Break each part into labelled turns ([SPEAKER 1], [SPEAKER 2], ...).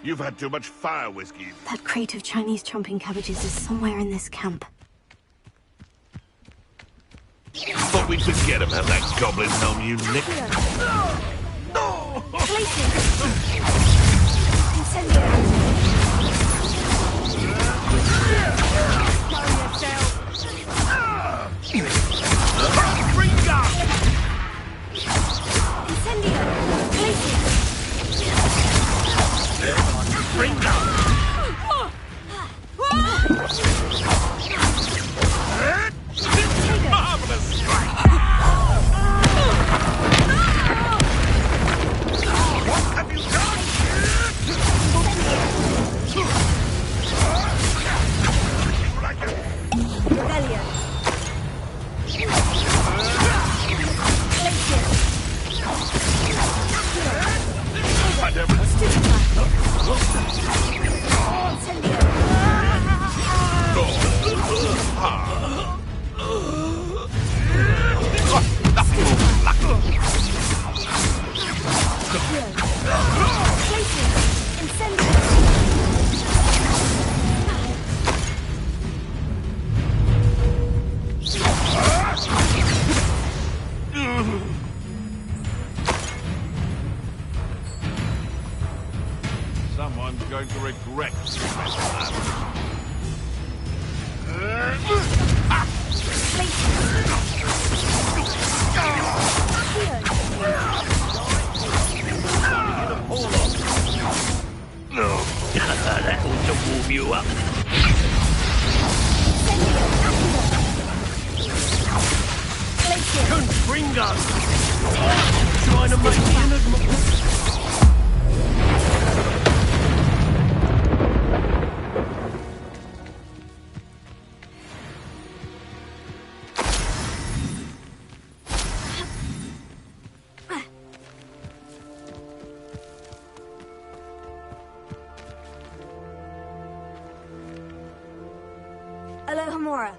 [SPEAKER 1] You've had too much fire whiskey.
[SPEAKER 2] That crate of Chinese chomping cabbages is somewhere in this camp.
[SPEAKER 1] Thought we'd forget about that goblin helm you nicked. Someone's going to regret
[SPEAKER 3] That ought to warm you up. Confringo! Trying to make me an admiral.
[SPEAKER 2] Alohomora.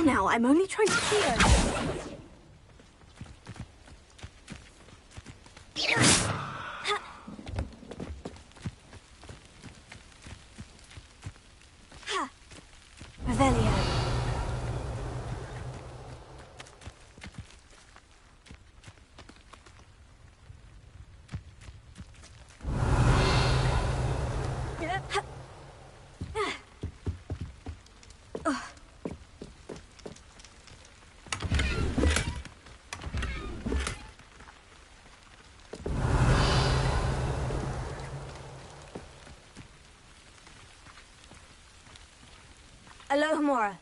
[SPEAKER 2] Now, I'm only trying to hear. Revelio. Alohomora.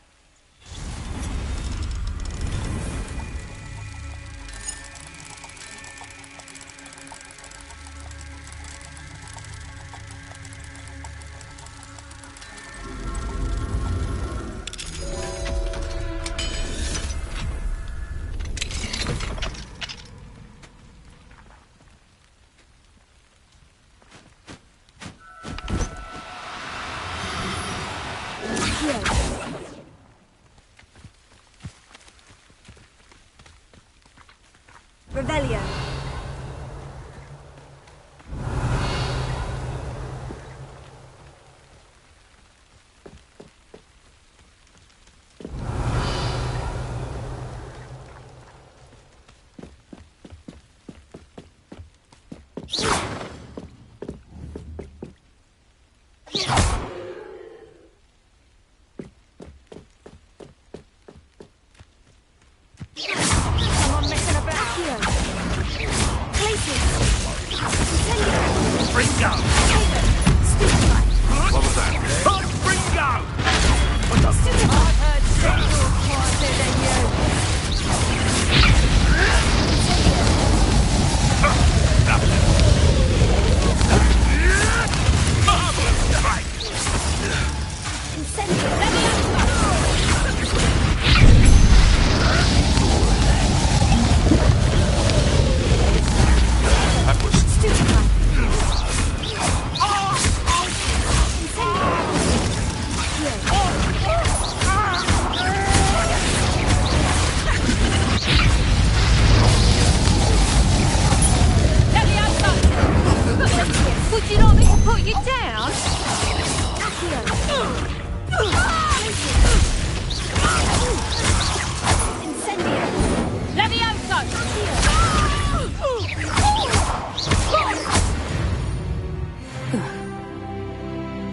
[SPEAKER 1] Ringo! What was that? Hot Ringo!
[SPEAKER 3] I've heard Central quieter than you.
[SPEAKER 1] Marvelous strike! That was
[SPEAKER 3] Would you like me to put you down? Levioso!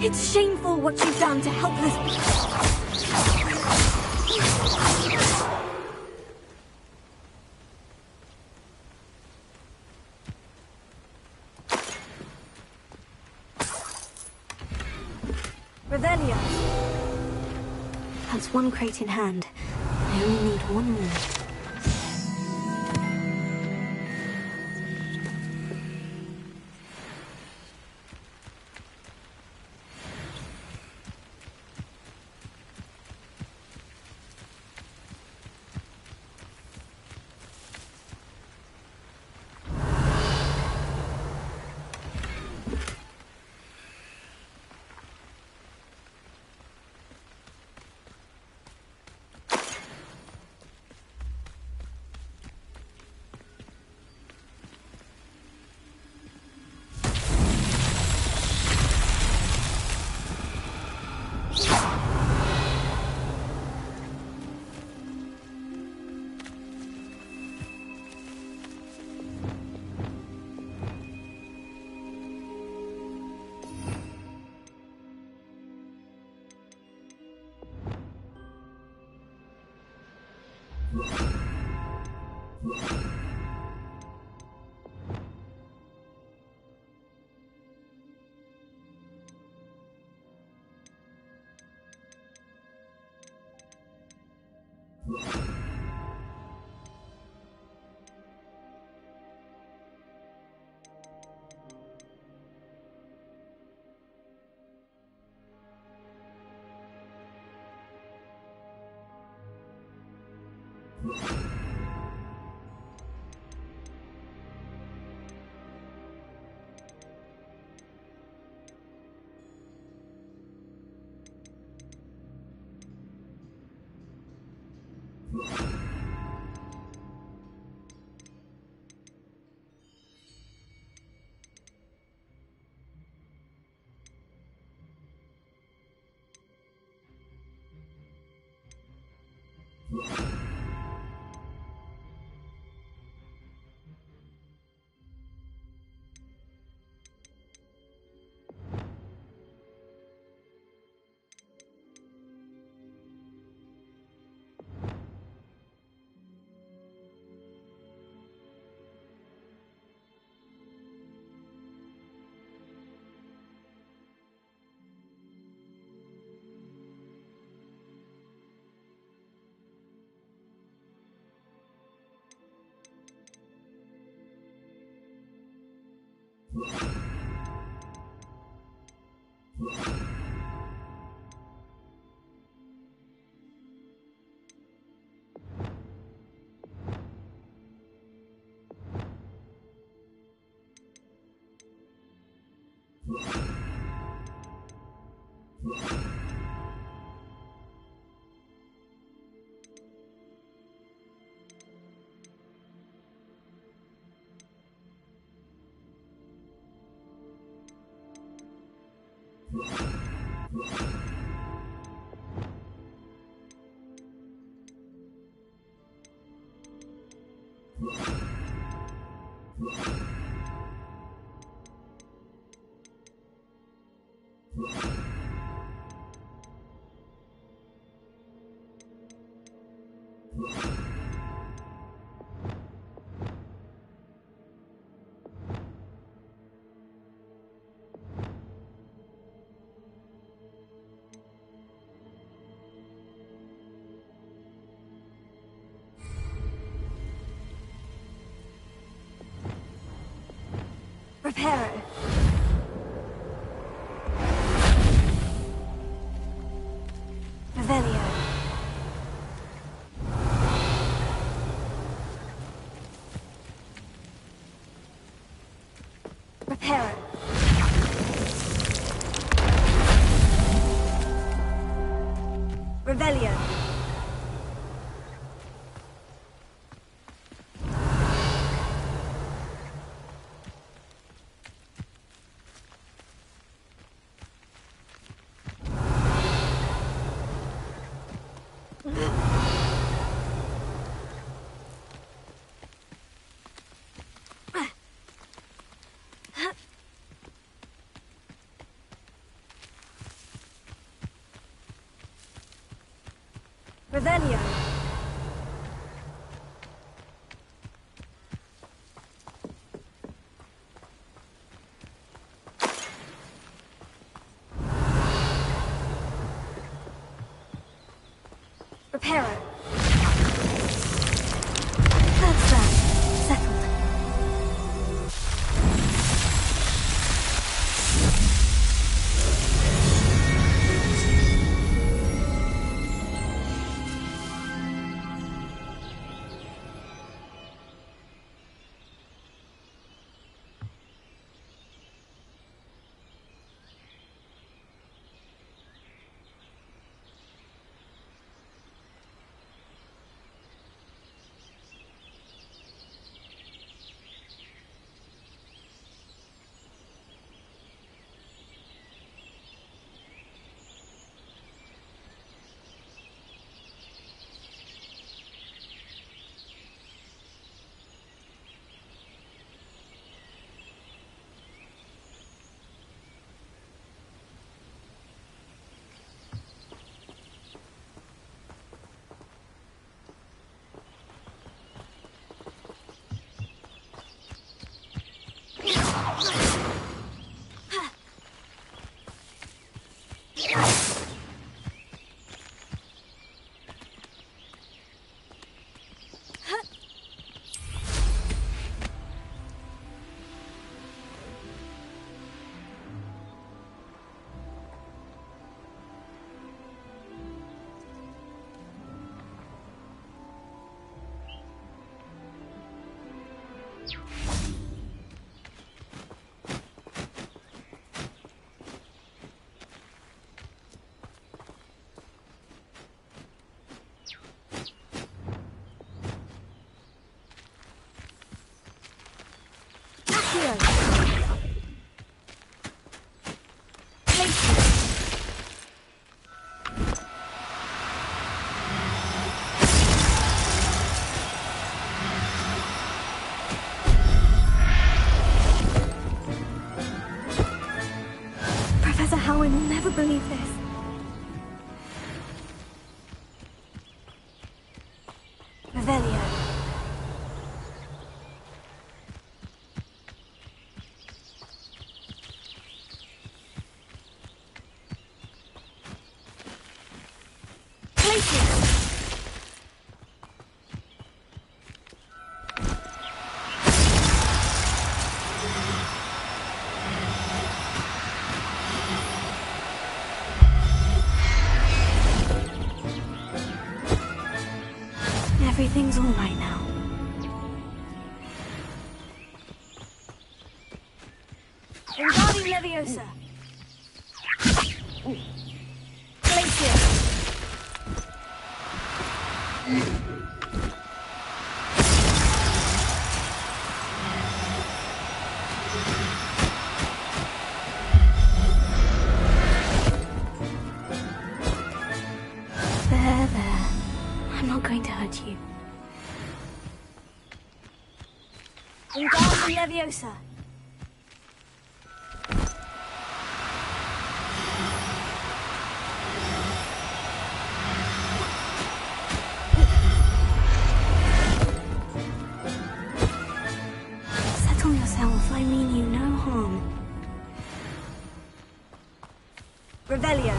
[SPEAKER 2] It's shameful what you've done to helpless... Revelio. That's one crate in hand. I only need one more. Reparo. Revelio. Reparo. Revelio. Revelio. Reparo. That's that. Settled. Professor Howard will never believe this. Revelio. Everything's all right now. Wingardium Leviosa. Glacier. There. I'm not going to hurt you. Wingardium Leviosa. Settle yourself, I mean you no harm. Revelio.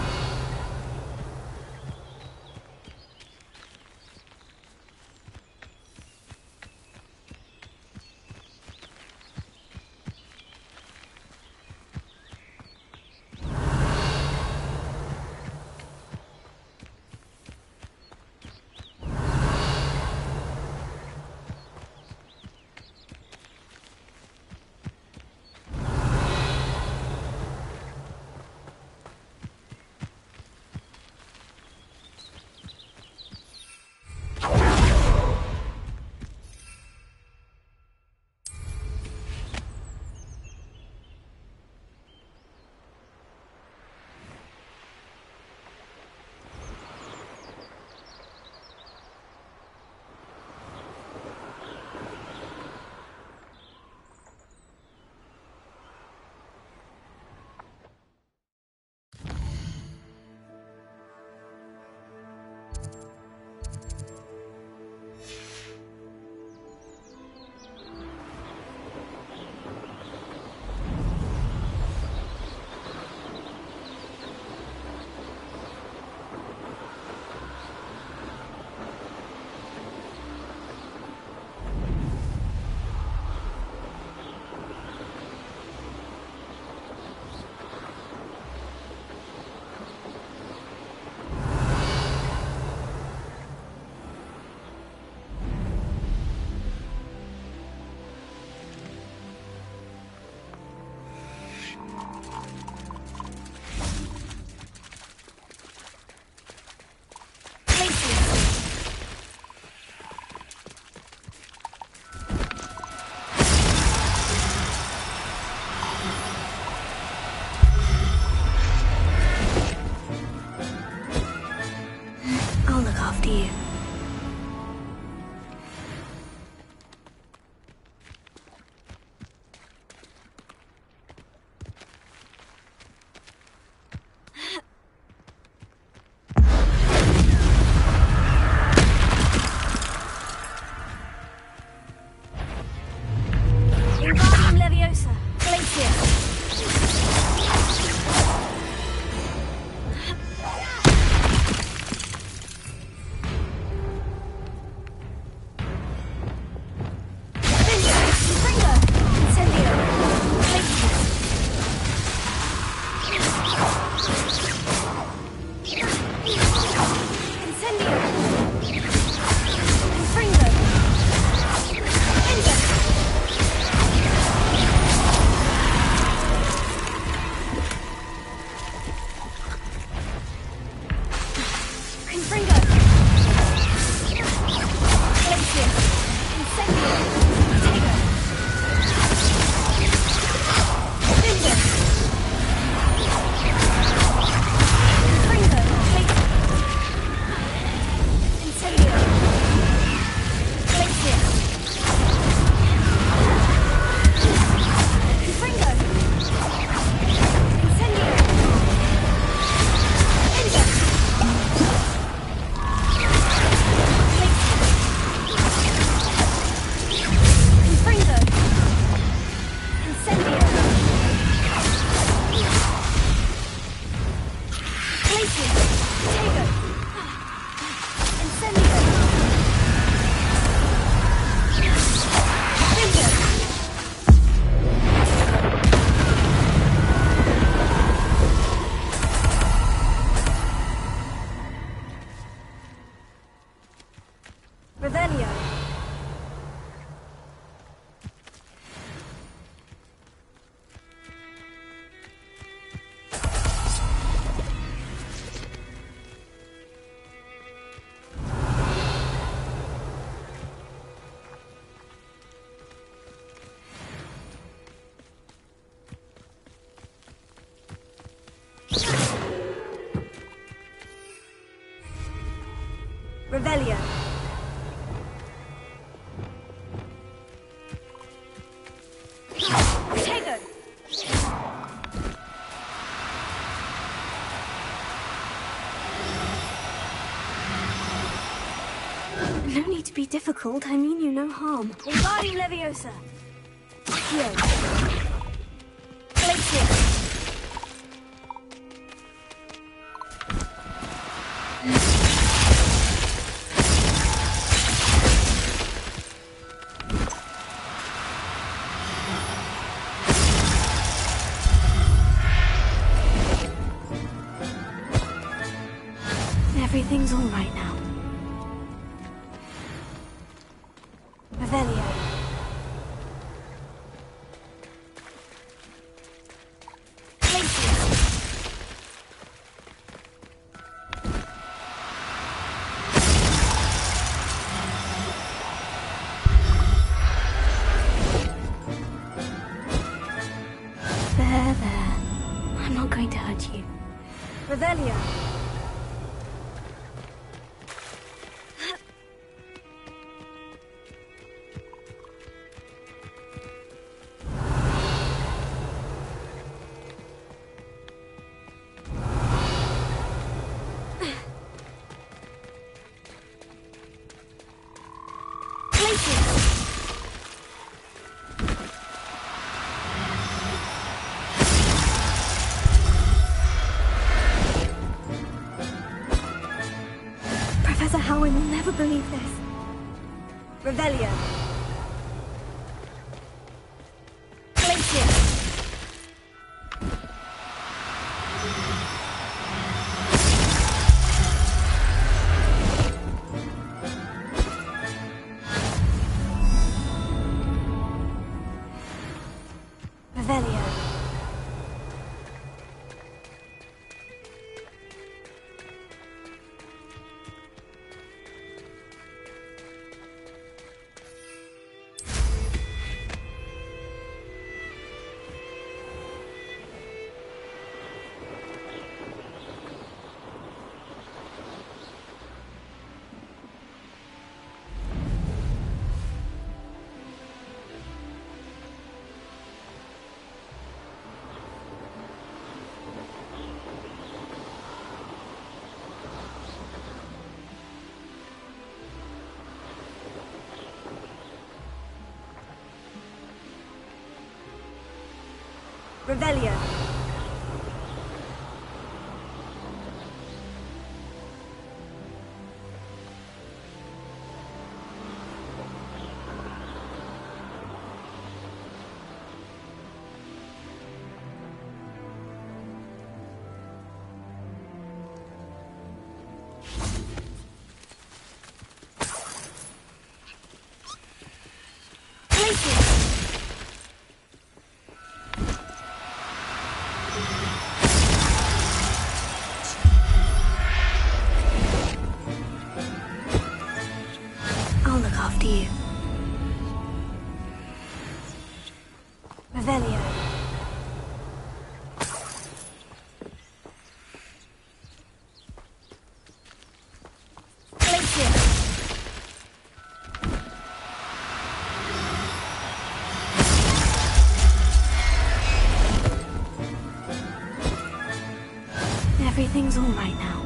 [SPEAKER 2] to be difficult, I mean you no harm.
[SPEAKER 4] Invading Leviosa. Here. Glacier.
[SPEAKER 2] Everything's all right now.
[SPEAKER 4] Revelio.
[SPEAKER 2] There. I'm not going to hurt you.
[SPEAKER 4] Revelio.
[SPEAKER 2] Professor Howard will never believe this.
[SPEAKER 4] Revelio. Glacier. Revelio. Revelio.
[SPEAKER 2] I'll look after you.
[SPEAKER 4] Revelio. Glacier.
[SPEAKER 2] Everything's all right now.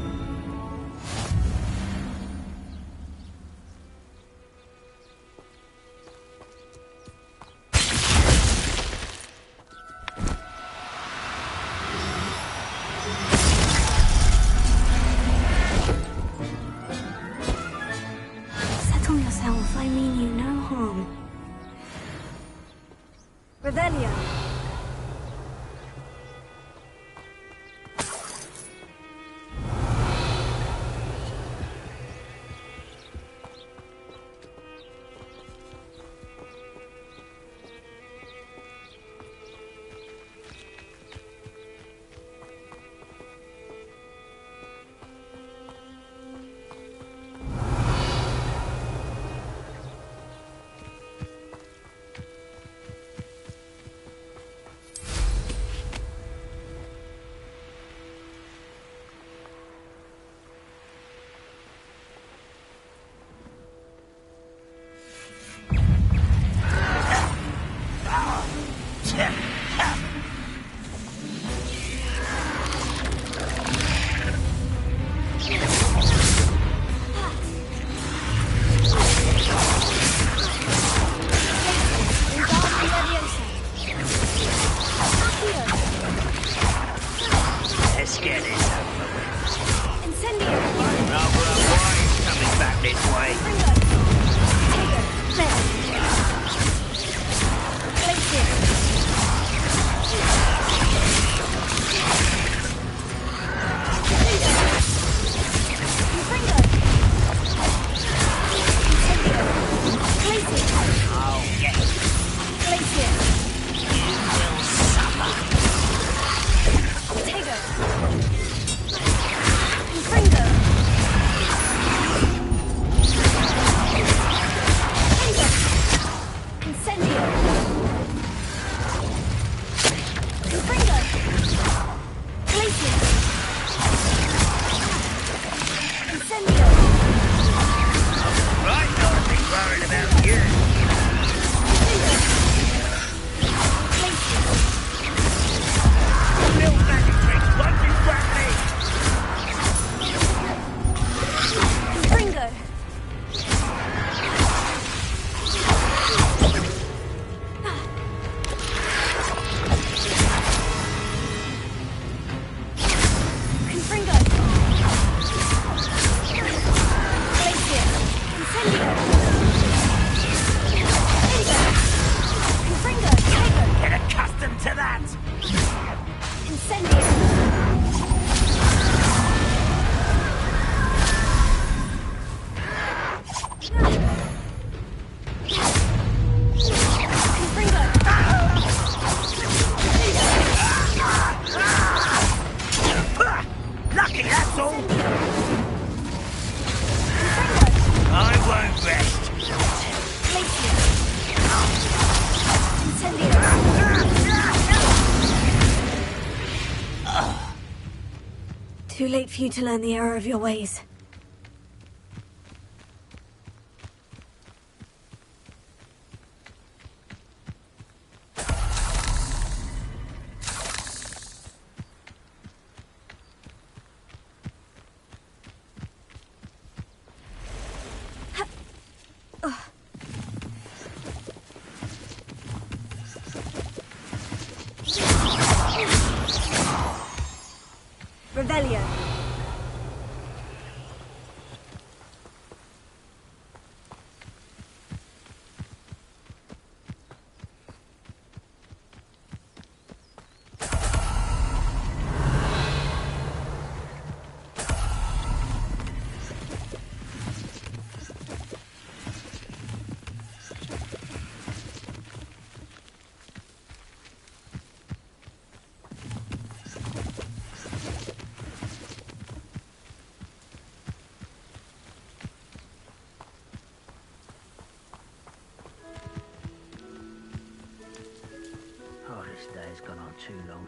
[SPEAKER 2] Settle yourself, I mean you no harm.
[SPEAKER 4] Revelio.
[SPEAKER 3] Let's get it over with.
[SPEAKER 4] Incendio.
[SPEAKER 3] Rather a wine coming back this way.
[SPEAKER 4] Trigger. Glacier. Too late for you to learn the error of your ways. Revelio.
[SPEAKER 3] This day's gone on too long.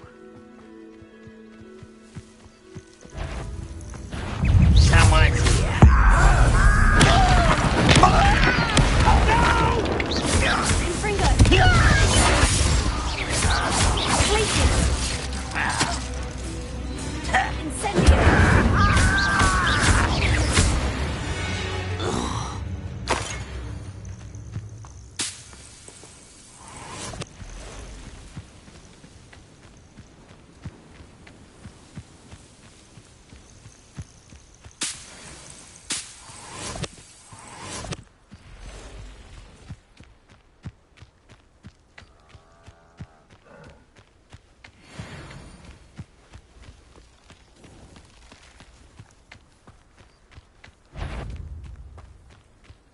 [SPEAKER 3] Someone's here.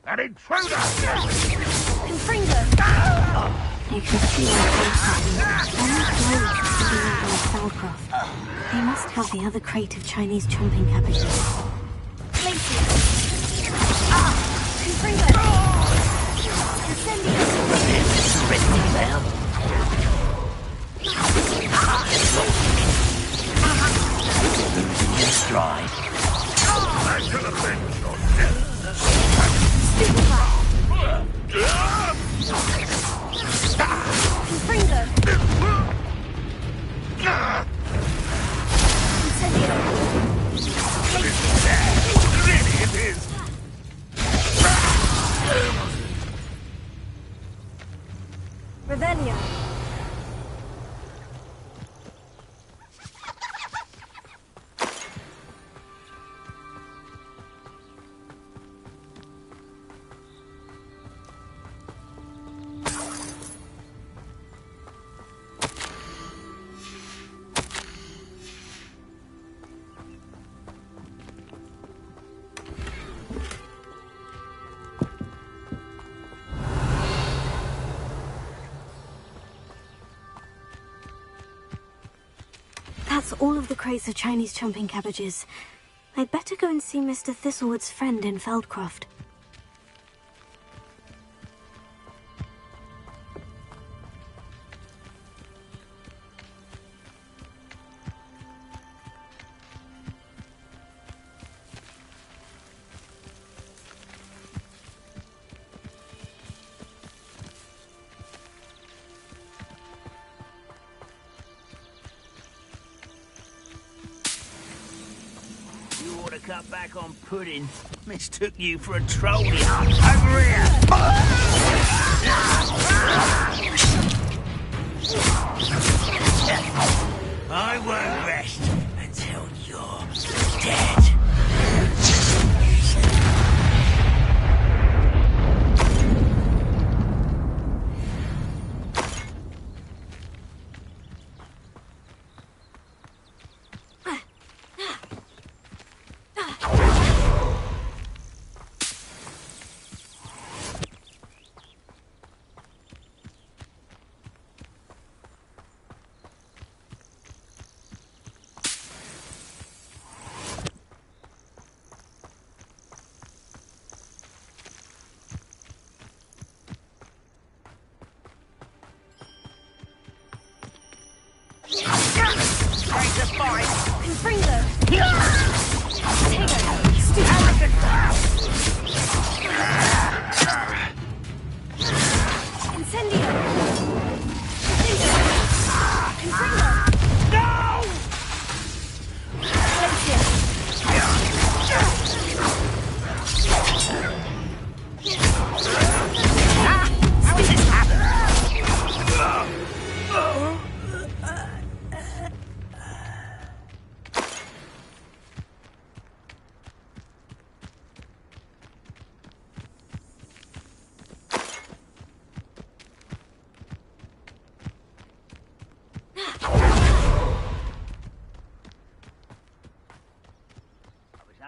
[SPEAKER 1] An intruder!
[SPEAKER 4] Confringo!
[SPEAKER 2] You can see where they're hiding. Only clothes are sitting on the Spellcraft. They must have the other crate of Chinese chomping cabbages.
[SPEAKER 4] Confringo! Incendio!
[SPEAKER 3] Sprinting down. Losing your stride.
[SPEAKER 1] I should have been your death.
[SPEAKER 4] Confringo!
[SPEAKER 1] Really it is.
[SPEAKER 4] Revelio!
[SPEAKER 2] That's all of the crates of Chinese chomping cabbages. I'd better go and see Mr. Thistlewood's friend in Feldcroft.
[SPEAKER 3] Cut back on pudding. Mistook you for a trolley. Over here! I won't rest until you're dead.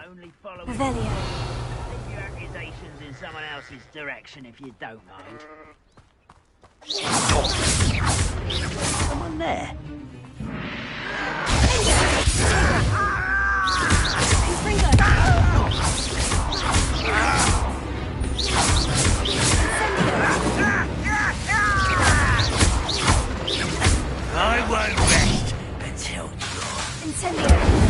[SPEAKER 3] Only following
[SPEAKER 2] Revelio.
[SPEAKER 3] your accusations in someone else's direction if you don't mind. Someone there. I won't rest until you're
[SPEAKER 4] Incendio.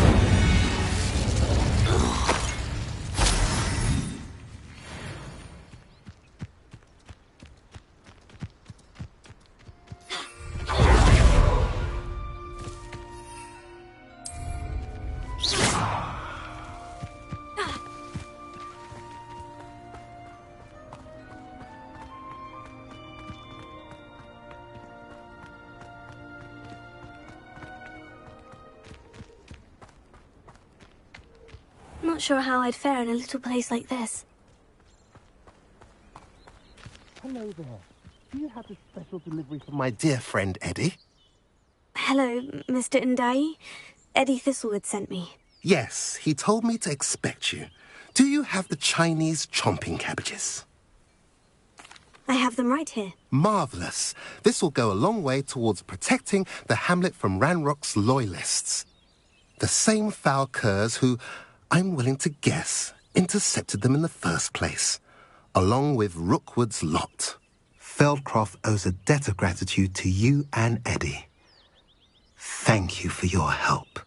[SPEAKER 2] Not sure how I'd fare in a little place like this.
[SPEAKER 5] Hello there. Do you have a special delivery for my dear friend Eddie?
[SPEAKER 2] Hello, Mr. Ndai. Eddie Thistlewood sent me.
[SPEAKER 5] Yes, he told me to expect you. Do you have the Chinese chomping cabbages?
[SPEAKER 2] I have them right here.
[SPEAKER 5] Marvellous. This will go a long way towards protecting the hamlet from Ranrock's loyalists. The same foul curs who, I'm willing to guess, intercepted them in the first place, along with Rookwood's lot. Feldcroft owes a debt of gratitude to you and Eddie. Thank you for your help.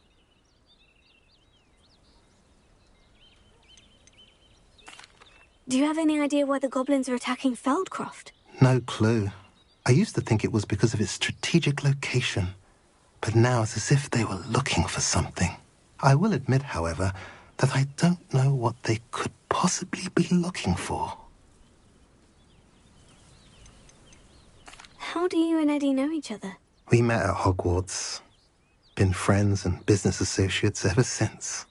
[SPEAKER 2] Do you have any idea why the goblins are attacking Feldcroft?
[SPEAKER 5] No clue. I used to think it was because of its strategic location, but now it's as if they were looking for something. I will admit, however, that I don't know what they could possibly be looking for.
[SPEAKER 2] How do you and Eddie know each other?
[SPEAKER 5] We met at Hogwarts. Been friends and business associates ever since.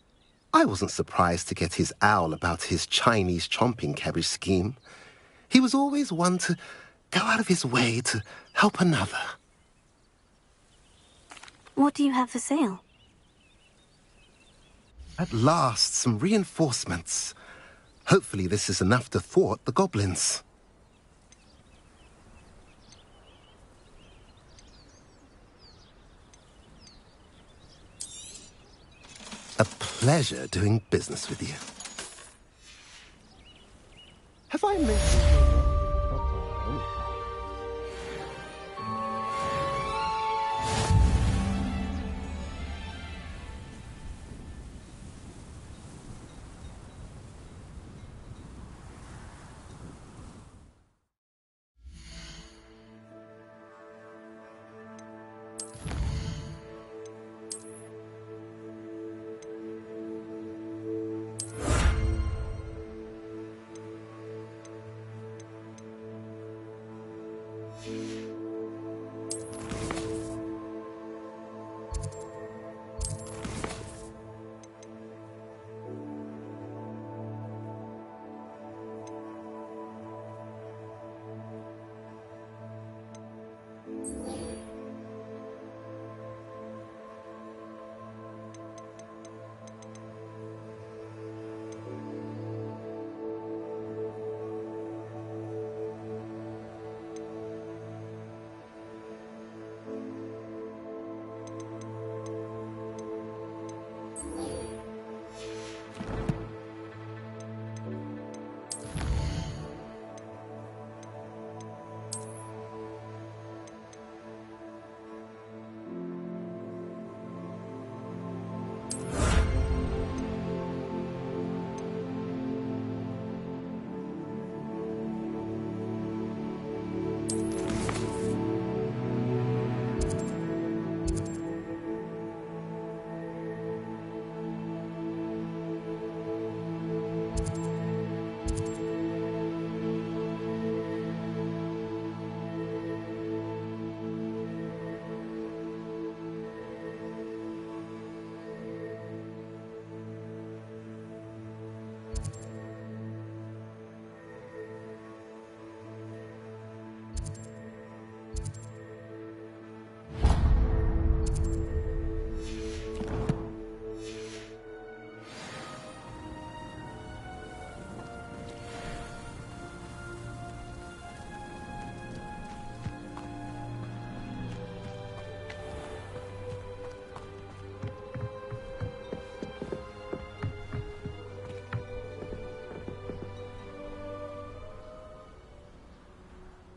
[SPEAKER 5] I wasn't surprised to get his owl about his Chinese chomping cabbage scheme. He was always one to go out of his way to help another.
[SPEAKER 2] What do you have for sale?
[SPEAKER 5] At last, some reinforcements. Hopefully this is enough to thwart the goblins. pleasure doing business with you. Have I mentioned...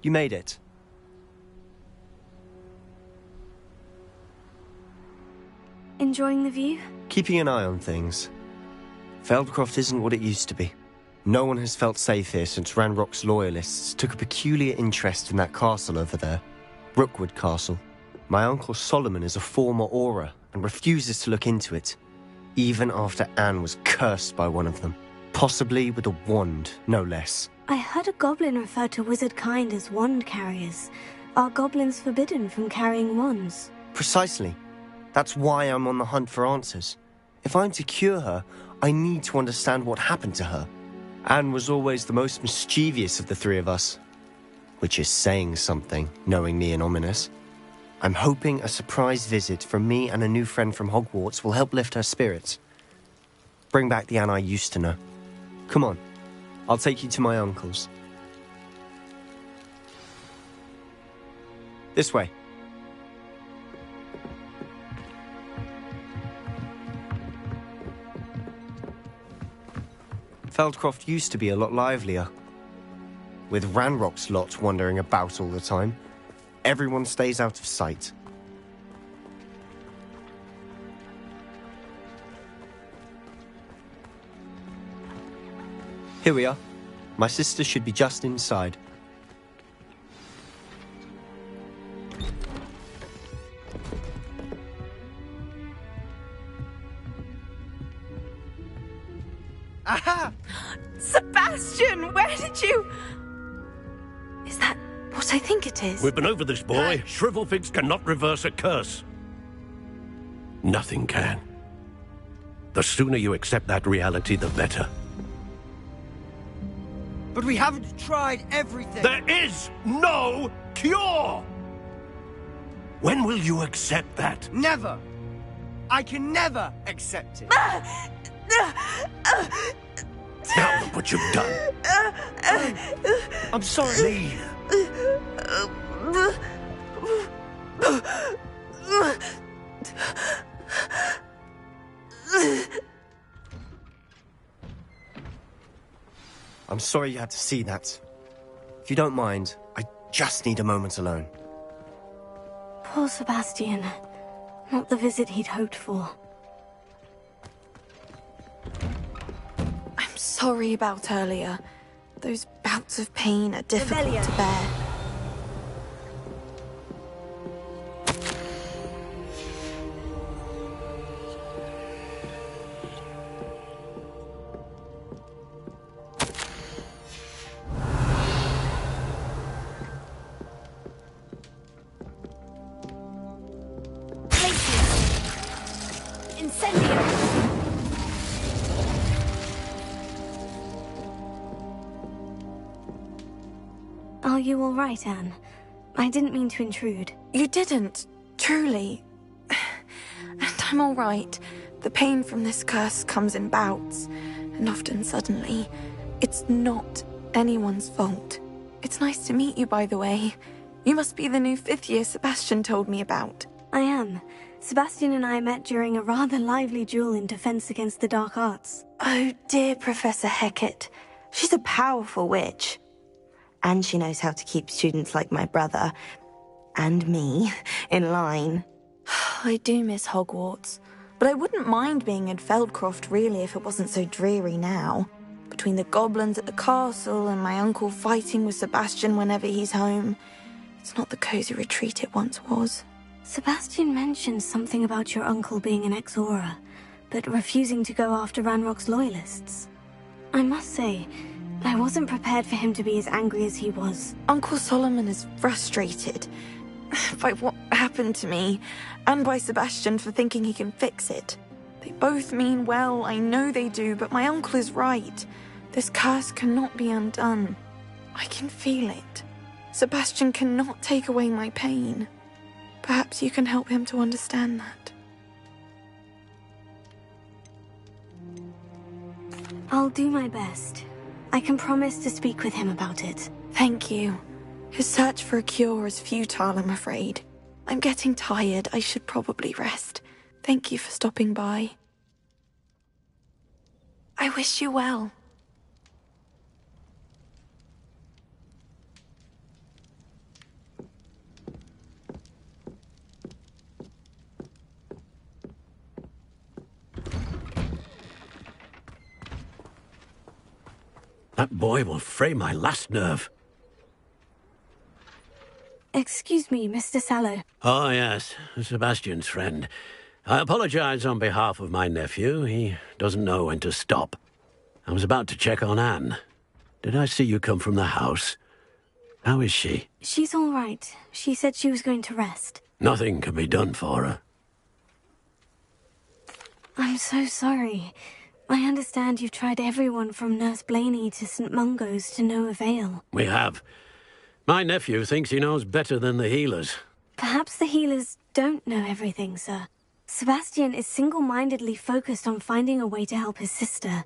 [SPEAKER 6] You made it.
[SPEAKER 2] Enjoying the view?
[SPEAKER 6] Keeping an eye on things. Feldcroft isn't what it used to be. No one has felt safe here since Ranrock's loyalists took a peculiar interest in that castle over there. Rookwood Castle. My uncle Solomon is a former Auror and refuses to look into it, even after Anne was cursed by one of them. Possibly with a wand, no less.
[SPEAKER 2] I heard a goblin refer to wizard kind as wand carriers. Are goblins forbidden from carrying wands?
[SPEAKER 6] Precisely. That's why I'm on the hunt for answers. If I'm to cure her, I need to understand what happened to her. Anne was always the most mischievous of the three of us. Which is saying something, knowing me and Ominous. I'm hoping a surprise visit from me and a new friend from Hogwarts will help lift her spirits. Bring back the Anne I used to know. Come on, I'll take you to my uncle's. This way. Feldcroft used to be a lot livelier. With Ranrock's lot wandering about all the time, everyone stays out of sight. Here we are. My sister should be just inside.
[SPEAKER 7] Aha! Sebastian, where did you...
[SPEAKER 2] Is that what I think it is?
[SPEAKER 1] We've been over this, boy. Shrivelfigs cannot reverse a curse. Nothing can. The sooner you accept that reality, the better.
[SPEAKER 7] But we haven't tried everything.
[SPEAKER 1] There is no cure! When will you accept that?
[SPEAKER 7] Never. I can never accept it.
[SPEAKER 1] Now look what you've done.
[SPEAKER 6] I'm sorry.
[SPEAKER 1] Leave.
[SPEAKER 6] I'm sorry you had to see that. If you don't mind, I just need a moment alone.
[SPEAKER 2] Poor Sebastian. Not the visit he'd hoped for.
[SPEAKER 8] I'm sorry about earlier. Those bouts of pain are difficult to bear.
[SPEAKER 2] Are you all right, Anne? I didn't mean to intrude.
[SPEAKER 8] You didn't, truly. And I'm all right. The pain from this curse comes in bouts, and often suddenly. It's not anyone's fault. It's nice to meet you, by the way. You must be the new 5th year Sebastian told me about.
[SPEAKER 2] I am. Sebastian and I met during a rather lively duel in Defense Against the Dark Arts.
[SPEAKER 8] Oh, dear Professor Hecat. She's a powerful witch.
[SPEAKER 9] And she knows how to keep students like my brother, and me, in line.
[SPEAKER 8] I do miss Hogwarts, but I wouldn't mind being in Feldcroft really if it wasn't so dreary now. Between the goblins at the castle and my uncle fighting with Sebastian whenever he's home, it's not the cozy retreat it once was.
[SPEAKER 2] Sebastian mentioned something about your uncle being an ex-Auror, but refusing to go after Ranrock's loyalists. I must say, I wasn't prepared for him to be as angry as he was.
[SPEAKER 8] Uncle Solomon is frustrated by what happened to me, and by Sebastian for thinking he can fix it. They both mean well, I know they do, but my uncle is right. This curse cannot be undone. I can feel it. Sebastian cannot take away my pain. Perhaps you can help him to understand that.
[SPEAKER 2] I'll do my best. I can promise to speak with him about it.
[SPEAKER 8] Thank you. His search for a cure is futile, I'm afraid. I'm getting tired. I should probably rest. Thank you for stopping by. I wish you well.
[SPEAKER 1] That boy will fray my last nerve.
[SPEAKER 2] Excuse me, Mr. Sallow.
[SPEAKER 1] Oh, yes, Sebastian's friend. I apologize on behalf of my nephew. He doesn't know when to stop. I was about to check on Anne. Did I see you come from the house? How is she?
[SPEAKER 2] She's all right. She said she was going to rest.
[SPEAKER 1] Nothing can be done for her.
[SPEAKER 2] I'm so sorry. I understand you've tried everyone from Nurse Blaney to St. Mungo's to no avail.
[SPEAKER 1] We have. My nephew thinks he knows better than the healers.
[SPEAKER 2] Perhaps the healers don't know everything, sir. Sebastian is single-mindedly focused on finding a way to help his sister.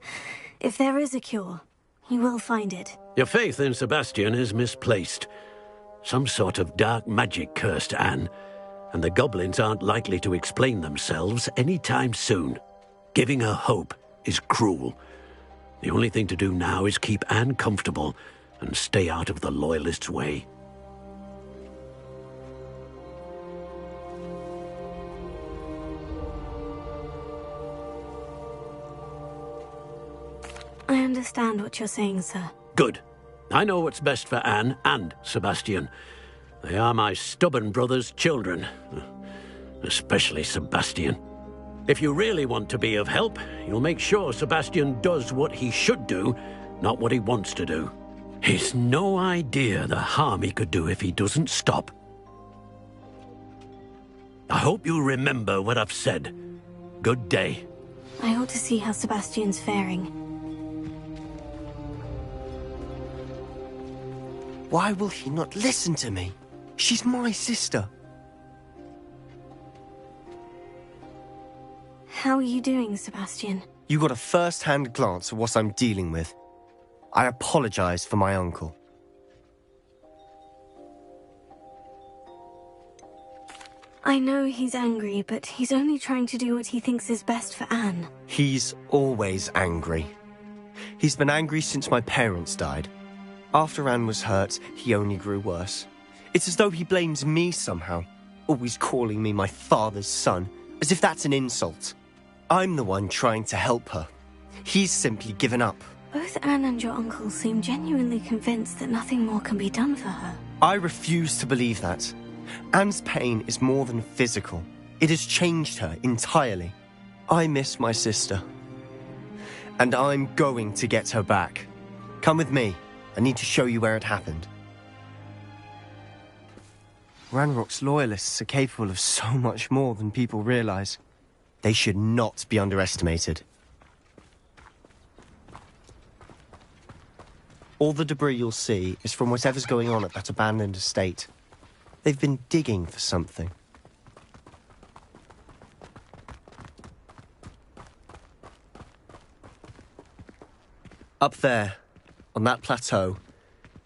[SPEAKER 2] If there is a cure, he will find it.
[SPEAKER 1] Your faith in Sebastian is misplaced. Some sort of dark magic cursed Anne, and the goblins aren't likely to explain themselves anytime soon. Giving her hope is cruel. The only thing to do now is keep Anne comfortable and stay out of the Loyalists' way.
[SPEAKER 2] I understand what you're saying, sir.
[SPEAKER 1] Good. I know what's best for Anne and Sebastian. They are my stubborn brother's children. Especially Sebastian. If you really want to be of help, you'll make sure Sebastian does what he should do, not what he wants to do. He's no idea the harm he could do if he doesn't stop. I hope you remember what I've said. Good day.
[SPEAKER 2] I ought to see how Sebastian's faring.
[SPEAKER 6] Why will he not listen to me? She's my sister.
[SPEAKER 2] How are you doing, Sebastian?
[SPEAKER 6] You got a first-hand glance at what I'm dealing with. I apologize for my uncle.
[SPEAKER 2] I know he's angry, but he's only trying to do what he thinks is best for Anne.
[SPEAKER 6] He's always angry. He's been angry since my parents died. After Anne was hurt, he only grew worse. It's as though he blames me somehow, always calling me my father's son, as if that's an insult. I'm the one trying to help her. He's simply given up.
[SPEAKER 2] Both Anne and your uncle seem genuinely convinced that nothing more can be done for her.
[SPEAKER 6] I refuse to believe that. Anne's pain is more than physical. It has changed her entirely. I miss my sister. And I'm going to get her back. Come with me. I need to show you where it happened. Ranrock's loyalists are capable of so much more than people realize. They should not be underestimated. All the debris you'll see is from whatever's going on at that abandoned estate. They've been digging for something. Up there, on that plateau,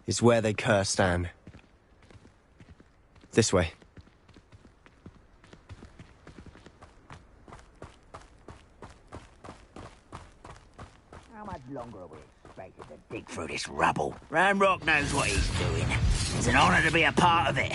[SPEAKER 6] is where they cursed Anne. This way.
[SPEAKER 3] How much longer are we expected to dig through this rubble? Ranrock knows what he's doing. It's an honor to be a part of it.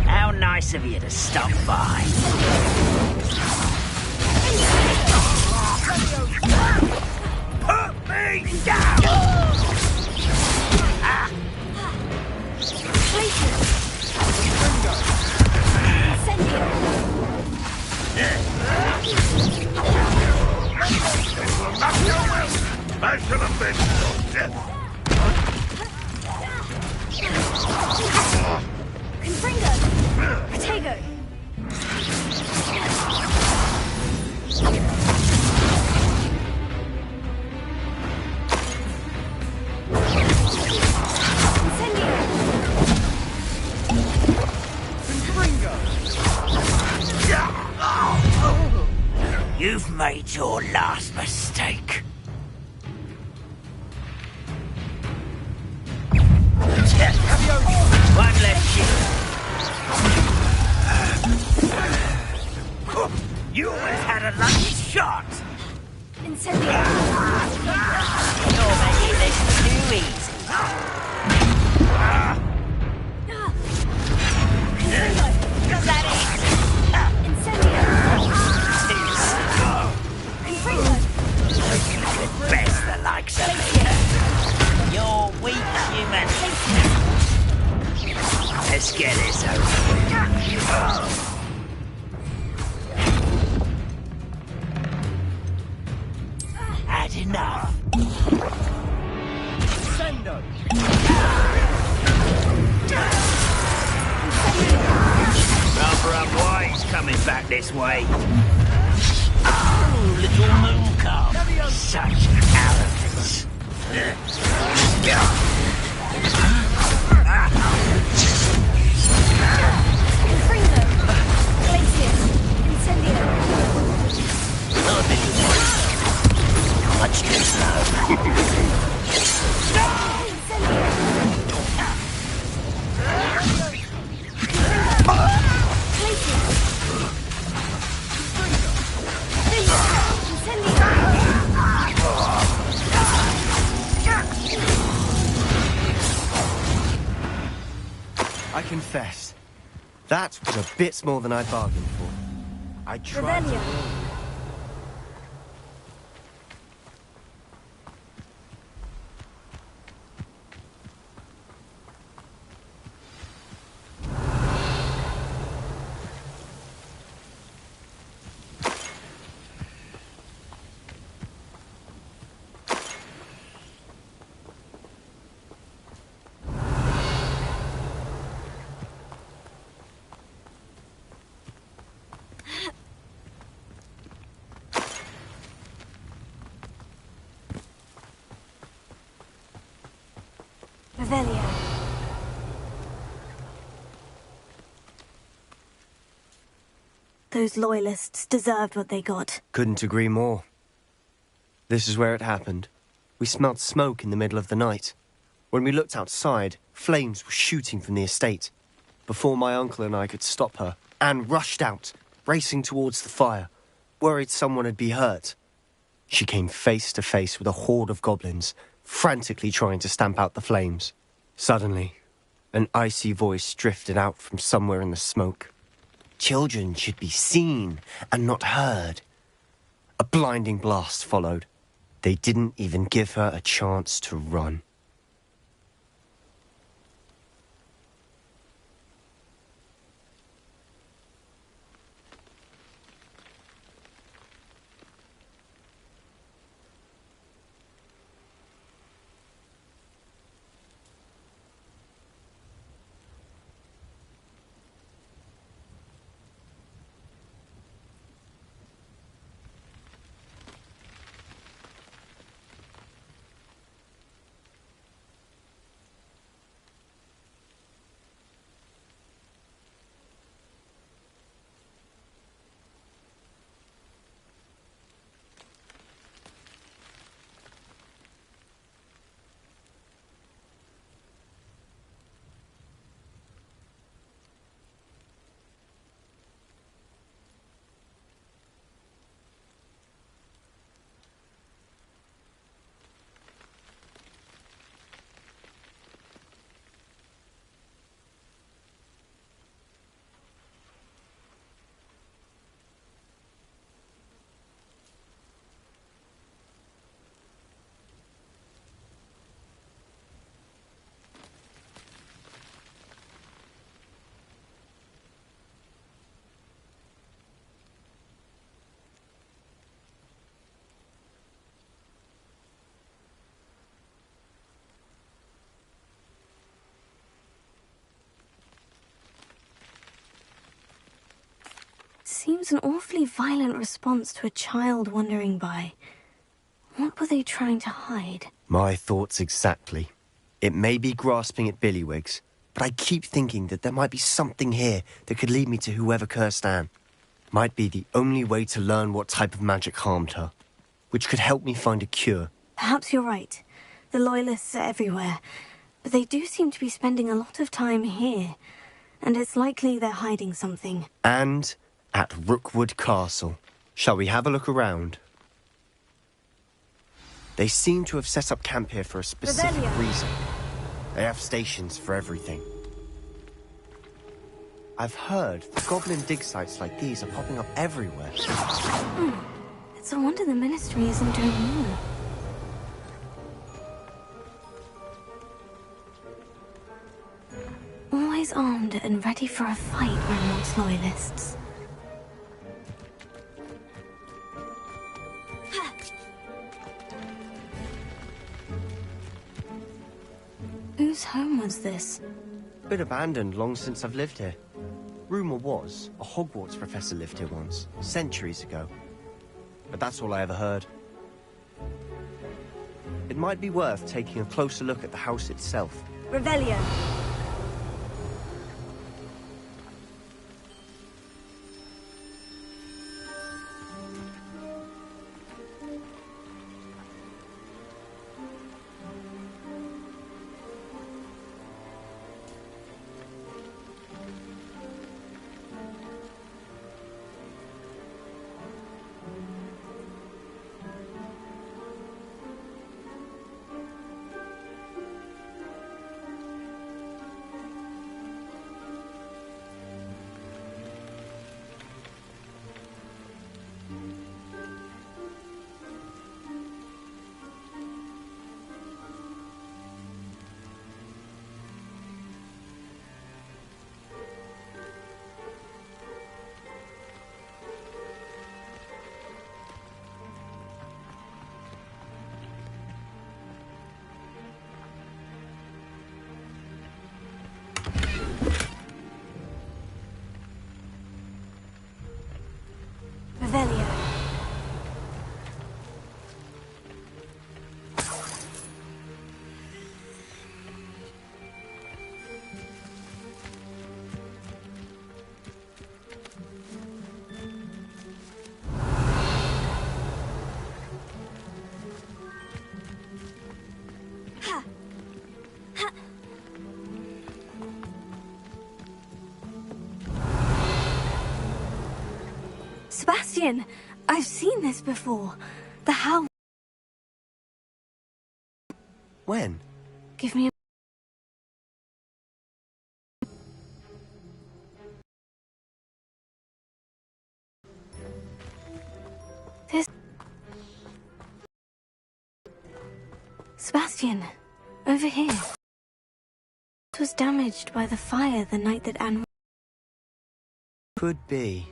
[SPEAKER 3] How nice of you to stop by. Put me down! I should have been so dead.
[SPEAKER 4] Confringo! Protego!
[SPEAKER 3] You've made your last mistake. One less shit. You always had a lucky shot.
[SPEAKER 4] Incendio!
[SPEAKER 3] You're making this too easy. Is that it?
[SPEAKER 4] Incendio!
[SPEAKER 3] Too slow.
[SPEAKER 4] Confringo!
[SPEAKER 3] Best the likes of me. You're weak, human. Let's get this over with. Had enough.
[SPEAKER 7] Sendo!
[SPEAKER 3] Rather unwise coming back this way. Oh, little moon calf. Such arrogance.
[SPEAKER 4] Confringo! Glacius! Incendio!
[SPEAKER 3] Much too slow.
[SPEAKER 6] I confess, that was a bit more than I bargained for. I tried to...
[SPEAKER 4] Revelio!
[SPEAKER 2] Revelio. Those loyalists deserved what they got.
[SPEAKER 6] Couldn't agree more. This is where it happened. We smelled smoke in the middle of the night. When we looked outside, flames were shooting from the estate. Before my uncle and I could stop her, Anne rushed out, racing towards the fire, worried someone had been hurt. She came face to face with a horde of goblins, frantically trying to stamp out the flames. Suddenly, an icy voice drifted out from somewhere in the smoke. Children should be seen and not heard. A blinding blast followed. They didn't even give her a chance to run.
[SPEAKER 2] Seems an awfully violent response to a child wandering by. What were they trying to hide?
[SPEAKER 6] My thoughts exactly. It may be grasping at Billywigs, but I keep thinking that there might be something here that could lead me to whoever cursed Anne. Might be the only way to learn what type of magic harmed her, which could help me find a cure.
[SPEAKER 2] Perhaps you're right. The Loyalists are everywhere, but they do seem to be spending a lot of time here, and it's likely they're hiding something.
[SPEAKER 6] And at Rookwood Castle. Shall we have a look around? They seem to have set up camp here for a specific reason. They have stations for everything. I've heard the goblin dig sites like these are popping up everywhere.
[SPEAKER 2] It's a wonder the Ministry isn't doing more. Always armed and ready for a fight, Ranrock's Loyalists. Whose home was this?
[SPEAKER 6] Been abandoned long since I've lived here. Rumour was a Hogwarts professor lived here once, centuries ago. But that's all I ever heard. It might be worth taking a closer look at the house itself.
[SPEAKER 2] Revelio. Sebastian, I've seen this before. The house.
[SPEAKER 6] When?
[SPEAKER 2] Give me a... This... Sebastian, over here. It was damaged by the fire the night that Anne...
[SPEAKER 6] Could be.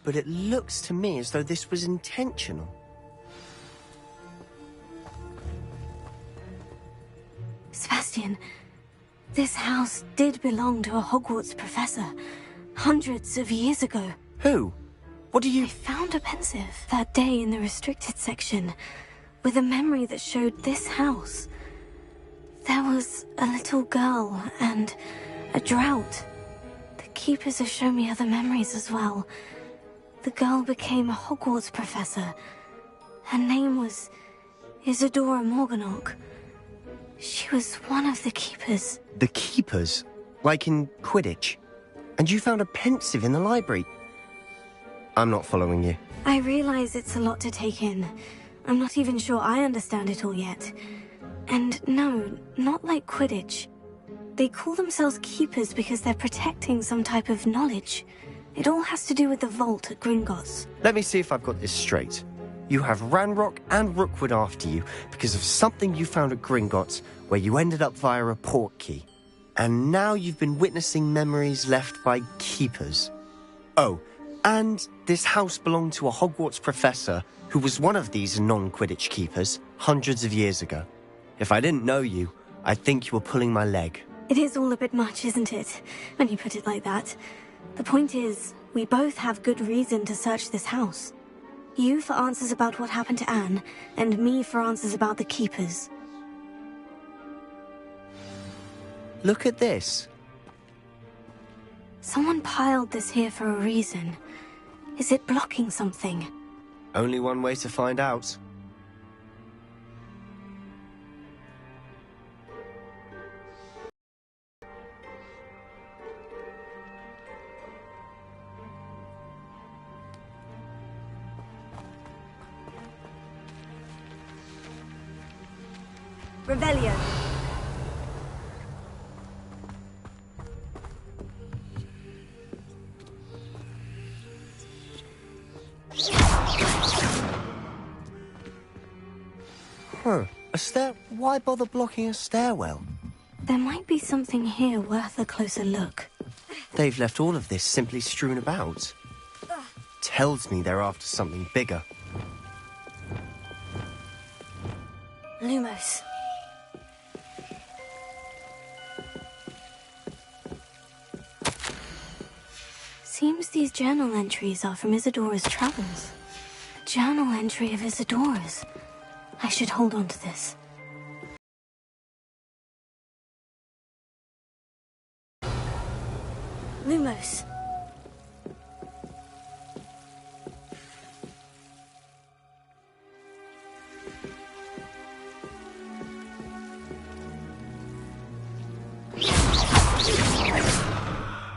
[SPEAKER 6] But it looks to me as though this was intentional.
[SPEAKER 2] Sebastian, this house did belong to a Hogwarts professor, hundreds of years ago.
[SPEAKER 6] Who? What do you...
[SPEAKER 2] I found a pensive that day in the restricted section, with a memory that showed this house. There was a little girl and a drought. The keepers have shown me other memories as well. The girl became a Hogwarts professor. Her name was Isadora Morganach. She was one of the keepers.
[SPEAKER 6] The keepers? Like in Quidditch? And you found a pensive in the library? I'm not following you.
[SPEAKER 2] I realize it's a lot to take in. I'm not even sure I understand it all yet. And no, not like Quidditch. They call themselves keepers because they're protecting some type of knowledge. It all has to do with the vault at Gringotts.
[SPEAKER 6] Let me see if I've got this straight. You have Ranrock and Rookwood after you because of something you found at Gringotts where you ended up via a portkey. And now you've been witnessing memories left by keepers. Oh, and this house belonged to a Hogwarts professor who was one of these non-Quidditch keepers hundreds of years ago. If I didn't know you, I'd think you were pulling my leg.
[SPEAKER 2] It is all a bit much, isn't it? When you put it like that. The point is, we both have good reason to search this house. You for answers about what happened to Anne, and me for answers about the keepers.
[SPEAKER 6] Look at this.
[SPEAKER 2] Someone piled this here for a reason. Is it blocking something?
[SPEAKER 6] Only one way to find out.
[SPEAKER 4] Revelio.
[SPEAKER 6] A stair... Why bother blocking a stairwell?
[SPEAKER 2] There might be something here worth a closer look.
[SPEAKER 6] They've left all of this simply strewn about. Tells me they're after something bigger.
[SPEAKER 2] Lumos. Seems these journal entries are from Isadora's travels. A journal entry of Isadora's. I should hold on to this. Lumos.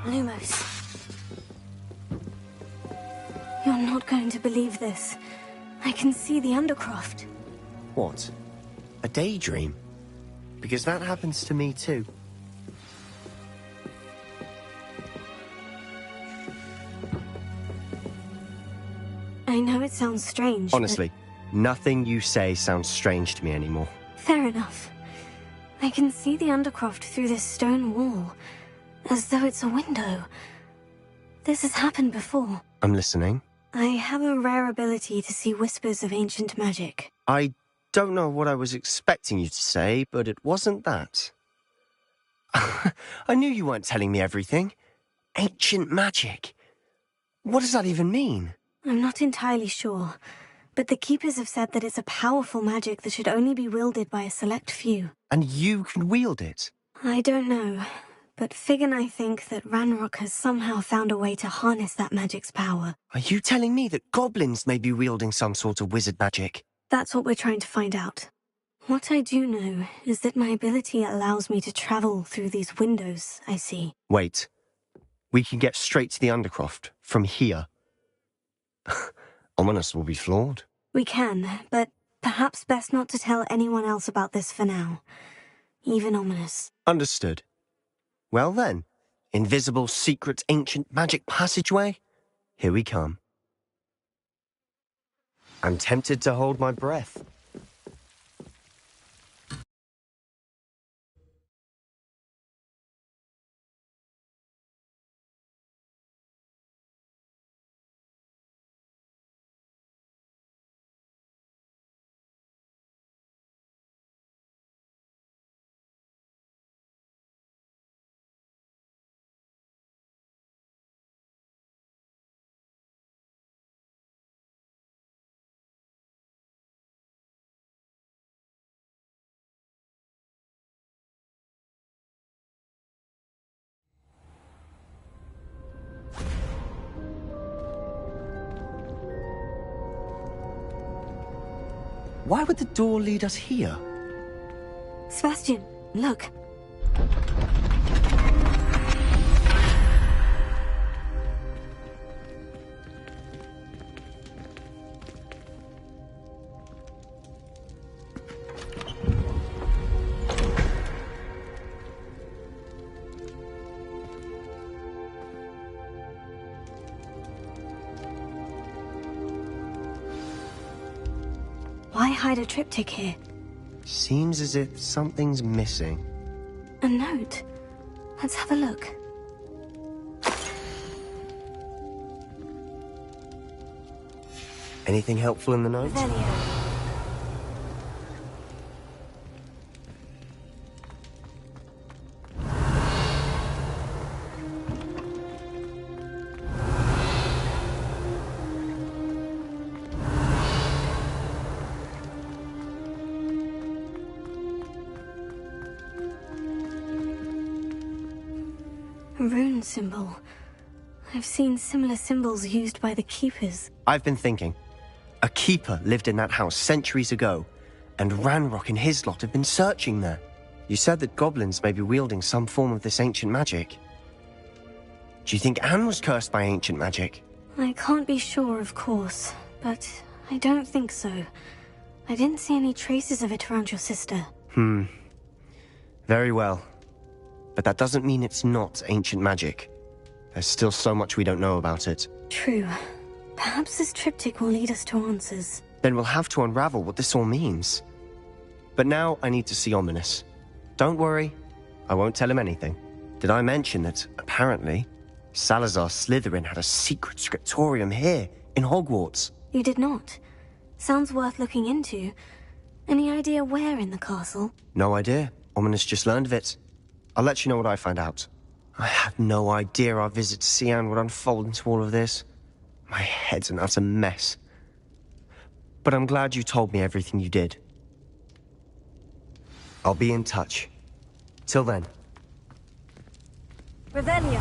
[SPEAKER 2] Lumos. You're not going to believe this. I can see the Undercroft.
[SPEAKER 6] What? A daydream? Because that happens to me too.
[SPEAKER 2] I know it sounds strange,
[SPEAKER 6] Honestly, nothing you say sounds strange to me anymore.
[SPEAKER 2] Fair enough. I can see the Undercroft through this stone wall, as though it's a window. This has happened before.
[SPEAKER 6] I'm listening.
[SPEAKER 2] I have a rare ability to see whispers of ancient magic.
[SPEAKER 6] I don't know what I was expecting you to say, but it wasn't that. I knew you weren't telling me everything. Ancient magic. What does that even mean?
[SPEAKER 2] I'm not entirely sure, but the Keepers have said that it's a powerful magic that should only be wielded by a select few.
[SPEAKER 6] And you can wield it?
[SPEAKER 2] I don't know, but Fig and I think that Ranrock has somehow found a way to harness that magic's power.
[SPEAKER 6] Are you telling me that goblins may be wielding some sort of wizard magic?
[SPEAKER 2] That's what we're trying to find out. What I do know is that my ability allows me to travel through these windows I see.
[SPEAKER 6] Wait. We can get straight to the Undercroft from here. Ominous will be flawed.
[SPEAKER 2] We can, but perhaps best not to tell anyone else about this for now. Even Ominous.
[SPEAKER 6] Understood. Well then, invisible, secret, ancient magic passageway? Here we come. I'm tempted to hold my breath. Why would the door lead us here?
[SPEAKER 2] Sebastian, look. Why hide a triptych here?
[SPEAKER 6] Seems as if something's missing.
[SPEAKER 2] A note. Let's have a look.
[SPEAKER 6] Anything helpful in the note?
[SPEAKER 2] Revelio. A rune symbol. I've seen similar symbols used by the Keepers.
[SPEAKER 6] I've been thinking. A keeper lived in that house centuries ago, and Ranrock and his lot have been searching there. You said that goblins may be wielding some form of this ancient magic. Do you think Anne was cursed by ancient magic?
[SPEAKER 2] I can't be sure, of course, but I don't think so. I didn't see any traces of it around your sister.
[SPEAKER 6] Very well. But that doesn't mean it's not ancient magic. There's still so much we don't know about it.
[SPEAKER 2] True. Perhaps this triptych will lead us to answers.
[SPEAKER 6] Then we'll have to unravel what this all means. But now I need to see Ominous. Don't worry, I won't tell him anything. Did I mention that, apparently, Salazar Slytherin had a secret scriptorium here, in Hogwarts?
[SPEAKER 2] You did not. Sounds worth looking into. Any idea where in the castle?
[SPEAKER 6] No idea. Ominous just learned of it. I'll let you know what I find out. I had no idea our visit to Cian would unfold into all of this. My head's an utter mess. But I'm glad you told me everything you did. I'll be in touch. Till then.
[SPEAKER 4] Revelio.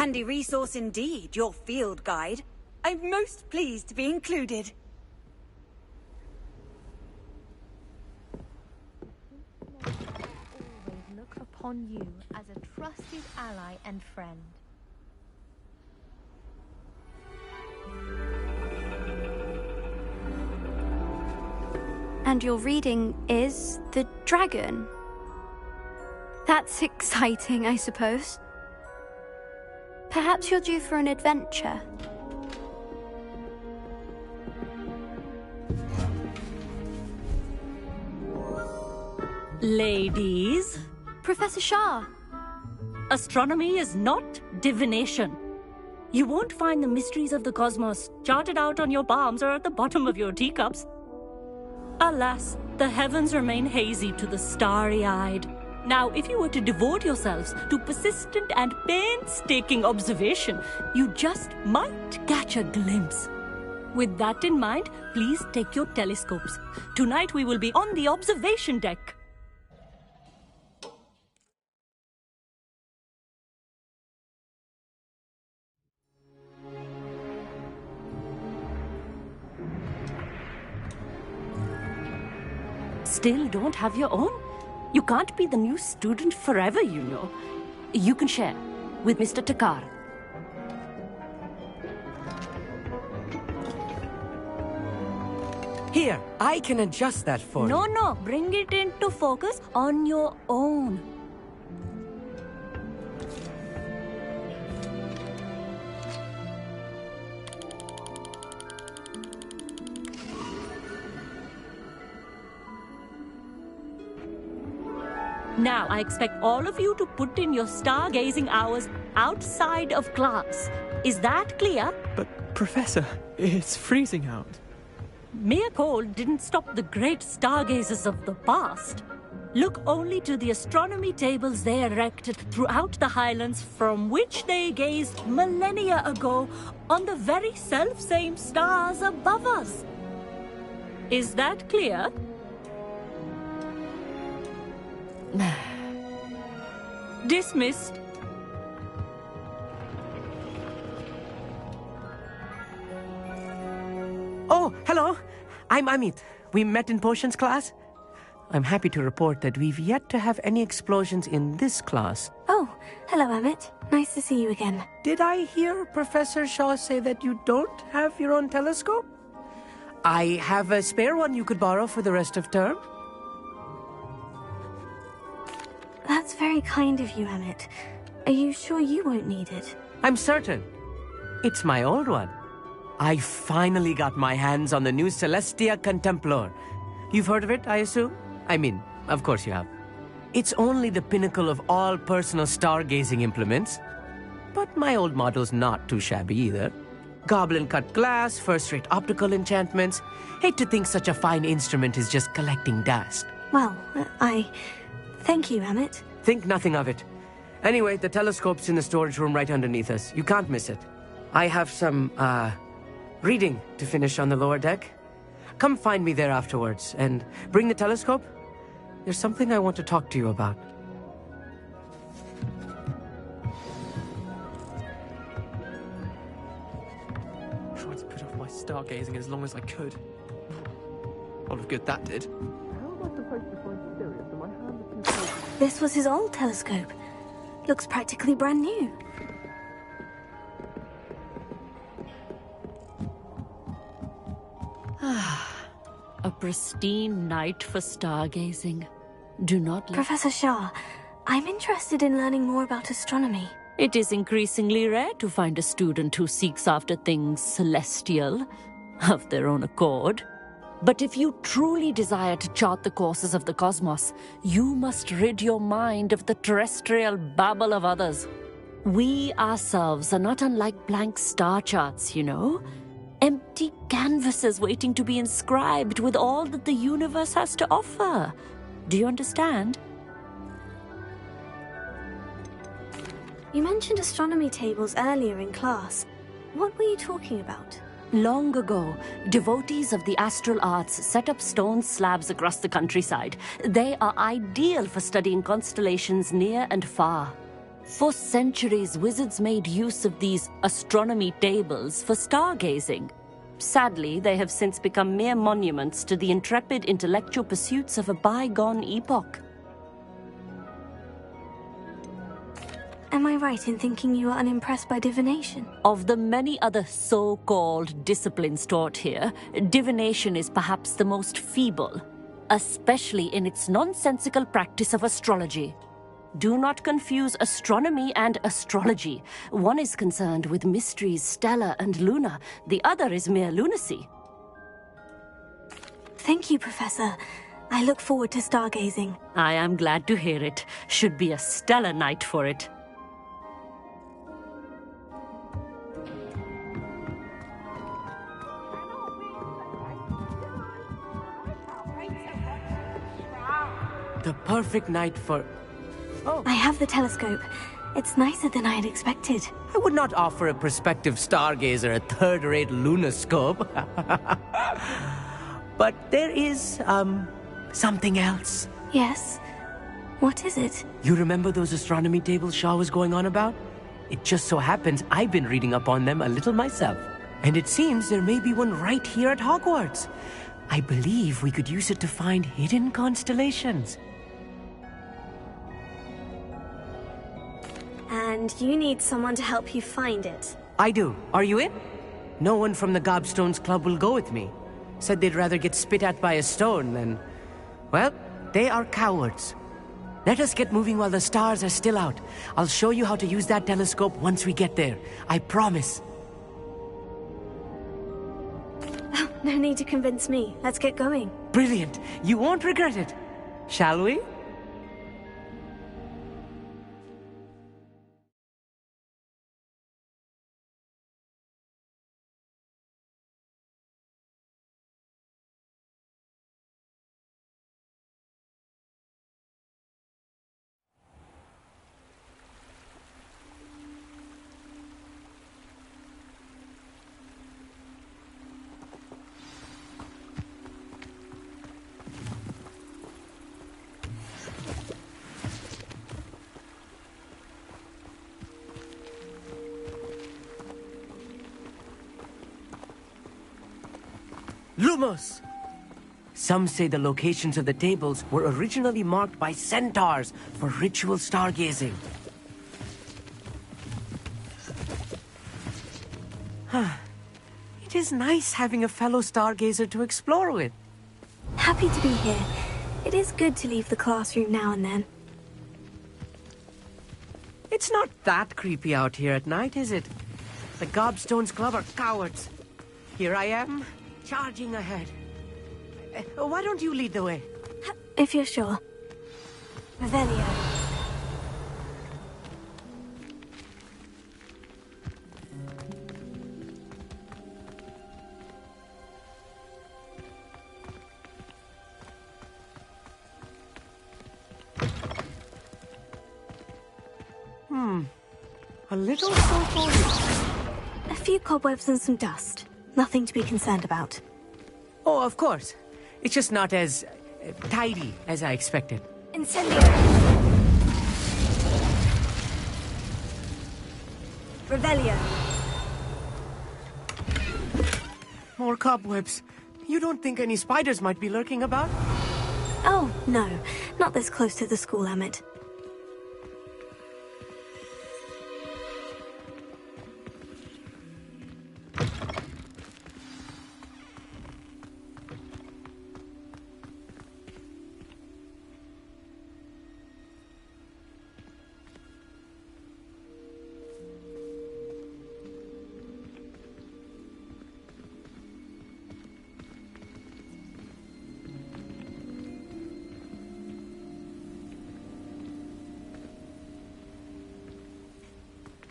[SPEAKER 10] Handy resource indeed, your field guide. I'm most pleased to be included.
[SPEAKER 11] Always look upon you as a trusted ally and friend.
[SPEAKER 2] And your reading is the dragon. That's exciting, I suppose. Perhaps you're due for an adventure.
[SPEAKER 12] Ladies,
[SPEAKER 2] Professor Shah.
[SPEAKER 12] astronomy is not divination. You won't find the mysteries of the cosmos charted out on your palms or at the bottom of your teacups. Alas, the heavens remain hazy to the starry-eyed. Now, if you were to devote yourselves to persistent and painstaking observation, you just might catch a glimpse. With that in mind, please take your telescopes. Tonight we will be on the observation deck. Still don't have your own? You can't be the new student forever, you know. You can share with Mr. Takar.
[SPEAKER 7] Here, I can adjust that for you.
[SPEAKER 12] No, bring it into focus on your own. Now, I expect all of you to put in your stargazing hours outside of class. Is that clear?
[SPEAKER 13] But, Professor, it's freezing out.
[SPEAKER 12] Mere cold didn't stop the great stargazers of the past. Look only to the astronomy tables they erected throughout the highlands from which they gazed millennia ago on the very self-same stars above us. Is that clear? Dismissed.
[SPEAKER 7] Oh, hello. I'm Amit. We met in potions class. I'm happy to report that we've yet to have any explosions in this class.
[SPEAKER 2] Oh, hello, Amit. Nice to see you again.
[SPEAKER 7] Did I hear Professor Shaw say that you don't have your own telescope? I have a spare one you could borrow for the rest of term.
[SPEAKER 2] That's very kind of you, Amit. Are you sure you won't need it?
[SPEAKER 7] I'm certain. It's my old one. I finally got my hands on the new Celestia Contemplar. You've heard of it, I assume? I mean, of course you have. It's only the pinnacle of all personal stargazing implements. But my old model's not too shabby either. Goblin-cut glass, first-rate optical enchantments. Hate to think such a fine instrument is just collecting dust.
[SPEAKER 2] Well, thank you, Amit.
[SPEAKER 7] Think nothing of it. Anyway, the telescope's in the storage room right underneath us. You can't miss it. I have some, reading to finish on the lower deck. Come find me there afterwards, and bring the telescope. There's something I want to talk to you about.
[SPEAKER 13] Tried to put off my stargazing as long as I could. All of good that did. How am I supposed to find Sirius in my hand?
[SPEAKER 2] This was his old telescope. Looks practically brand new.
[SPEAKER 12] A pristine night for stargazing. Do not let...
[SPEAKER 2] Professor Shah, I'm interested in learning more about astronomy.
[SPEAKER 12] It is increasingly rare to find a student who seeks after things celestial, of their own accord. But if you truly desire to chart the courses of the cosmos, you must rid your mind of the terrestrial babble of others. We ourselves are not unlike blank star charts, you know? Empty canvases waiting to be inscribed with all that the universe has to offer. Do you understand?
[SPEAKER 2] You mentioned astronomy tables earlier in class. What were you talking about?
[SPEAKER 12] Long ago, devotees of the astral arts set up stone slabs across the countryside. They are ideal for studying constellations near and far. For centuries, wizards made use of these astronomy tables for stargazing. Sadly, they have since become mere monuments to the intrepid intellectual pursuits of a bygone epoch.
[SPEAKER 2] Am I right in thinking you are unimpressed by divination?
[SPEAKER 12] Of the many other so-called disciplines taught here, divination is perhaps the most feeble, especially in its nonsensical practice of astrology. Do not confuse astronomy and astrology. One is concerned with mysteries stellar and lunar. The other is mere lunacy.
[SPEAKER 2] Thank you, Professor. I look forward to stargazing.
[SPEAKER 12] I am glad to hear it. Should be a stellar night for it.
[SPEAKER 7] The perfect night for... Oh.
[SPEAKER 2] I have the telescope. It's nicer than I had expected.
[SPEAKER 7] I would not offer a prospective stargazer a third-rate lunoscope. But there is, something else.
[SPEAKER 2] Yes? What is it?
[SPEAKER 7] You remember those astronomy tables Shaw was going on about? It just so happens I've been reading up on them a little myself. And it seems there may be one right here at Hogwarts. I believe we could use it to find hidden constellations.
[SPEAKER 2] And you need someone to help you find it.
[SPEAKER 7] I do. Are you in? No one from the Gobstones Club will go with me. Said they'd rather get spit at by a stone than... Well, they are cowards. Let us get moving while the stars are still out. I'll show you how to use that telescope once we get there. I promise.
[SPEAKER 2] Oh, no need to convince me. Let's get going.
[SPEAKER 7] Brilliant. You won't regret it. Shall we? Lumos! Some say the locations of the tables were originally marked by centaurs for ritual stargazing. It is nice having a fellow stargazer to explore with.
[SPEAKER 2] Happy to be here. It is good to leave the classroom now and then.
[SPEAKER 7] It's not that creepy out here at night, is it? The Gobstones Club are cowards. Here I am, charging ahead. Why don't you lead the way?
[SPEAKER 2] If you're sure. Revelio.
[SPEAKER 7] A little slow for you.
[SPEAKER 2] A few cobwebs and some dust. Nothing to be concerned about.
[SPEAKER 7] Oh, of course. It's just not as tidy as I expected.
[SPEAKER 4] Incendio.
[SPEAKER 10] Revelio.
[SPEAKER 7] More cobwebs. You don't think any spiders might be lurking about?
[SPEAKER 2] Oh, no. Not this close to the school, Emmett.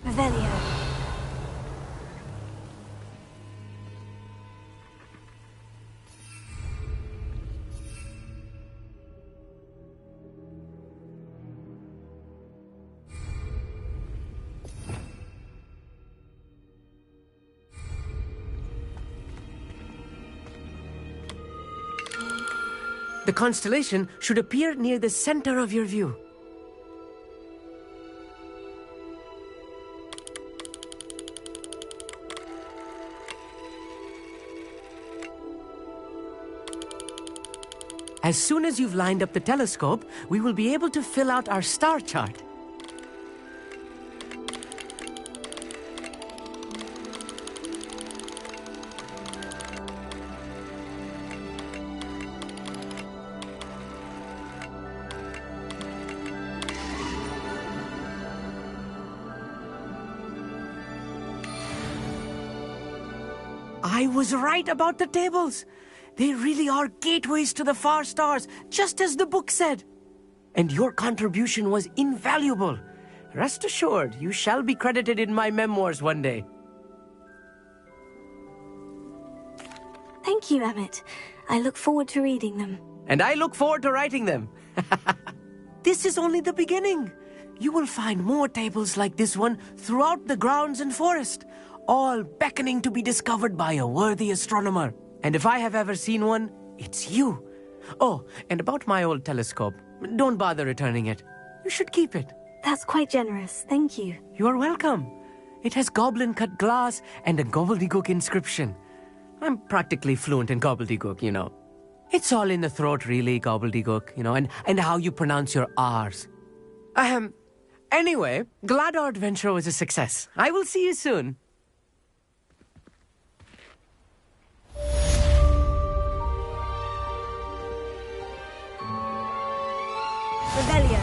[SPEAKER 2] Revelio.
[SPEAKER 7] The constellation should appear near the center of your view. As soon as you've lined up the telescope, we will be able to fill out our star chart. I was right about the tables. They really are gateways to the far stars, just as the book said. And your contribution was invaluable. Rest assured, you shall be credited in my memoirs one day.
[SPEAKER 2] Thank you, Emmett. I look forward to reading them.
[SPEAKER 7] And I look forward to writing them. This is only the beginning. You will find more tables like this one throughout the grounds and forest, all beckoning to be discovered by a worthy astronomer. And if I have ever seen one, it's you. Oh, and about my old telescope, don't bother returning it. You should keep it.
[SPEAKER 2] That's quite generous, thank you.
[SPEAKER 7] You're welcome. It has goblin-cut glass and a gobbledygook inscription. I'm practically fluent in gobbledygook, you know. It's all in the throat, really, gobbledygook, you know, and how you pronounce your R's. Anyway, glad our adventure was a success. I will see you soon.
[SPEAKER 10] Revelio.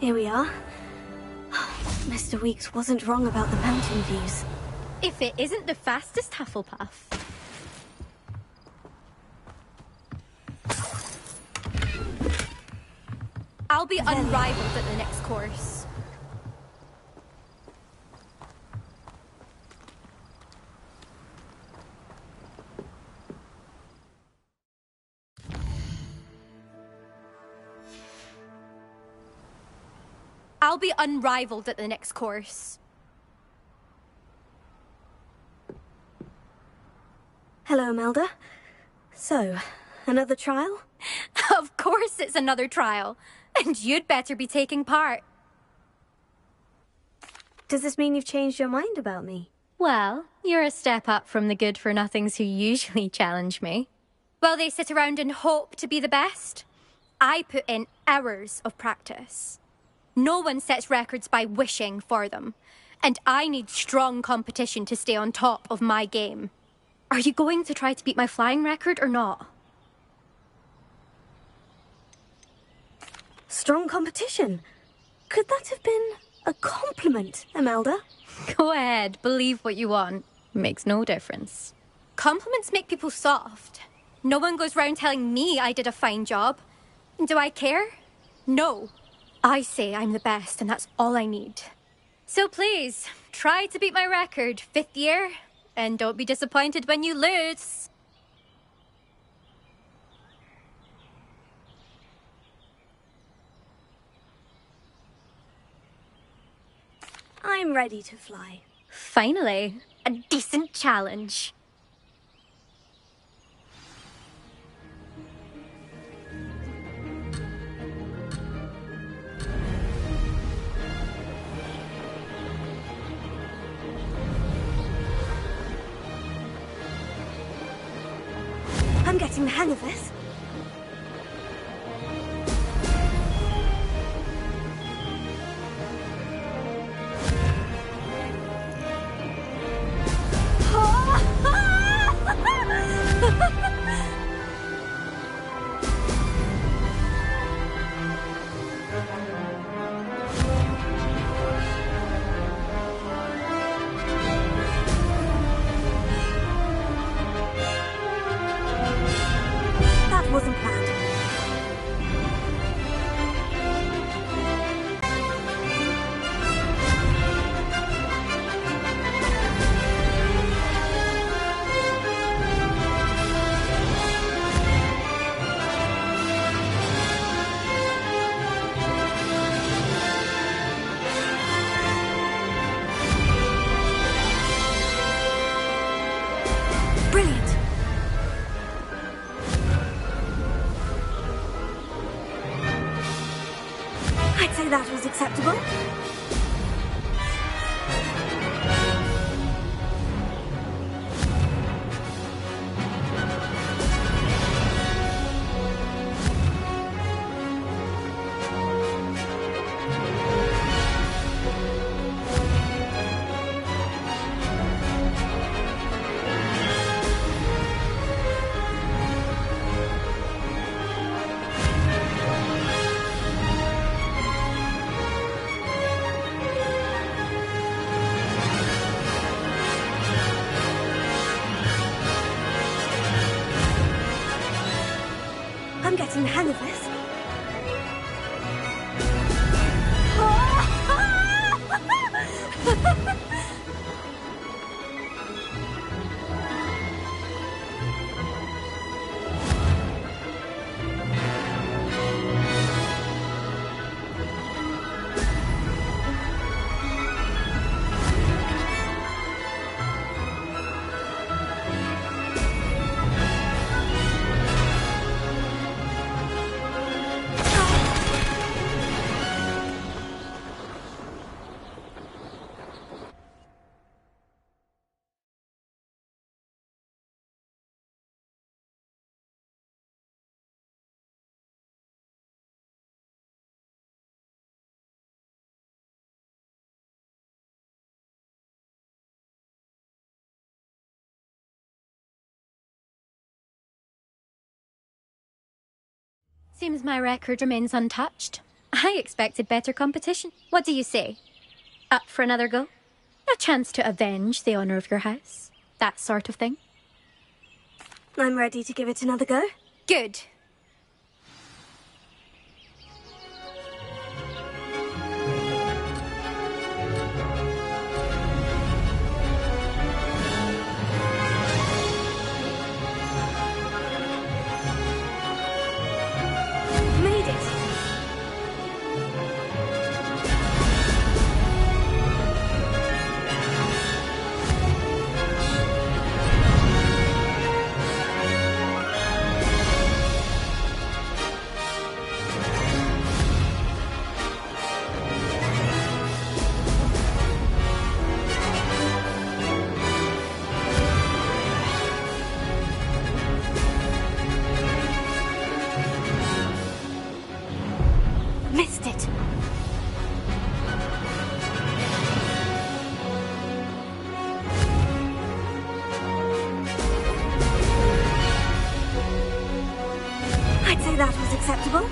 [SPEAKER 2] Here we are. Mr. Weeks wasn't wrong about the mountain views.
[SPEAKER 11] If it isn't the fastest Hufflepuff. I'll be unrivaled at the next course. I'll be unrivaled at the next course.
[SPEAKER 2] Hello, Imelda. So, another trial?
[SPEAKER 11] Of course it's another trial. And you'd better be taking part.
[SPEAKER 2] Does this mean you've changed your mind about me?
[SPEAKER 11] Well, you're a step up from the good-for-nothings who usually challenge me. While they sit around and hope to be the best, I put in hours of practice. No one sets records by wishing for them, and I need strong competition to stay on top of my game. Are you going to try to beat my flying record or not?
[SPEAKER 2] Strong competition? Could that have been a compliment, Imelda?
[SPEAKER 11] Go ahead, believe what you want. Makes no difference. Compliments make people soft. No one goes round telling me I did a fine job. And do I care? No. I say I'm the best, and that's all I need. So please, try to beat my record, 5th year, and don't be disappointed when you lose.
[SPEAKER 2] I'm ready to fly.
[SPEAKER 11] Finally, a decent challenge.
[SPEAKER 2] I'm getting the hang of this. That wasn't planned. Brilliant. I'd say that was acceptable. I'm getting the hang of this.
[SPEAKER 11] Seems my record remains untouched. I expected better competition. What do you say? Up for another go? A chance to avenge the honour of your house? That sort of thing?
[SPEAKER 2] I'm ready to give it another go.
[SPEAKER 11] Good.
[SPEAKER 2] Made it! Missed it! I'd say that was acceptable.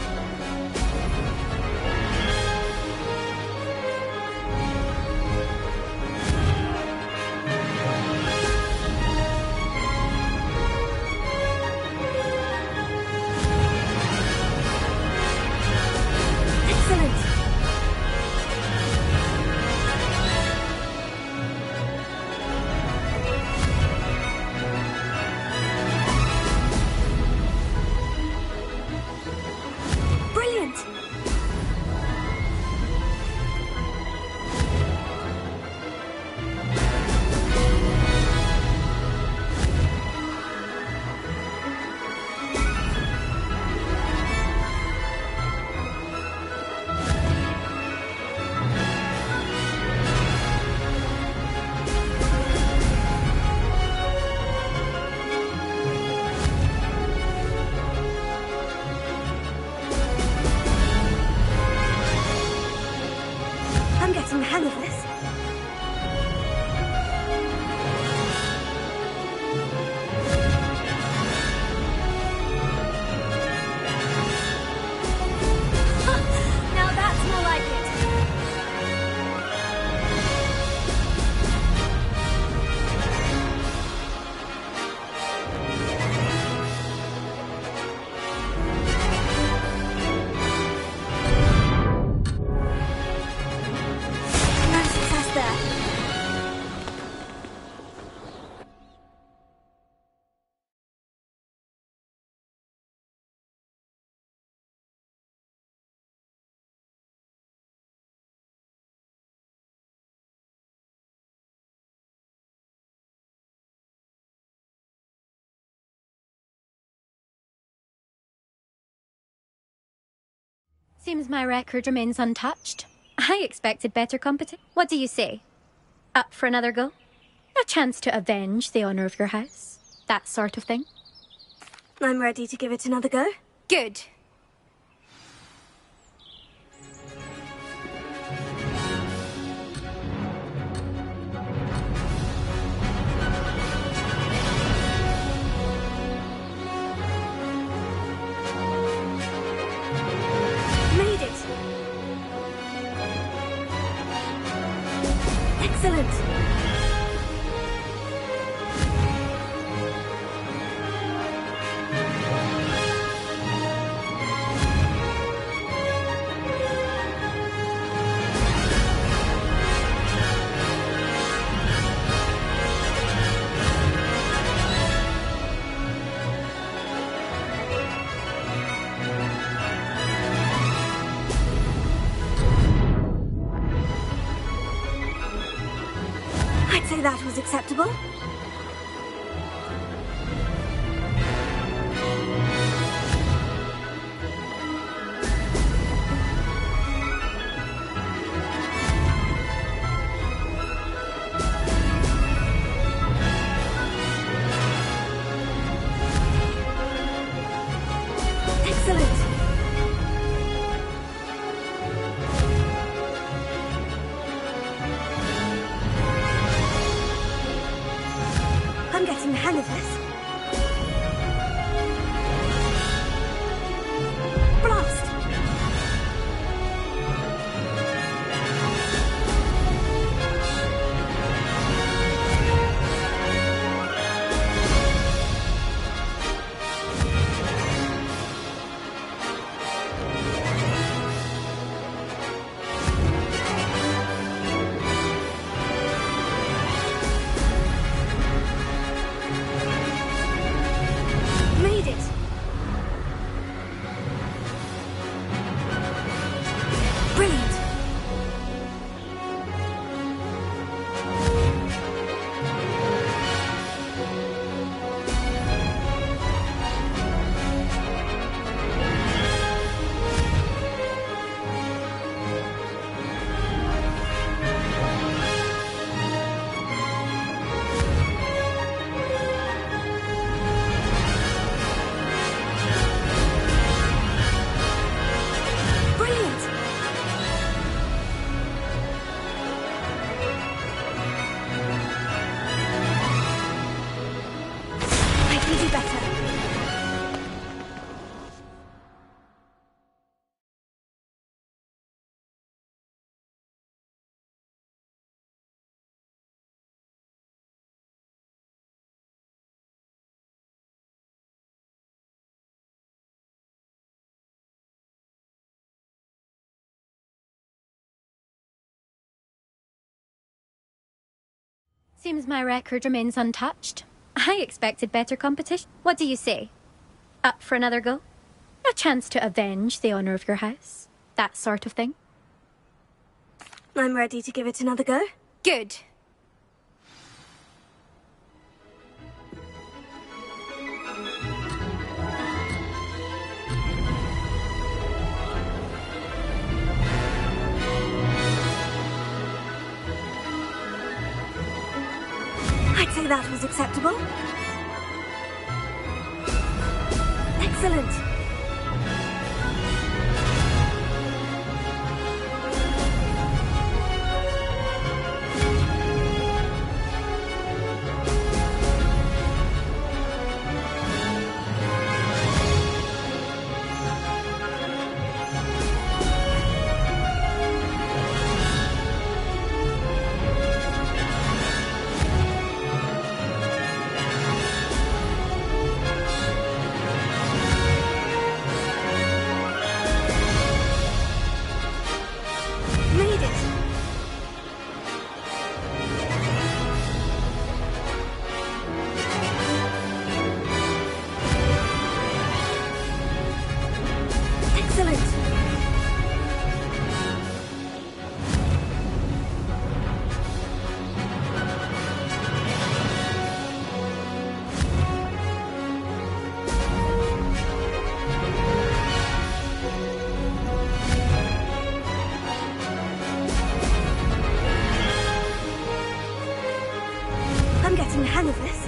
[SPEAKER 2] Excellent! Brilliant! I'm getting the hang of this.
[SPEAKER 4] Now that's more like it.
[SPEAKER 2] No success there.
[SPEAKER 11] Seems my record remains untouched. I expected better competition. What do you say? Up for another go? A chance to avenge the honour of your house? That sort of thing?
[SPEAKER 2] I'm ready to give it another go.
[SPEAKER 11] Good.
[SPEAKER 2] Made it! Excellent! I'd say that was acceptable. Excellent! I'm getting the hang of this. Blast!
[SPEAKER 11] Seems my record remains untouched. I expected better competition. What do you say? Up for another go? A chance to avenge the honour of your house? That sort of thing?
[SPEAKER 2] I'm ready to give it another go.
[SPEAKER 11] Good.
[SPEAKER 2] I'd say that was acceptable. Excellent. I'm getting the hang of this.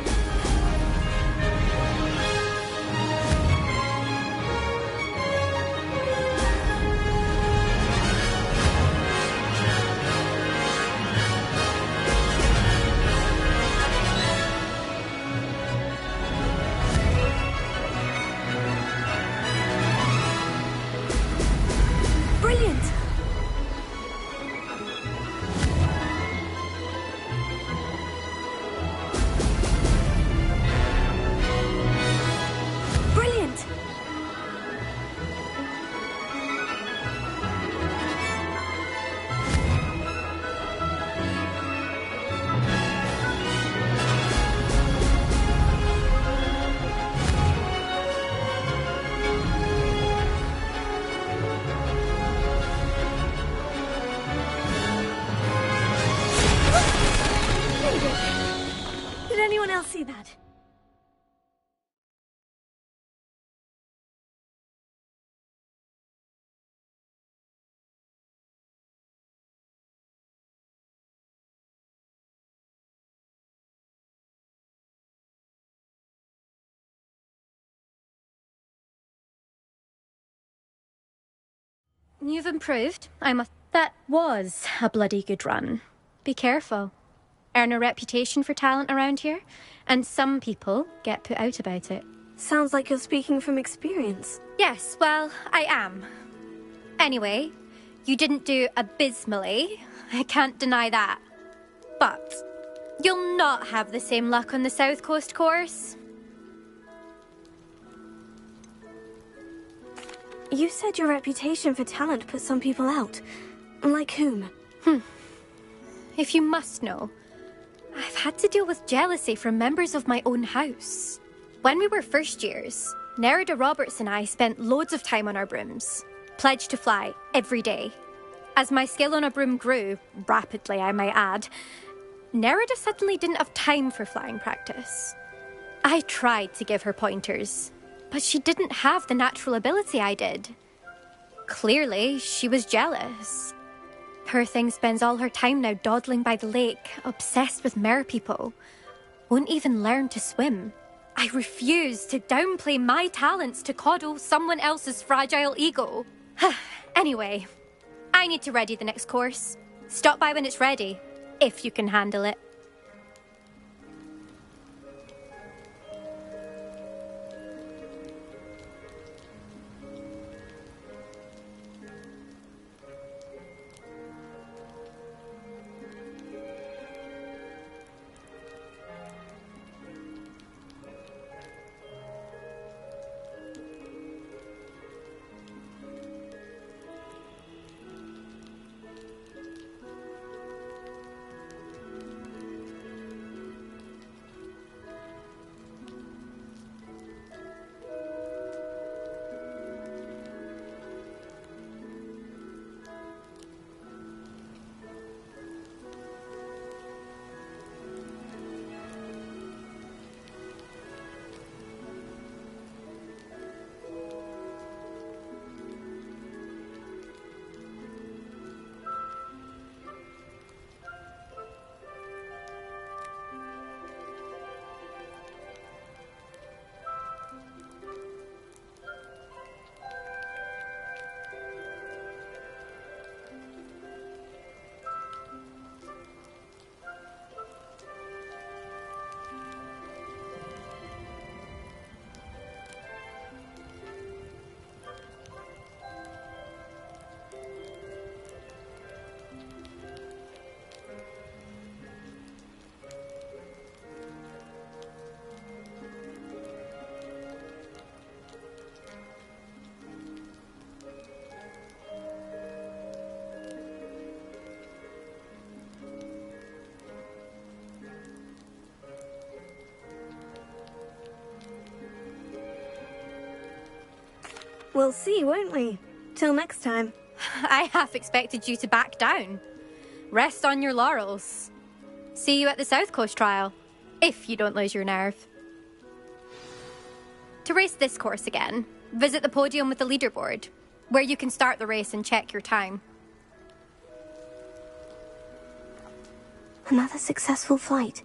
[SPEAKER 2] Brilliant! Brilliant! Did anyone else see that?
[SPEAKER 11] You've improved. That was a bloody good run. Be careful. Earn a reputation for talent around here, and some people get put out about it.
[SPEAKER 2] Sounds like you're speaking from experience.
[SPEAKER 11] Yes, well, I am. Anyway, you didn't do abysmally. I can't deny that. But you'll not have the same luck on the South Coast course.
[SPEAKER 2] You said your reputation for talent put some people out. Like whom?
[SPEAKER 11] If you must know, I've had to deal with jealousy from members of my own house. When we were first years, Nerida Roberts and I spent loads of time on our brooms, pledged to fly every day. As my skill on a broom grew, rapidly I might add, Nerida suddenly didn't have time for flying practice. I tried to give her pointers, but she didn't have the natural ability I did. Clearly, she was jealous. Poor thing spends all her time now dawdling by the lake, obsessed with merpeople. Won't even learn to swim. I refuse to downplay my talents to coddle someone else's fragile ego. Anyway, I need to ready the next course. Stop by when it's ready, if you can handle it.
[SPEAKER 2] We'll see, won't we? Till next time.
[SPEAKER 11] I half expected you to back down. Rest on your laurels. See you at the South Coast trial, if you don't lose your nerve. To race this course again, visit the podium with the leaderboard, where you can start the race and check your time.
[SPEAKER 2] Another successful flight.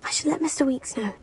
[SPEAKER 2] I should let Mr. Weeks know.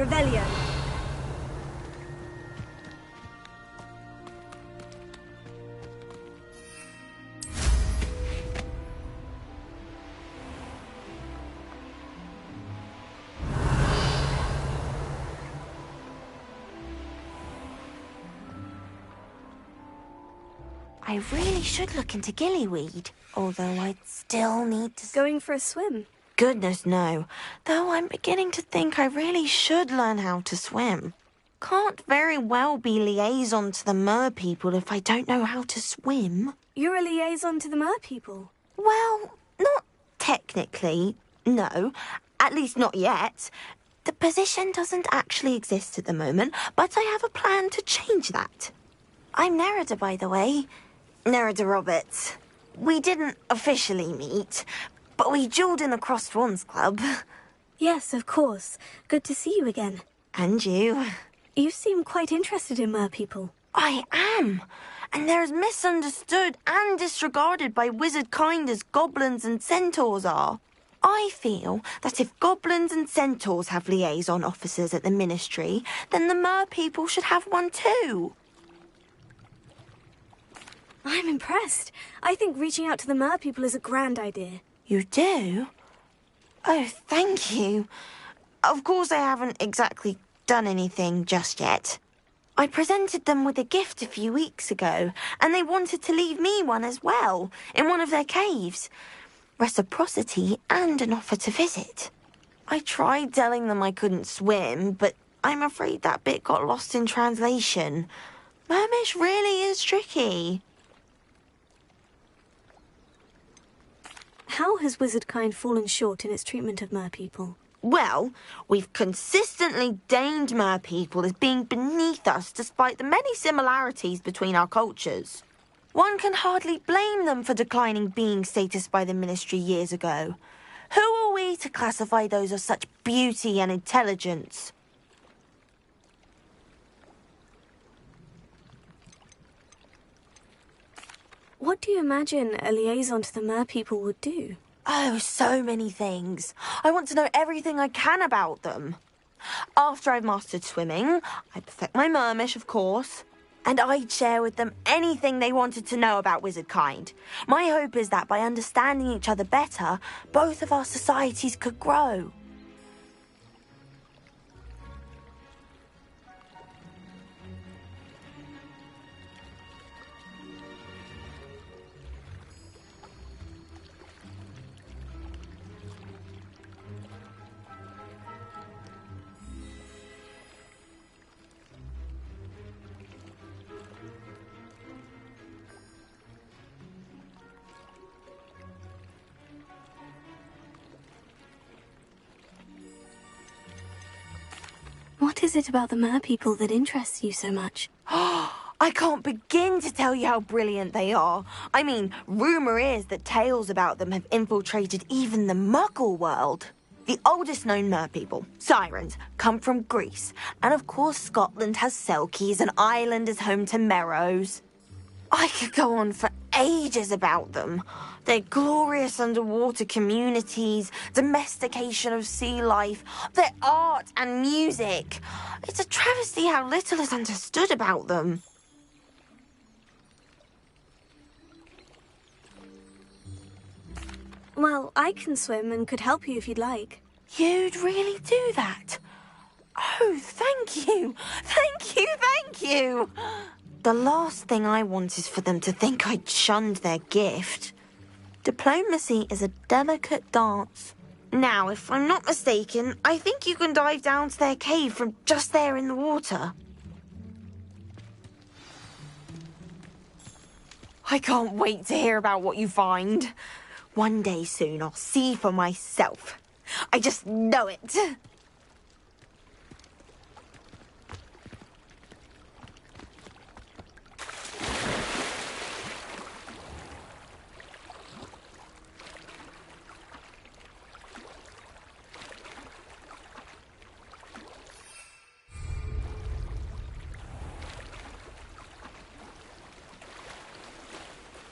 [SPEAKER 10] Revelio.
[SPEAKER 9] I really should look into gillyweed, although I'd still need to...
[SPEAKER 2] Going for a swim?
[SPEAKER 9] Goodness, no. Though I'm beginning to think I really should learn how to swim. Can't very well be liaison to the mer people if I don't know how to swim.
[SPEAKER 2] You're a liaison to the mer people?
[SPEAKER 9] Well, not technically, no. At least not yet. The position doesn't actually exist at the moment, but I have a plan to change that. I'm Nerida, by the way. Nerida Roberts. We didn't officially meet, but we duelled in the Crossed Swans Club.
[SPEAKER 2] Yes, of course. Good to see you again.
[SPEAKER 9] And you.
[SPEAKER 2] You seem quite interested in mer people.
[SPEAKER 9] I am. And they're as misunderstood and disregarded by wizard kind as goblins and centaurs are. I feel that if goblins and centaurs have liaison officers at the Ministry, then the mer people should have one too.
[SPEAKER 2] I'm impressed. I think reaching out to the mer people is a grand idea.
[SPEAKER 9] You do? Oh, thank you. Of course I haven't exactly done anything just yet. I presented them with a gift a few weeks ago, and they wanted to leave me one as well, in one of their caves. Reciprocity and an offer to visit. I tried telling them I couldn't swim, but I'm afraid that bit got lost in translation. Mermish really is tricky.
[SPEAKER 2] How has wizardkind fallen short in its treatment of mer people?
[SPEAKER 9] Well, we've consistently deemed mer people as being beneath us despite the many similarities between our cultures. One can hardly blame them for declining being status by the Ministry years ago. Who are we to classify those of such beauty and intelligence?
[SPEAKER 2] What do you imagine a liaison to the mer people would do?
[SPEAKER 9] Oh, so many things. I want to know everything I can about them. After I've mastered swimming, I perfect my mermish, of course, and I'd share with them anything they wanted to know about wizardkind. My hope is that by understanding each other better, both of our societies could grow.
[SPEAKER 2] What is it about the mer people that interests you so much?
[SPEAKER 9] I can't begin to tell you how brilliant they are. I mean, rumour is that tales about them have infiltrated even the Muggle world. The oldest known mer people, sirens, come from Greece. And of course Scotland has Selkies and Ireland is home to Merrows. I could go on for ages about them. Their glorious underwater communities, domestication of sea life, their art and music. It's a travesty how little is understood about them.
[SPEAKER 2] Well, I can swim and could help you if you'd like.
[SPEAKER 9] You'd really do that? Oh, thank you! Thank you, thank you! The last thing I want is for them to think I'd shunned their gift. Diplomacy is a delicate dance. Now, if I'm not mistaken, I think you can dive down to their cave from just there in the water. I can't wait to hear about what you find. One day soon I'll see for myself. I just know it.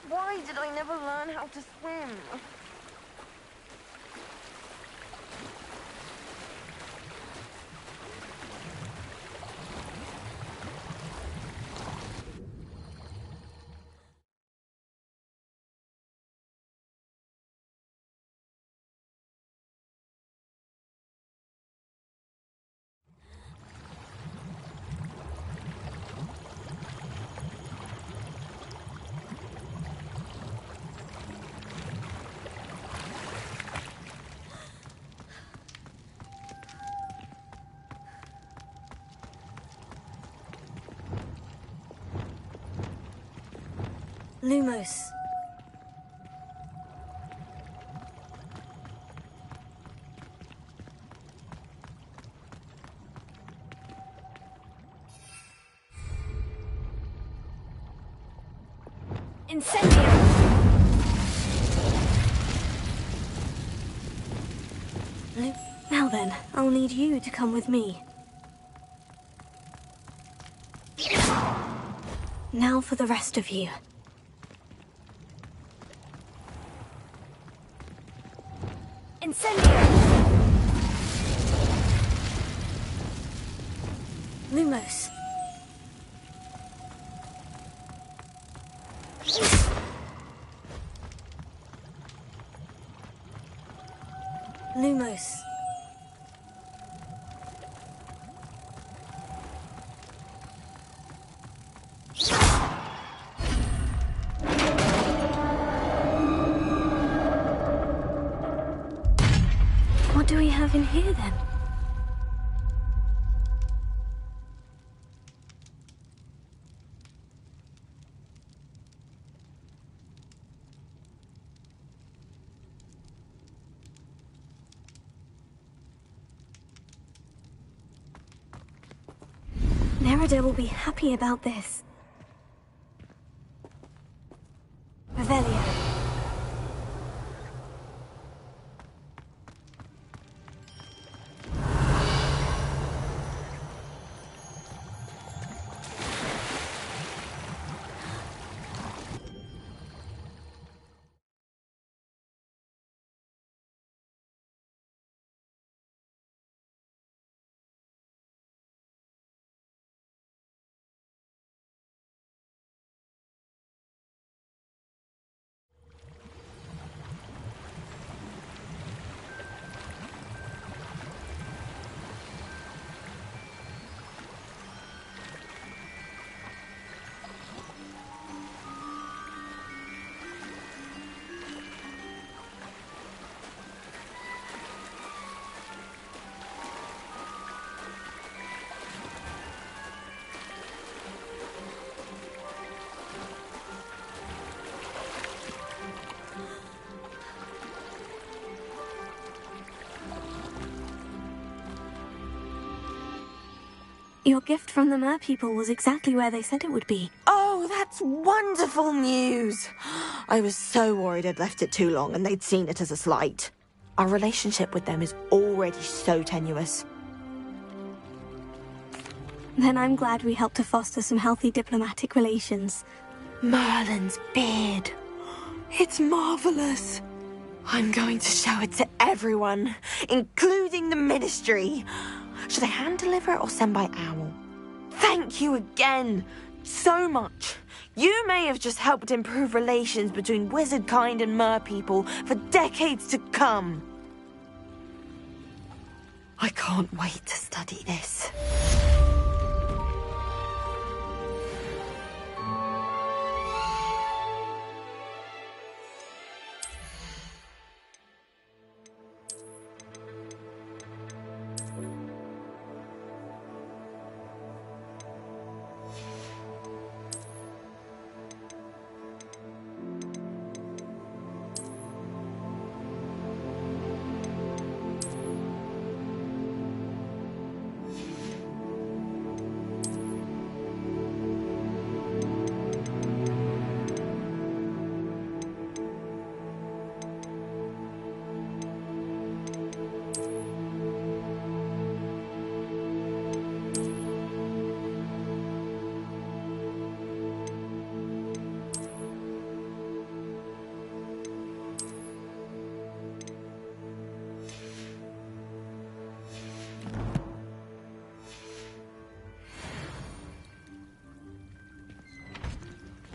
[SPEAKER 9] Why did I never learn how to swim?
[SPEAKER 2] Lumos.
[SPEAKER 4] Incendio!
[SPEAKER 2] Now then, I'll need you to come with me. Now for the rest of you.
[SPEAKER 4] Incendio!
[SPEAKER 2] Lumos. Lumos. What do we have in here then? Nerida will be happy about this. Revelio. Your gift from the merpeople was exactly where they said it would be.
[SPEAKER 9] Oh, that's wonderful news! I was so worried I'd left it too long and they'd seen it as a slight. Our relationship with them is already so tenuous.
[SPEAKER 2] Then I'm glad we helped to foster some healthy diplomatic relations.
[SPEAKER 9] Merlin's beard. It's marvelous. I'm going to show it to everyone, including the Ministry. Should I hand deliver it or send by owl? Thank you again, so much. You may have just helped improve relations between wizard kind and merpeople for decades to come. I can't wait to study this.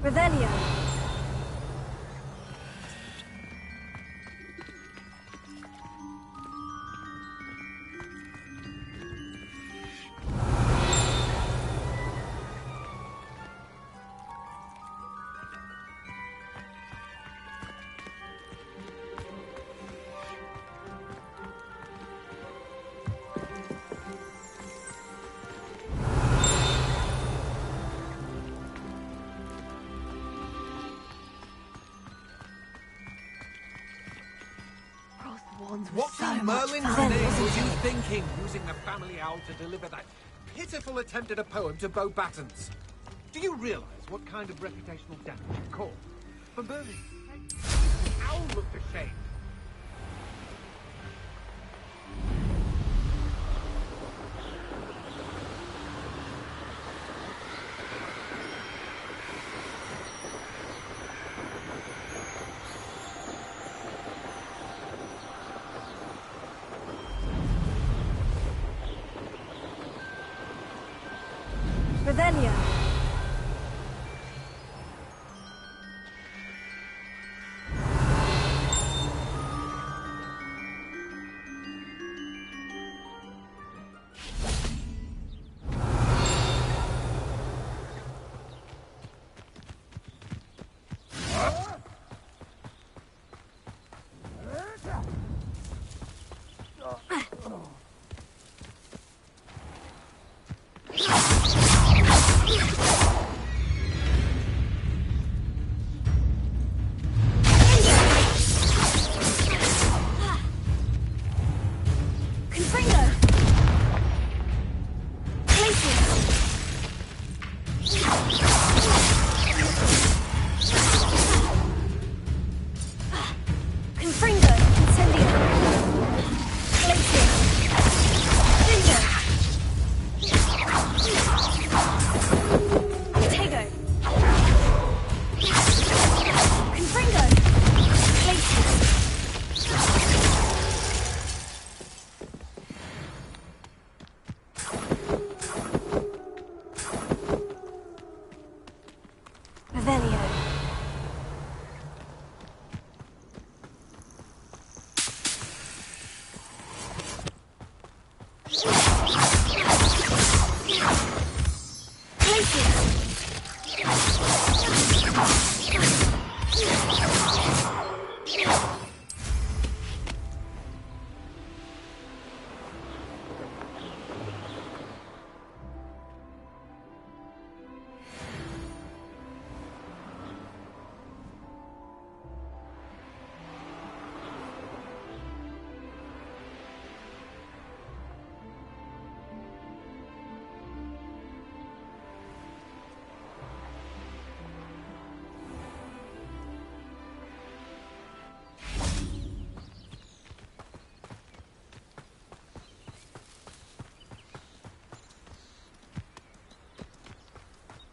[SPEAKER 2] Revelio.
[SPEAKER 14] What in Merlin's name were you thinking, using the family owl to deliver that pitiful attempt at a poem to Beau Battens? Do you realise what kind of reputational damage you caused? For Merlin, the owl looked ashamed.
[SPEAKER 2] Revelio.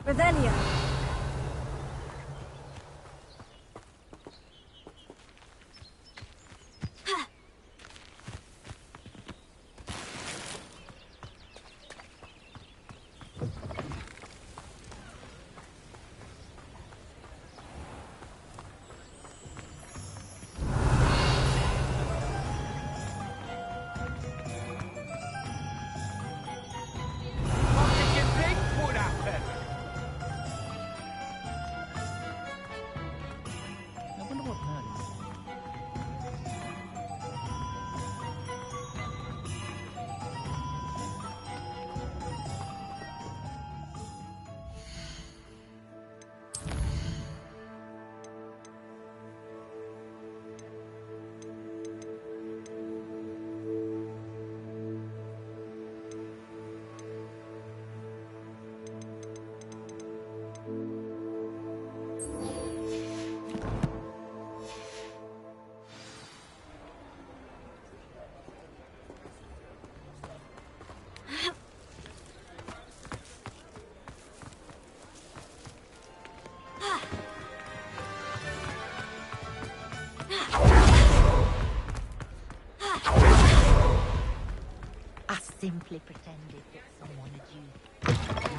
[SPEAKER 2] Revelio.
[SPEAKER 15] Simply pretended that someone had used.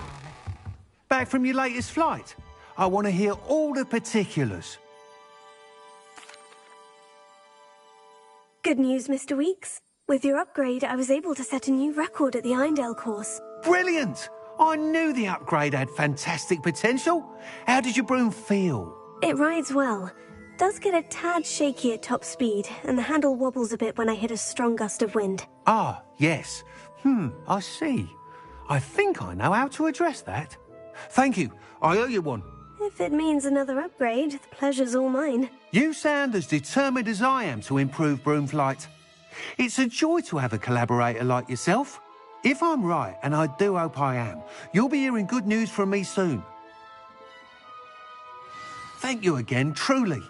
[SPEAKER 16] Back from your latest flight? I want to hear all the particulars.
[SPEAKER 2] Good news, Mr. Weeks. With your upgrade, I was able to set a new record at the Eindale course.
[SPEAKER 16] Brilliant! I knew the upgrade had fantastic potential. How did your broom feel?
[SPEAKER 2] It rides well. Does get a tad shaky at top speed, and the handle wobbles a bit when I hit a strong gust of wind.
[SPEAKER 16] Ah, yes. I see. I think I know how to address that. Thank you. I owe you one.
[SPEAKER 2] If it means another upgrade, the pleasure's all mine.
[SPEAKER 16] You sound as determined as I am to improve broom flight. It's a joy to have a collaborator like yourself. If I'm right, and I do hope I am, you'll be hearing good news from me soon. Thank you again, truly.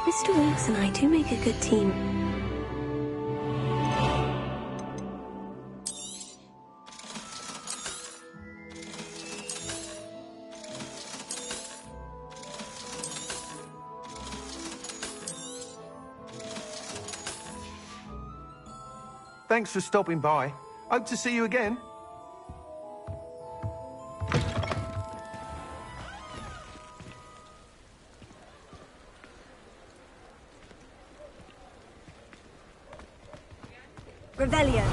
[SPEAKER 2] Mr. Winks and I do make a good team.
[SPEAKER 16] Thanks for stopping by. Hope to see you again.
[SPEAKER 10] Revelio.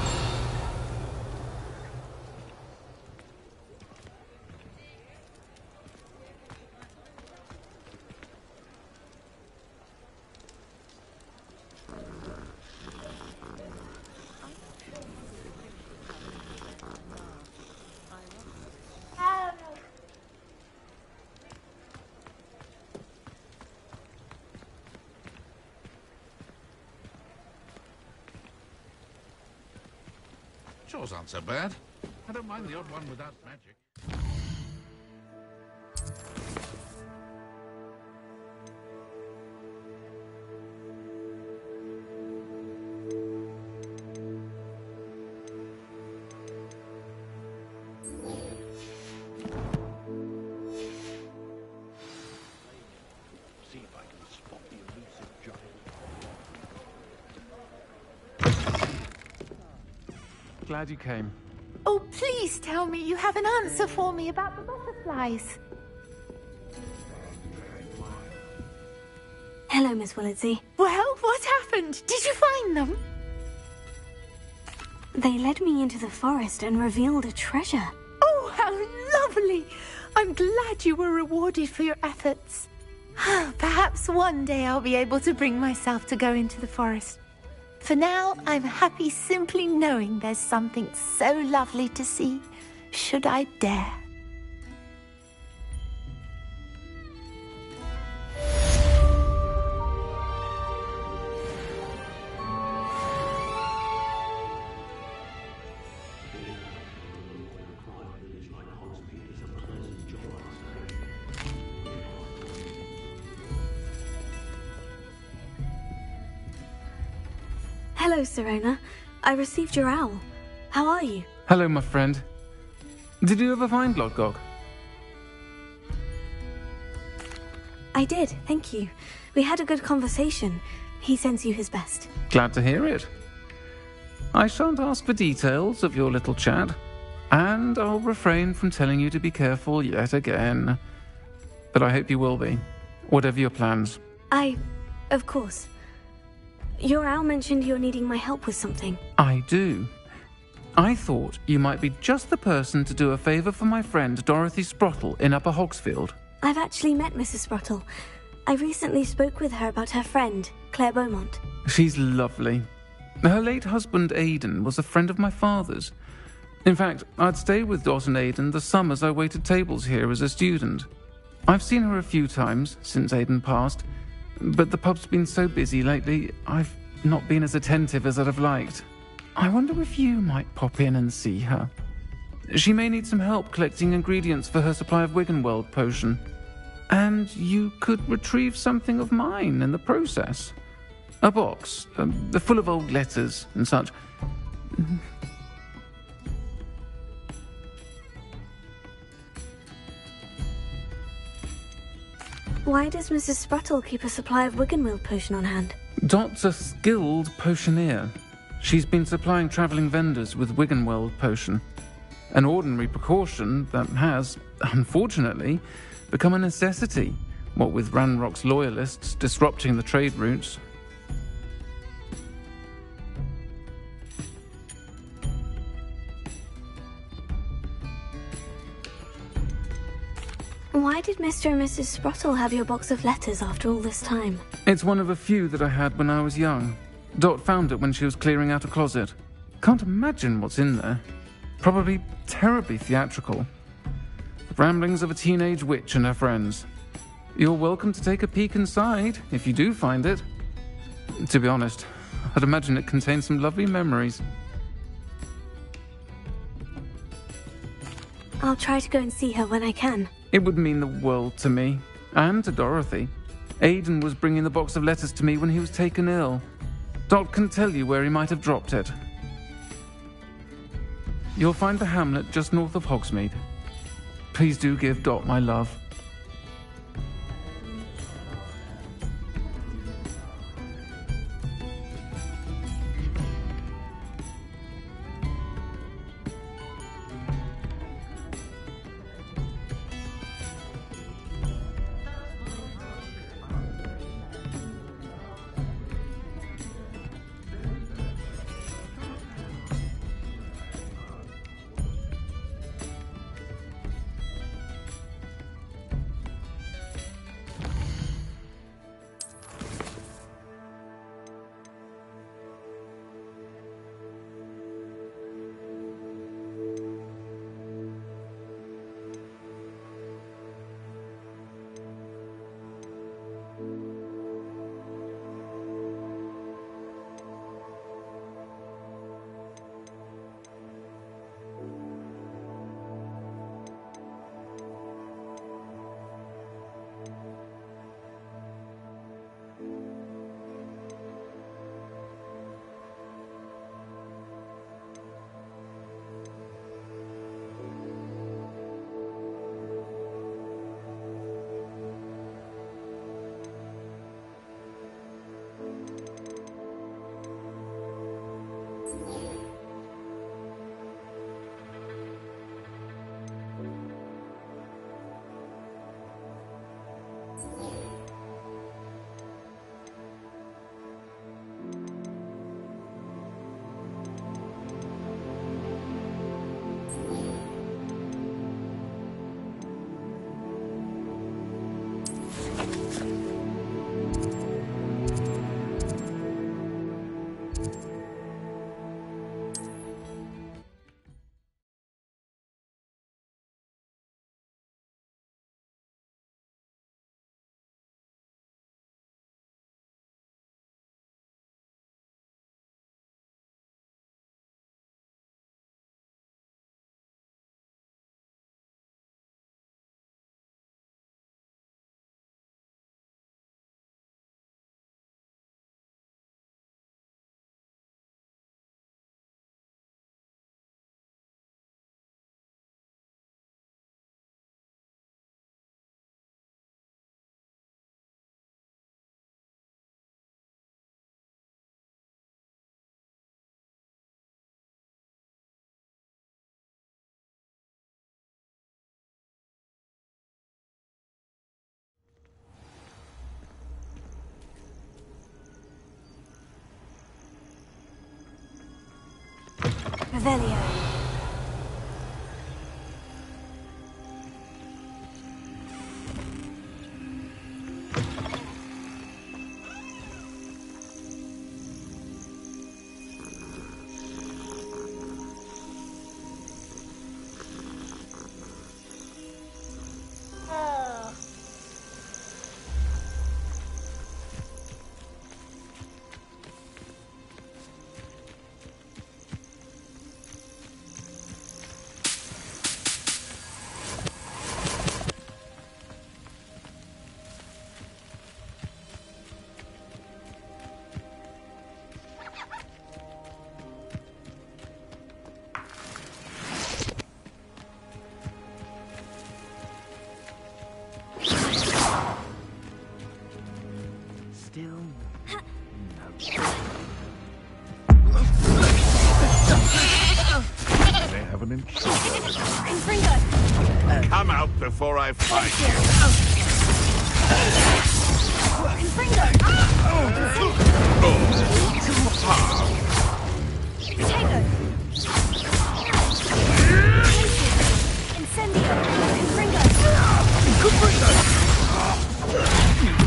[SPEAKER 17] Chores aren't so bad. I don't mind the odd one without magic. See if I can spot the elusive giant.
[SPEAKER 18] Glad you came.
[SPEAKER 15] Oh, please tell me you have an answer for me about the butterflies.
[SPEAKER 2] Hello, Miss Willitsey.
[SPEAKER 15] Well, what happened? Did you find them?
[SPEAKER 2] They led me into the forest and revealed a treasure.
[SPEAKER 15] Oh, how lovely! I'm glad you were rewarded for your efforts. Perhaps one day I'll be able to bring myself to go into the forest. For now, I'm happy simply knowing there's something so lovely to see, should I dare.
[SPEAKER 2] Hello, Sirona. I received your owl. How are you?
[SPEAKER 18] Hello, my friend. Did you ever find Lodgok?
[SPEAKER 2] I did, thank you. We had a good conversation. He sends you his best.
[SPEAKER 18] Glad to hear it. I shan't ask for details of your little chat, and I'll refrain from telling you to be careful yet again. But I hope you will be, whatever your plans.
[SPEAKER 2] Of course. Your owl mentioned you're needing my help with something.
[SPEAKER 18] I do. I thought you might be just the person to do a favour for my friend Dorothy Sprottle in Upper Hogsfield.
[SPEAKER 2] I've actually met Mrs. Sprottle. I recently spoke with her about her friend, Claire Beaumont.
[SPEAKER 18] She's lovely. Her late husband Aidan was a friend of my father's. In fact, I'd stayed with Dot and Aidan the summers I waited tables here as a student. I've seen her a few times since Aidan passed, but the pub's been so busy lately, I've not been as attentive as I'd have liked. I wonder if you might pop in and see her. She may need some help collecting ingredients for her supply of Wiggenweld potion. And you could retrieve something of mine in the process. A box, full of old letters and such.
[SPEAKER 2] Why does Mrs. Sprottle keep a supply of Wiggenweld potion on hand?
[SPEAKER 18] Dot's a skilled potioneer. She's been supplying travelling vendors with Wiggenweld potion. An ordinary precaution that has, unfortunately, become a necessity, what with Ranrock's loyalists disrupting the trade routes.
[SPEAKER 2] Why did Mr. and Mrs. Sprottle have your box of letters after all this time?
[SPEAKER 18] It's one of a few that I had when I was young. Dot found it when she was clearing out a closet. Can't imagine what's in there. Probably terribly theatrical. The ramblings of a teenage witch and her friends. You're welcome to take a peek inside, if you do find it. To be honest, I'd imagine it contains some lovely memories.
[SPEAKER 2] I'll try to go and see her when I can.
[SPEAKER 18] It would mean the world to me, and to Dorothy. Aidan was bringing the box of letters to me when he was taken ill. Dot can tell you where he might have dropped it. You'll find the hamlet just north of Hogsmeade. Please do give Dot my love.
[SPEAKER 2] Revelio.
[SPEAKER 17] Come out before I fight you.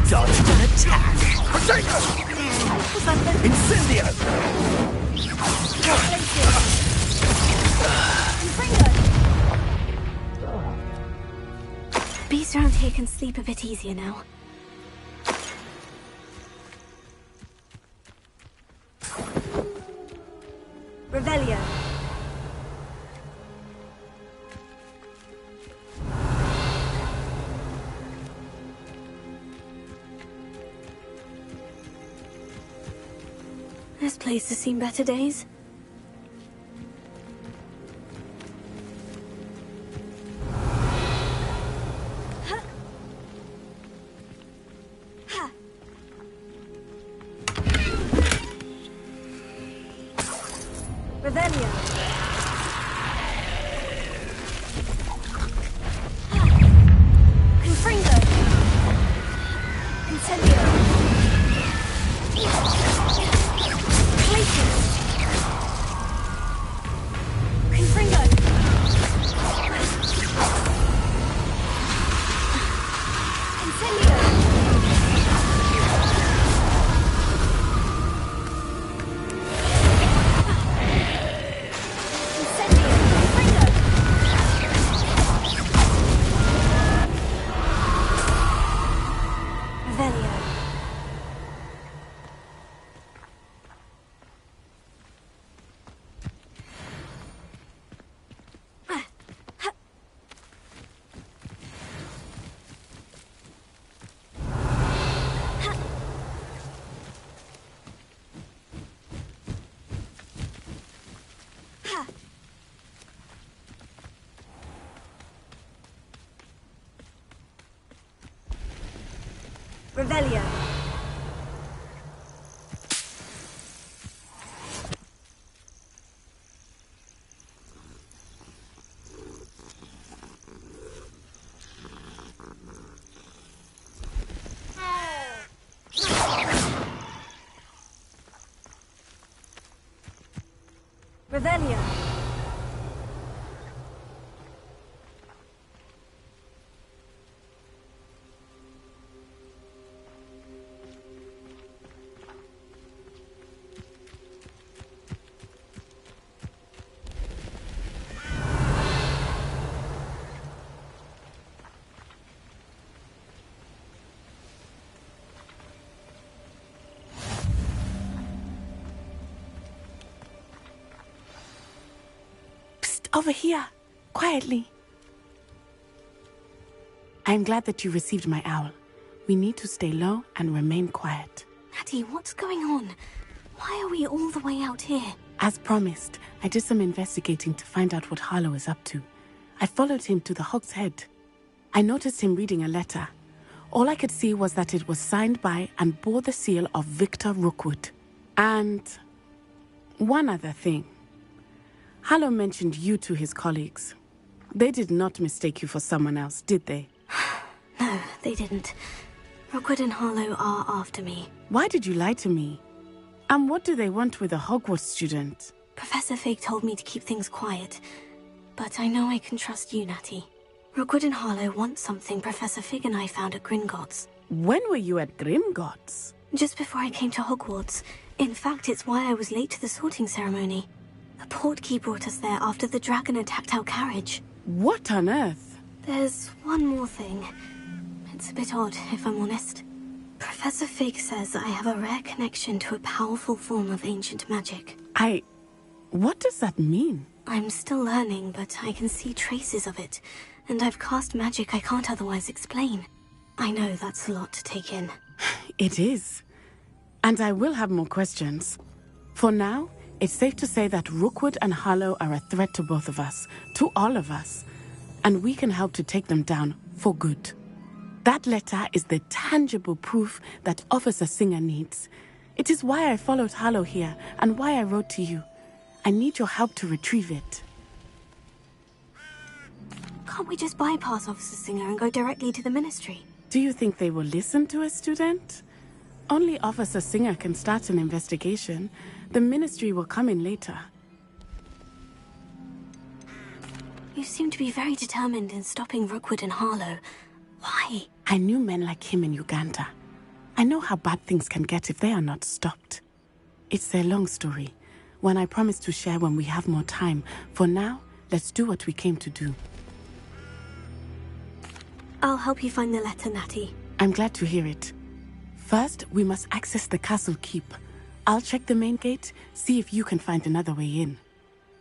[SPEAKER 3] Dodged an attack. Incendio!
[SPEAKER 2] Beasts around here can sleep a bit easier now. Revelio. This place has seen better days.
[SPEAKER 10] Revelio. Confringo. Incendio. Glacius. Confringo. Incendio. Revelio. Revelio.
[SPEAKER 19] Over here, quietly. I'm glad that you received my owl. We need to stay low and remain quiet.
[SPEAKER 2] Natty, what's going on? Why are we all the way out here?
[SPEAKER 19] As promised, I did some investigating to find out what Harlow is up to. I followed him to the Hog's Head. I noticed him reading a letter. All I could see was that it was signed by and bore the seal of Victor Rookwood. And one other thing. Harlow mentioned you to his colleagues. They did not mistake you for someone else, did they?
[SPEAKER 2] No, they didn't. Rookwood and Harlow are after me.
[SPEAKER 19] Why did you lie to me? And what do they want with a Hogwarts student?
[SPEAKER 2] Professor Fig told me to keep things quiet. But I know I can trust you, Natty. Rookwood and Harlow want something Professor Fig and I found at Gringotts.
[SPEAKER 19] When were you at Gringotts?
[SPEAKER 2] Just before I came to Hogwarts. In fact, it's why I was late to the sorting ceremony. The portkey brought us there after the dragon attacked our carriage.
[SPEAKER 19] What on earth?
[SPEAKER 2] There's one more thing. It's a bit odd, if I'm honest. Professor Fig says I have a rare connection to a powerful form of ancient magic.
[SPEAKER 19] What does that mean?
[SPEAKER 2] I'm still learning, but I can see traces of it. And I've cast magic I can't otherwise explain. I know that's a lot to take in.
[SPEAKER 19] It is. And I will have more questions. For now, it's safe to say that Rookwood and Harlow are a threat to both of us, to all of us, and we can help to take them down for good. That letter is the tangible proof that Officer Singer needs. It is why I followed Harlow here and why I wrote to you. I need your help to retrieve it.
[SPEAKER 2] Can't we just bypass Officer Singer and go directly to the Ministry?
[SPEAKER 19] Do you think they will listen to a student? Only Officer Singer can start an investigation. The Ministry will come in later.
[SPEAKER 2] You seem to be very determined in stopping Rookwood and Harlow. Why?
[SPEAKER 19] I knew men like him in Uganda. I know how bad things can get if they are not stopped. It's a long story, one I promise to share when we have more time. For now, let's do what we came to do.
[SPEAKER 2] I'll help you find the letter, Natty.
[SPEAKER 19] I'm glad to hear it. First, we must access the castle keep. I'll check the main gate, see if you can find another way in.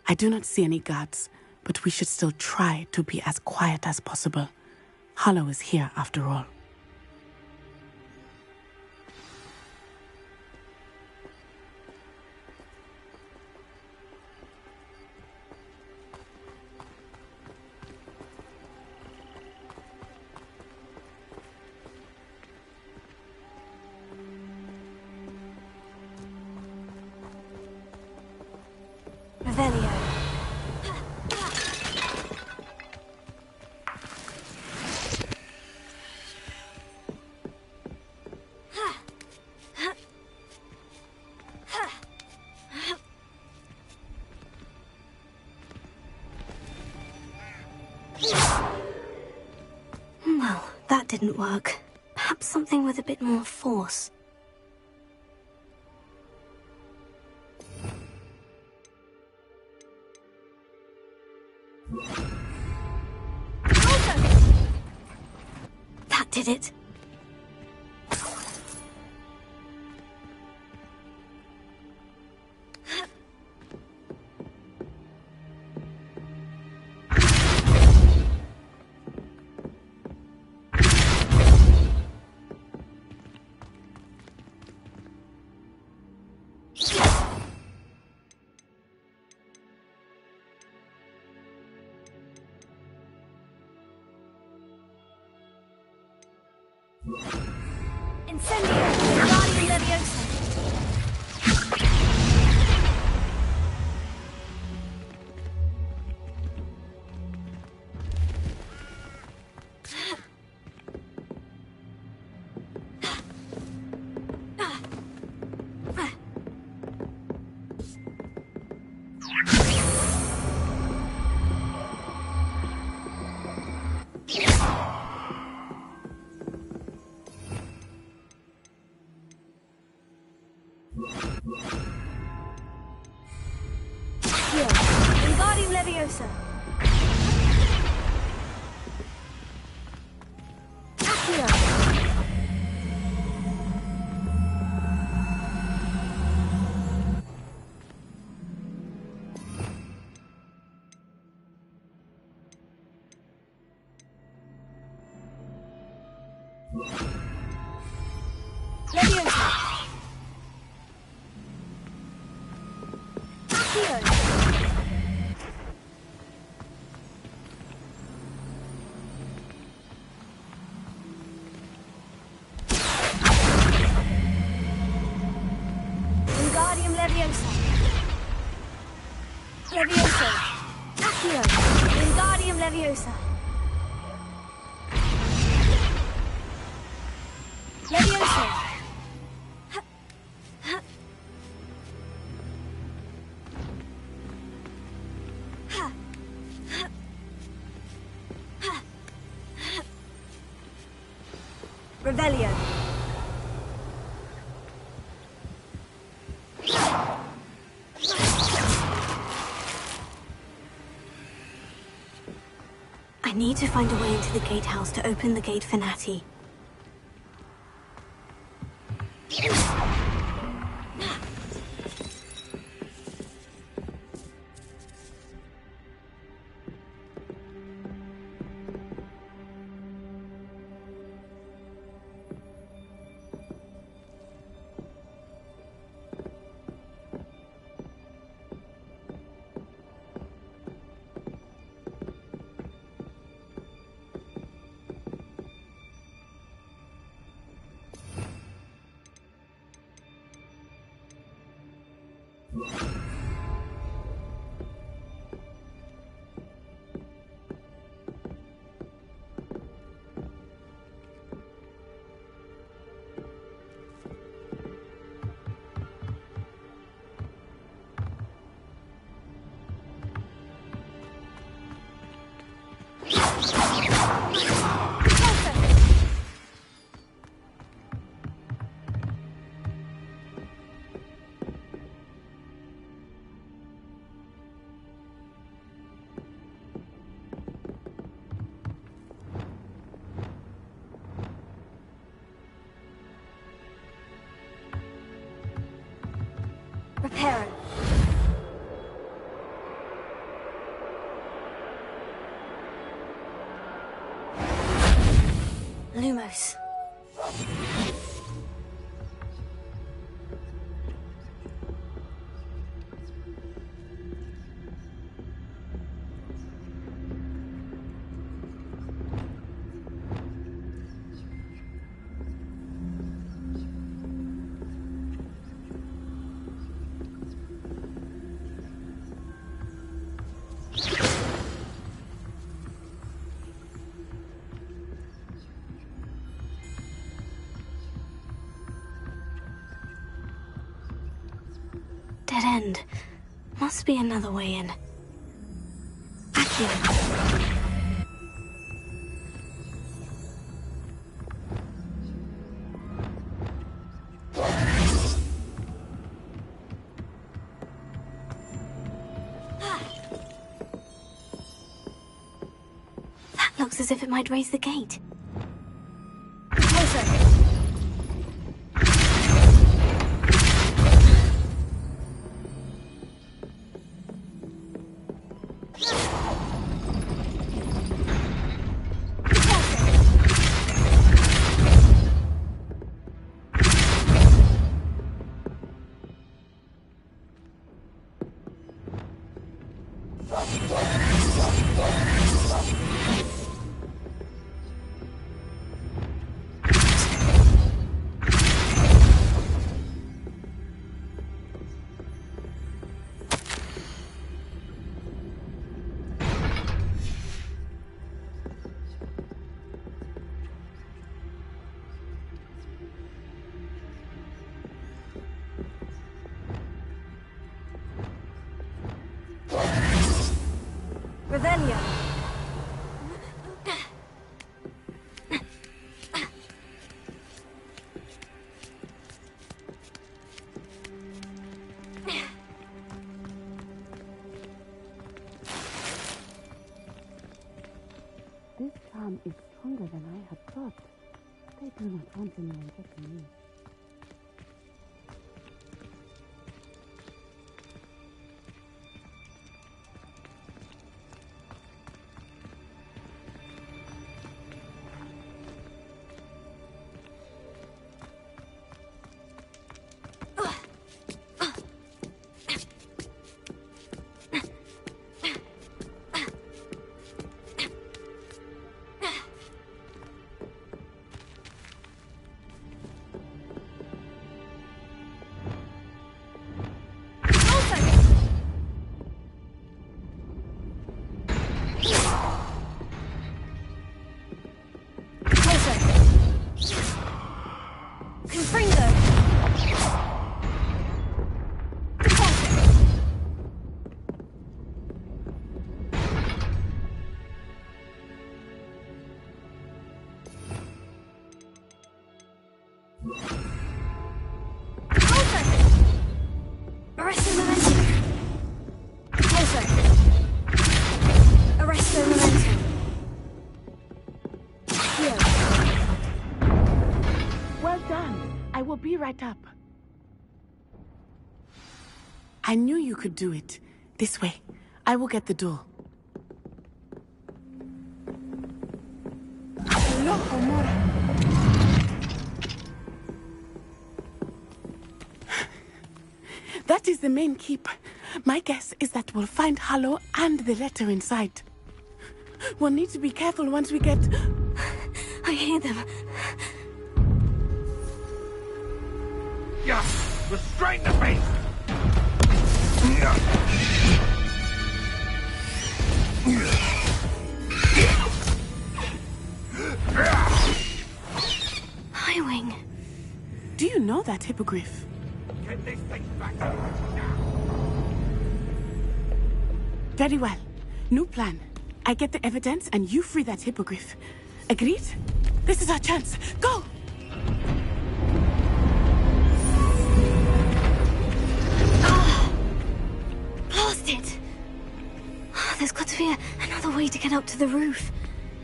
[SPEAKER 19] I do not see any guards, but we should still try to be as quiet as possible. Harlow is here after all.
[SPEAKER 2] Revelio. Well, that didn't work. Perhaps something with a bit more force. That did it.
[SPEAKER 4] Incendio! Guardian Leviosa! Guardian Leviosa! Accio! Leviosa! Accio! Wingardium Leviosa! Leviosa! Accio! Wingardium Leviosa! Leviosa! Revelio!
[SPEAKER 2] I need to find a way into the gatehouse to open the gate for Natty. Reparo. Lumos. dead end. Must be another way in. Accio. That looks as if it might raise the gate.
[SPEAKER 4] Closer. Revelio.
[SPEAKER 19] This charm is stronger than I had thought. They do not want anyone getting me. We'll be right up. I knew you could do it. This way. I will get the door. That is the main keep. My guess is that we'll find Hallow and the letter inside. We'll need to be careful once we get...
[SPEAKER 2] I hear them.
[SPEAKER 14] Yeah, restrain the beast!
[SPEAKER 2] Highwing.
[SPEAKER 19] Do you know that hippogriff?
[SPEAKER 14] Get this thing back to me now.
[SPEAKER 19] Very well. New plan. I get the evidence and you free that hippogriff. Agreed? This is our chance. Go!
[SPEAKER 2] It. There's got to be another way to get up to the roof.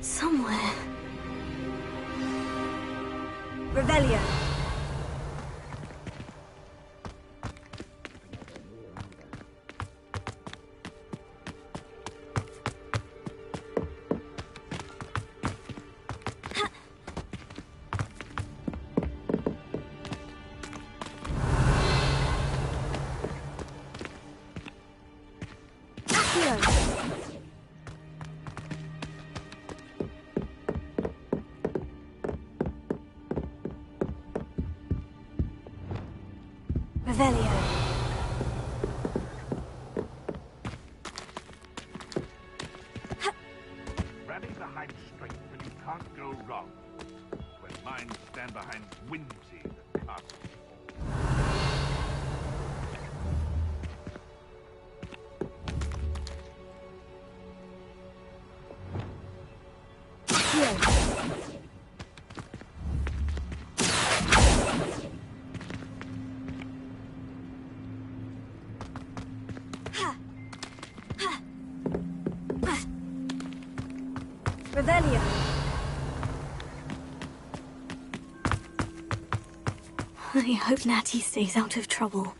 [SPEAKER 2] Somewhere.
[SPEAKER 4] Revelio.
[SPEAKER 2] Revelio.
[SPEAKER 17] Rally behind strength, and you can't go wrong. When minds stand behind whimsy, the castle falls.
[SPEAKER 2] I hope Natty stays out of trouble.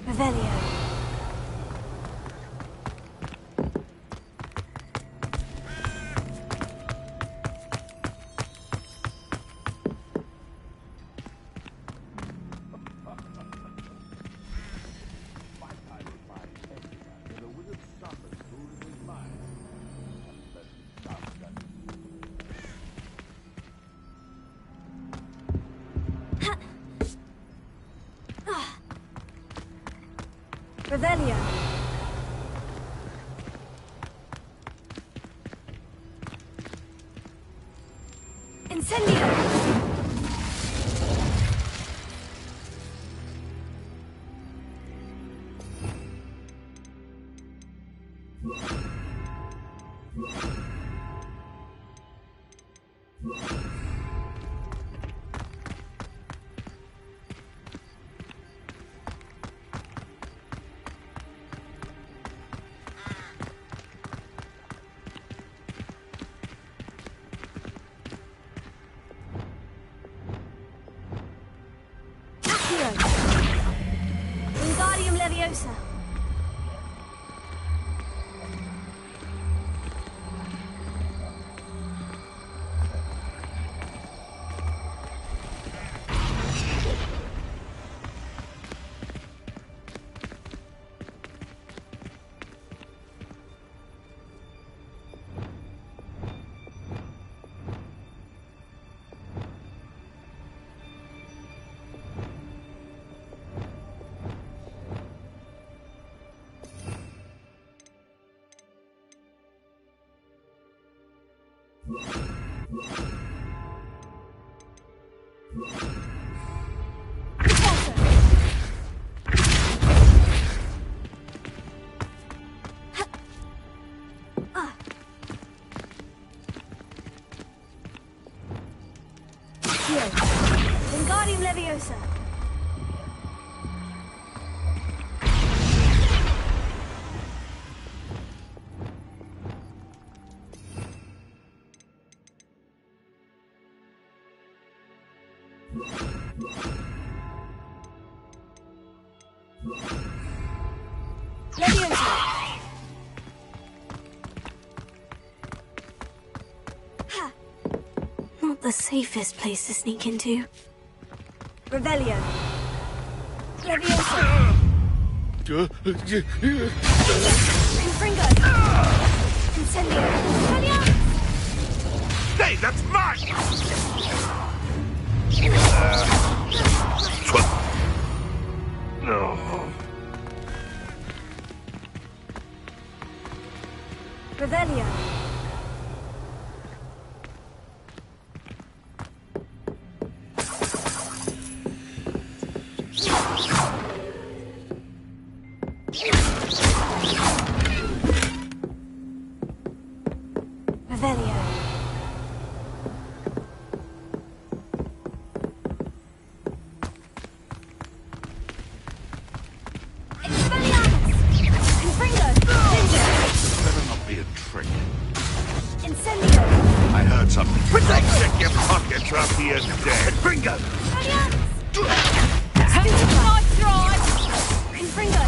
[SPEAKER 4] Revelio. Revelio. Incendio. Wingardium Leviosa. Wingardium Leviosa. Leviosa.
[SPEAKER 2] Not the safest place to sneak into.
[SPEAKER 4] Revelio. Leviosa. Confringo. Incendio. Revelio.
[SPEAKER 17] Hey, that's mine! No.
[SPEAKER 4] Revelio. Revelio.
[SPEAKER 17] Better not be a trick.
[SPEAKER 4] Incendio.
[SPEAKER 17] I heard something. Check your pockets or I'll be as dead. Bingo!
[SPEAKER 4] Confringo.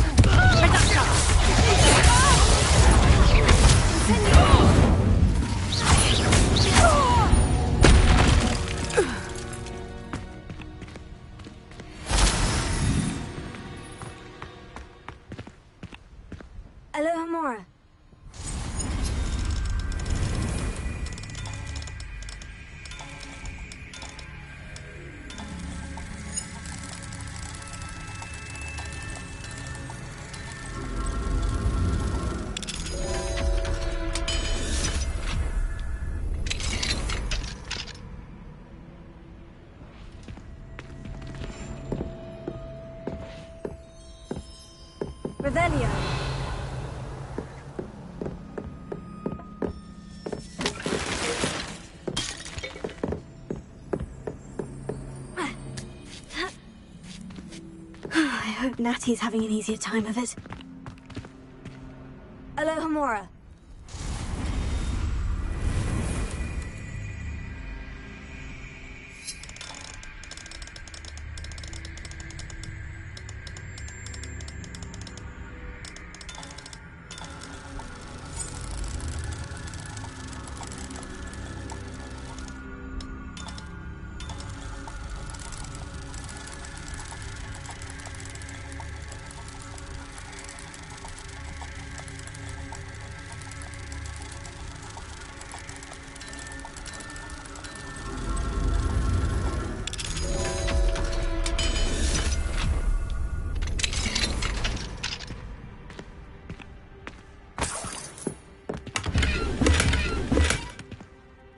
[SPEAKER 4] Alohomora. Revelio.
[SPEAKER 2] Natty's having an easier time of it.
[SPEAKER 4] Alohomora.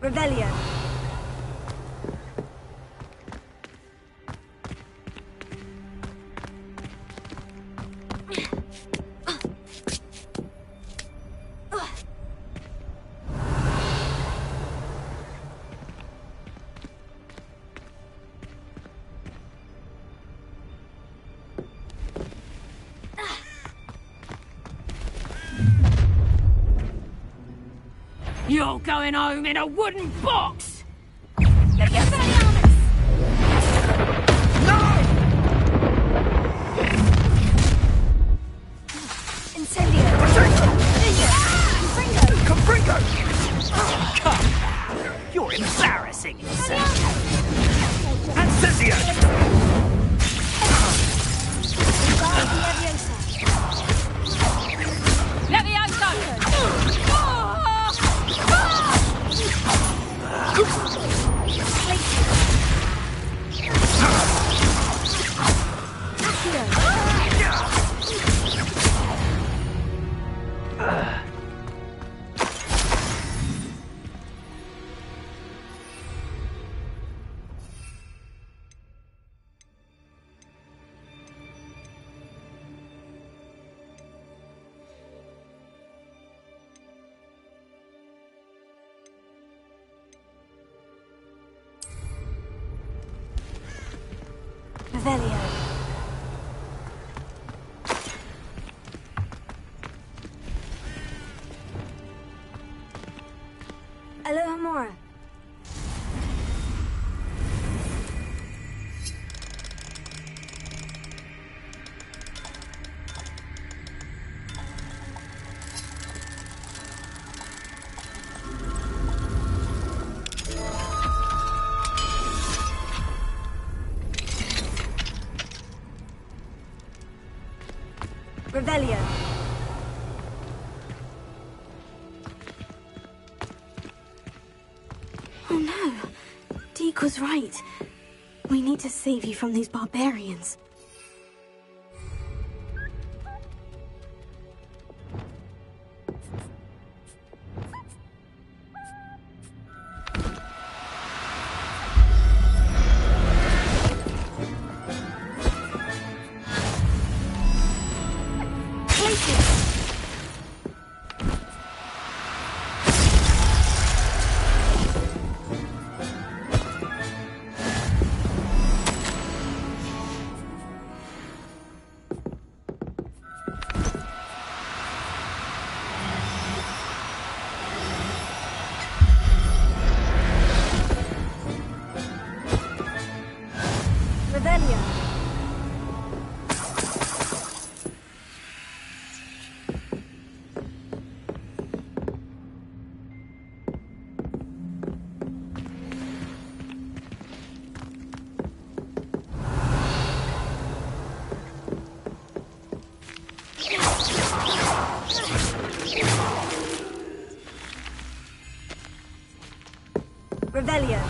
[SPEAKER 4] Revelio.
[SPEAKER 20] You're going home in a wooden box!
[SPEAKER 4] Incendio.
[SPEAKER 3] Confringo! Come now. You're embarrassing yourself. Ancesio!
[SPEAKER 4] Revelio. Alohomora. Revelio.
[SPEAKER 2] Oh no. Deke was right. We need to save you from these barbarians.
[SPEAKER 4] Revelio. Revelio.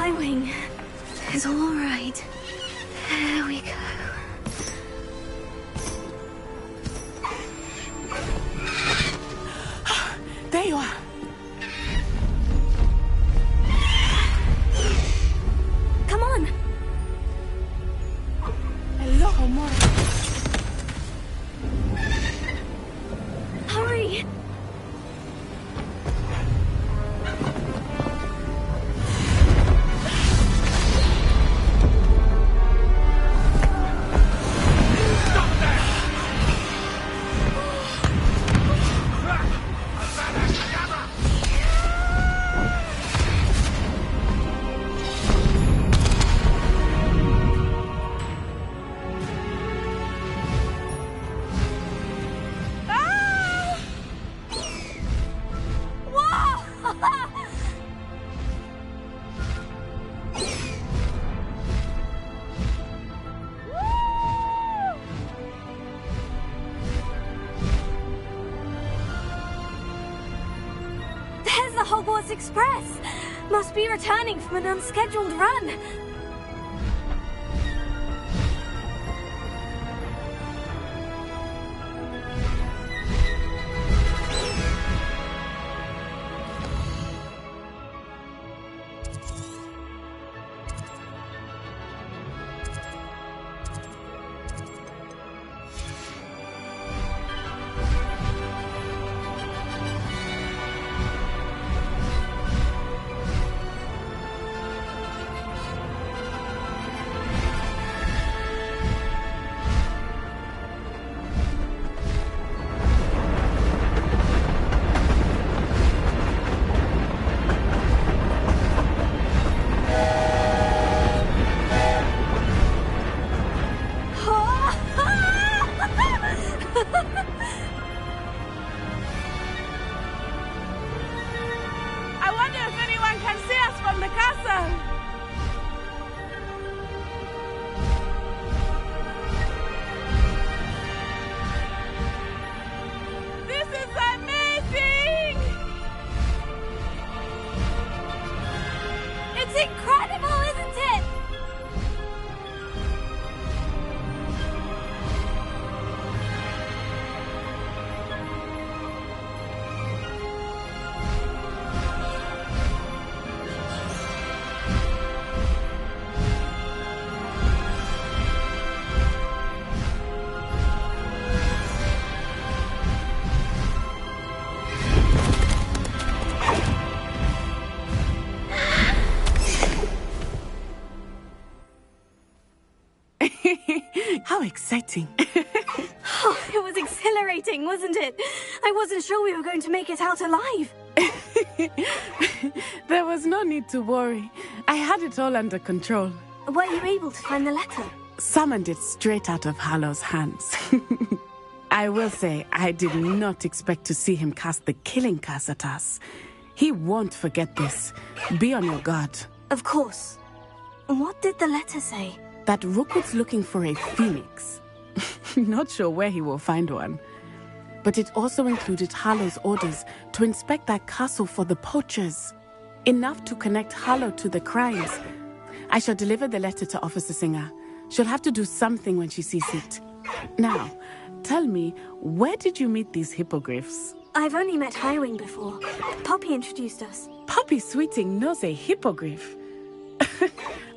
[SPEAKER 2] Highwing. It's all right. There we go.
[SPEAKER 19] There you are.
[SPEAKER 2] Come on.
[SPEAKER 19] Hello, Homura.
[SPEAKER 2] Hurry. There's the Hogwarts Express! Must be returning from an unscheduled run.
[SPEAKER 15] I wonder if anyone can see us from the castle. This is amazing!
[SPEAKER 2] It's incredible, isn't it?
[SPEAKER 19] How exciting.
[SPEAKER 2] Oh, it was exhilarating, wasn't it? I wasn't sure we were going to make it out alive.
[SPEAKER 19] There was no need to worry. I had it all under control.
[SPEAKER 2] Were you able to find the letter?
[SPEAKER 19] Summoned it straight out of Hallow's hands. I will say, I did not expect to see him cast the killing curse at us. He won't forget this. Be on your guard.
[SPEAKER 2] Of course. What did the letter say?
[SPEAKER 19] That Rookwood's looking for a phoenix. Not sure where he will find one. But it also included Hallow's orders to inspect that castle for the poachers. Enough to connect Hallow to the crimes. I shall deliver the letter to Officer Singer. She'll have to do something when she sees it. Now, tell me, where did you meet these hippogriffs?
[SPEAKER 2] I've only met Highwing before. Poppy introduced us.
[SPEAKER 19] Poppy Sweeting knows a hippogriff.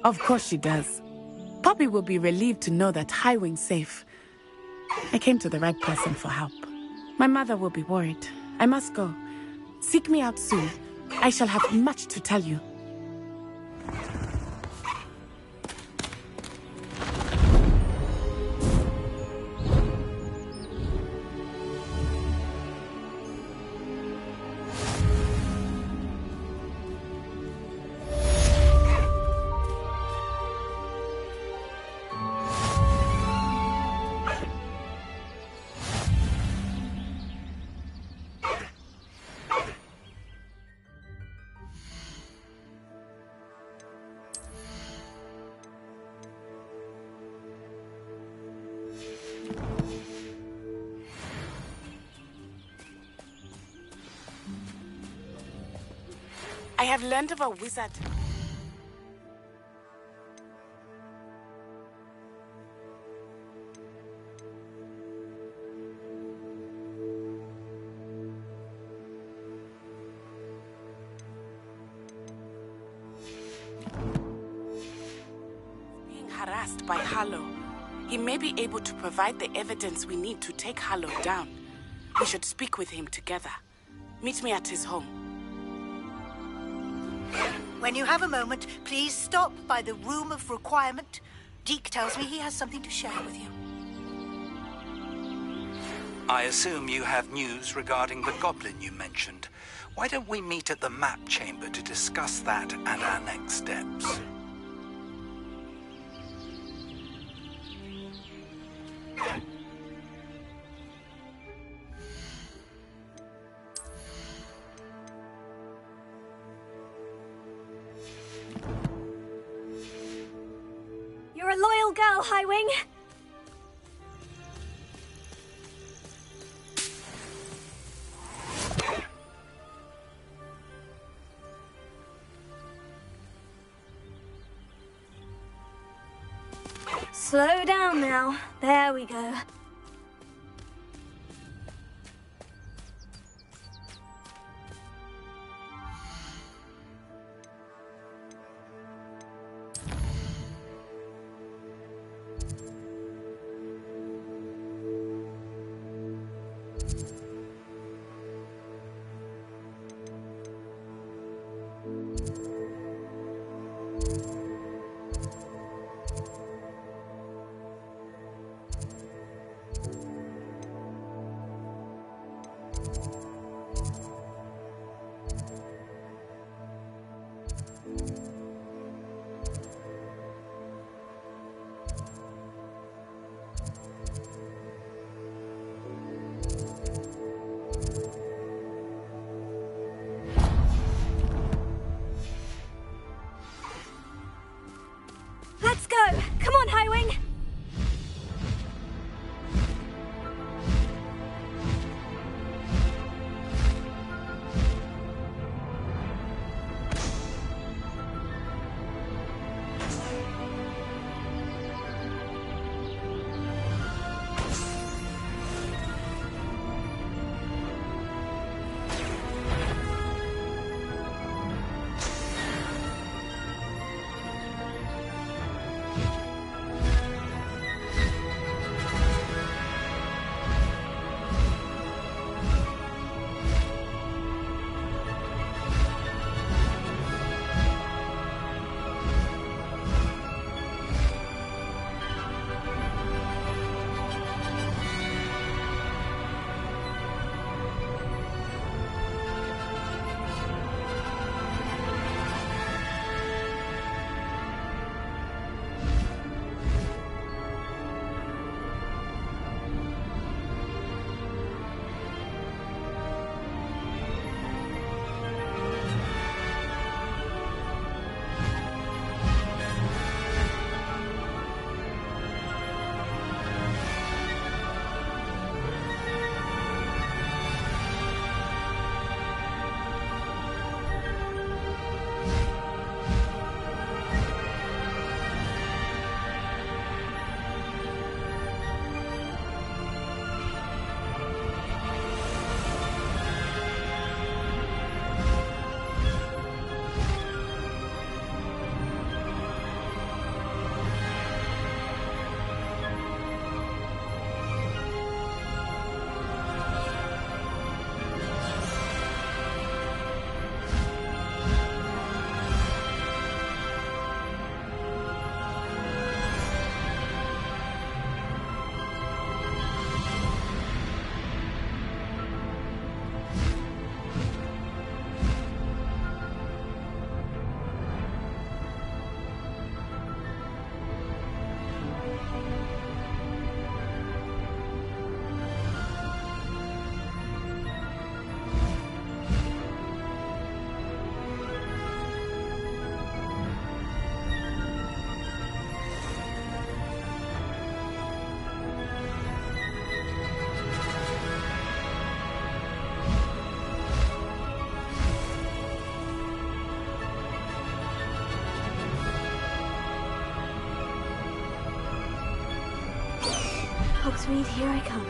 [SPEAKER 19] Of course she does. Poppy will be relieved to know that Highwing's safe. I came to the right person for help. My mother will be worried. I must go. Seek me out soon. I shall have much to tell you. I have learned of a wizard.
[SPEAKER 21] harassed by Harlow. He may be able to provide the evidence we need to take Harlow down. We should speak with him together. Meet me at his home.
[SPEAKER 22] When you have a moment, please stop by the Room of Requirement. Deke tells me he has something to share with you.
[SPEAKER 23] I assume you have news regarding the goblin you mentioned. Why don't we meet at the map chamber to discuss that and our next steps?
[SPEAKER 4] You're a loyal girl, Highwing. Slow down now. There we go. Let's go! Come on, Highwing! Hogsmeade, here I come.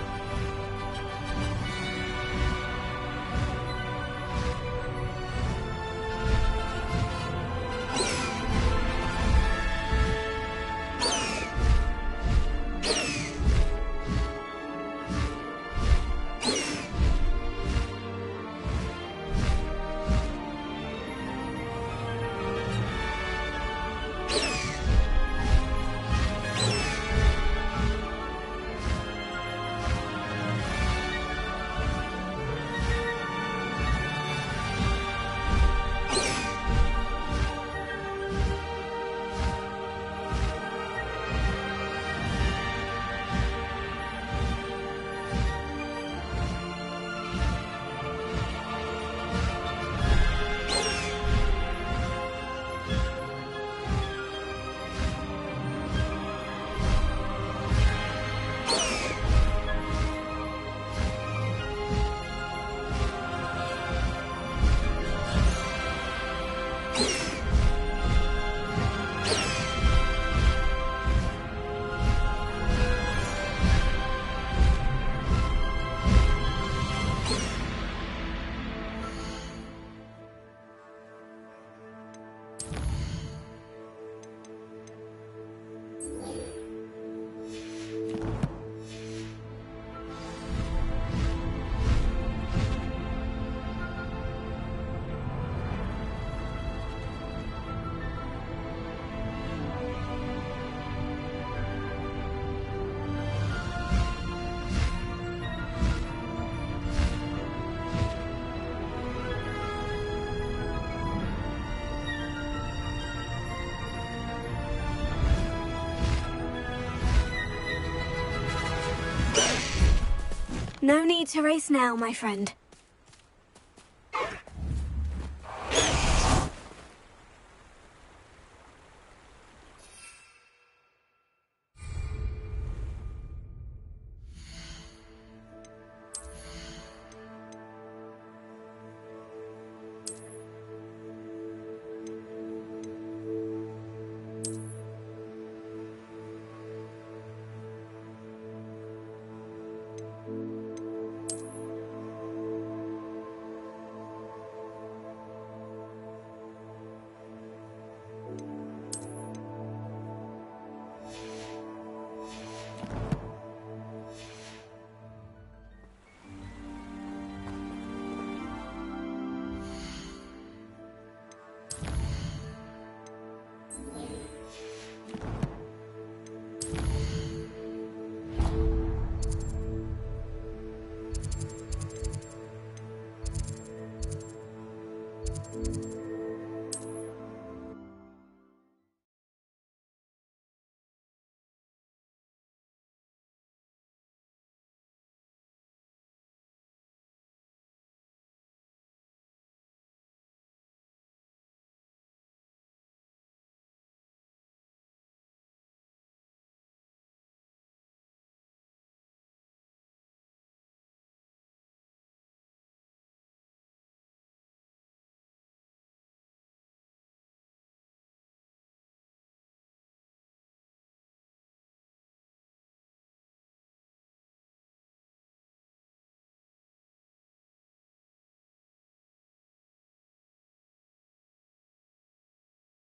[SPEAKER 2] No need to race now, my friend.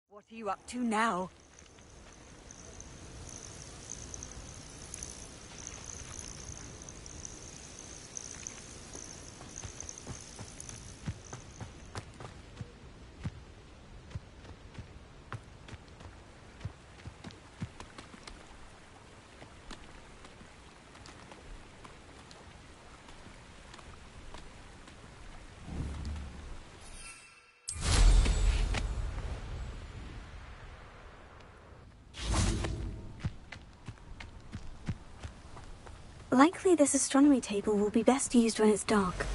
[SPEAKER 10] What are you up to now?
[SPEAKER 2] Likely this astronomy table will be best used when it's dark.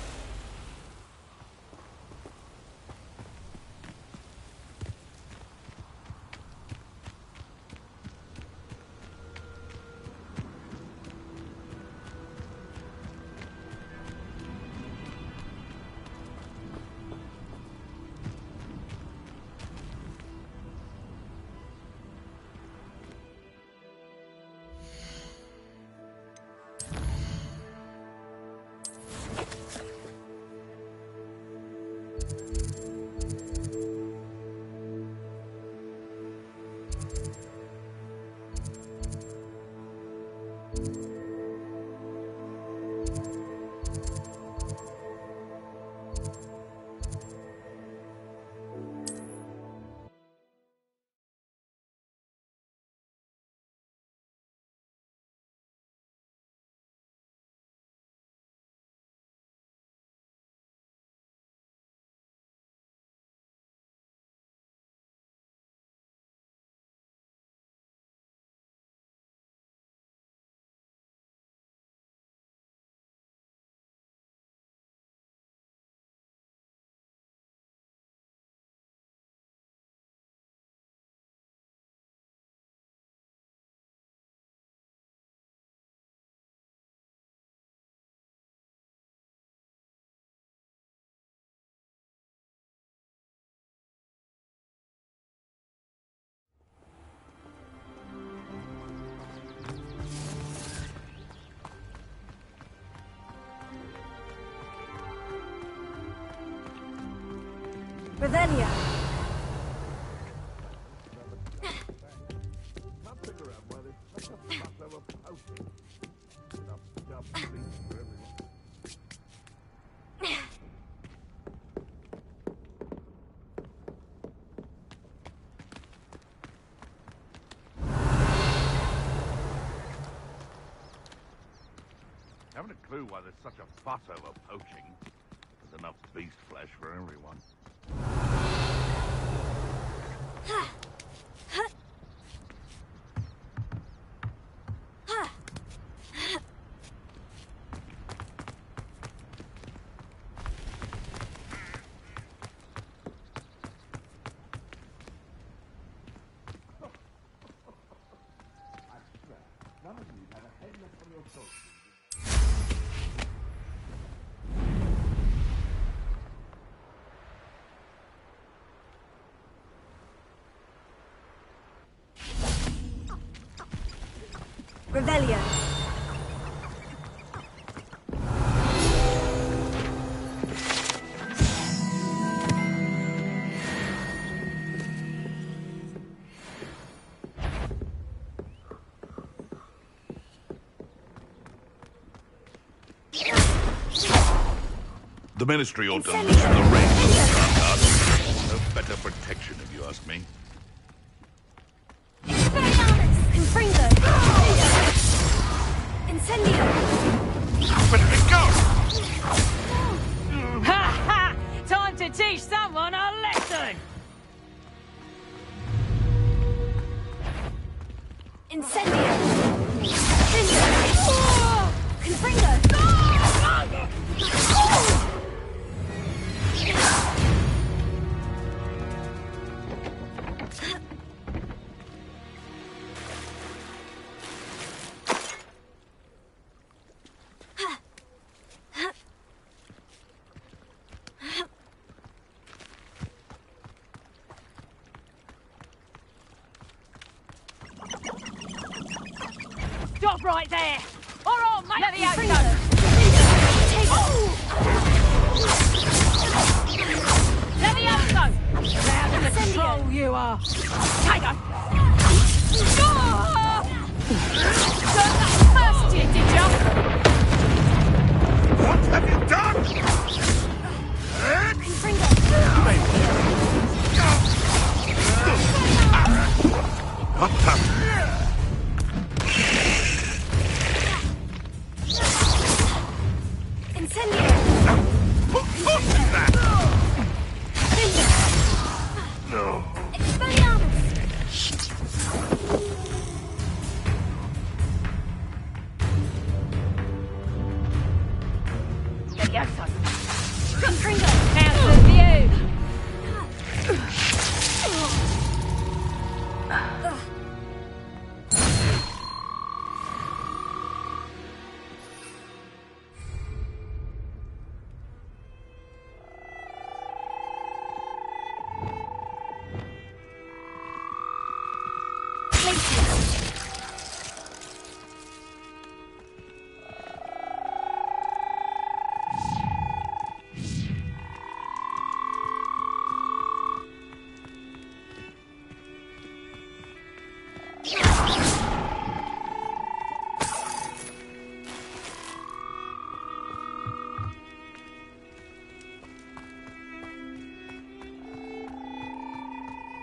[SPEAKER 4] Revelia.
[SPEAKER 17] Haven't a clue why there's such a fuss over poaching. There's enough beast flesh for everyone.
[SPEAKER 4] Revelio.
[SPEAKER 17] The Ministry ought to loosen the reins of the Guard. No better protection, if you ask me.
[SPEAKER 4] Confringo. Incendio.
[SPEAKER 17] Where did it go?
[SPEAKER 20] Ha ha! Time to teach someone a lesson!
[SPEAKER 4] Incendio. Confringo.
[SPEAKER 20] Stop right there! All right, mate! Let the out go! Let the out go! Loud in the control you are! Take her! Learned that first year, did ya?
[SPEAKER 17] What have you done? What the... No.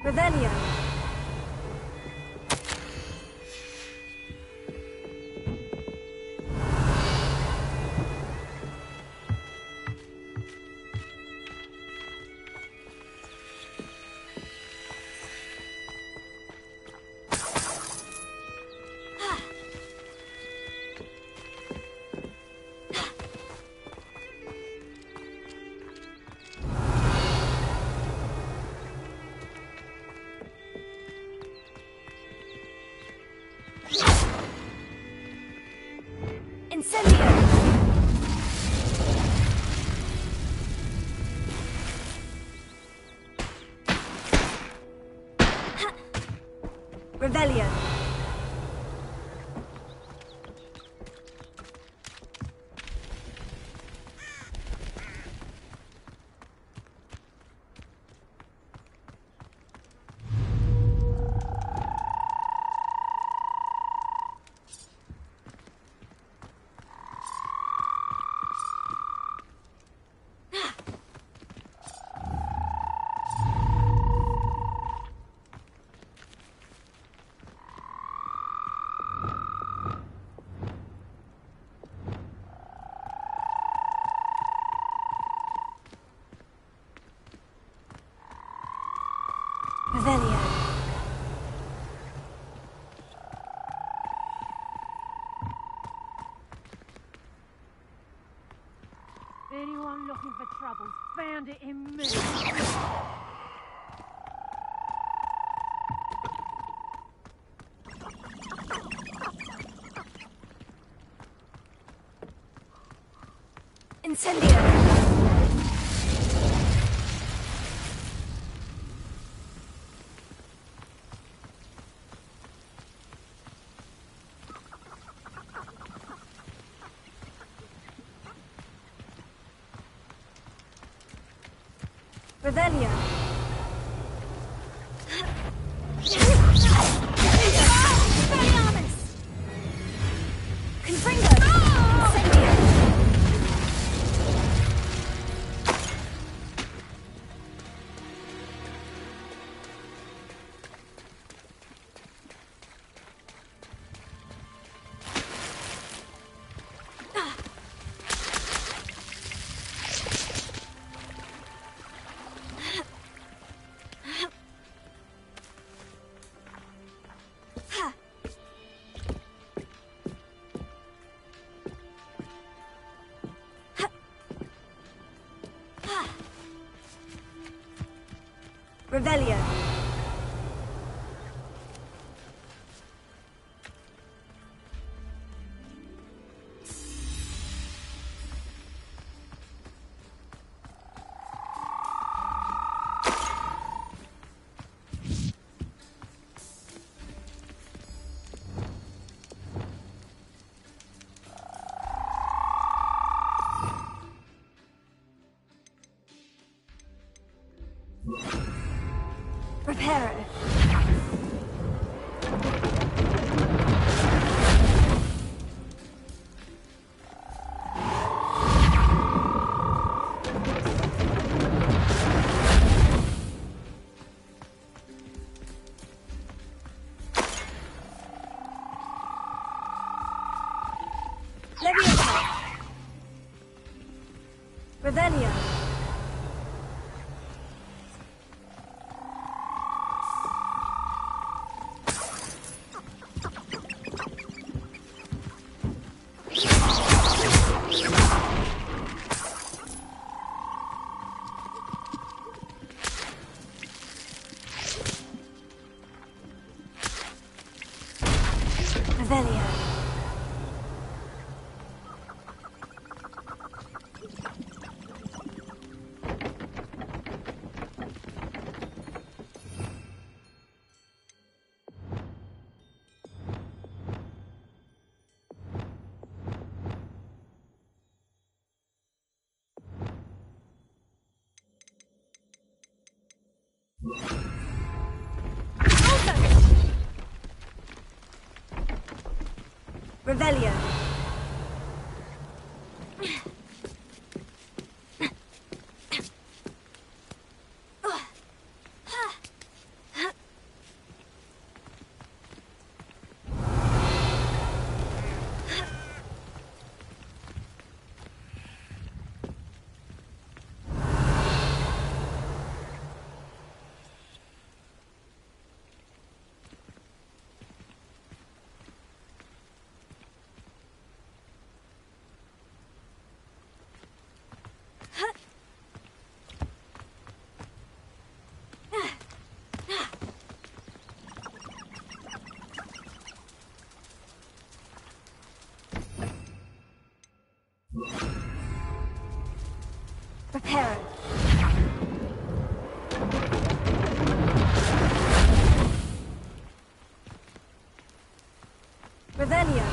[SPEAKER 4] Revelio. Revelio. Revelio.
[SPEAKER 20] Anyone looking for trouble found it in me.
[SPEAKER 4] Incendio! Revelio! Expelliarmus! Confringo! Incendio! Revelio. Prepare it. Revelio. Revelio. Revelio. Prepare it. Revelio.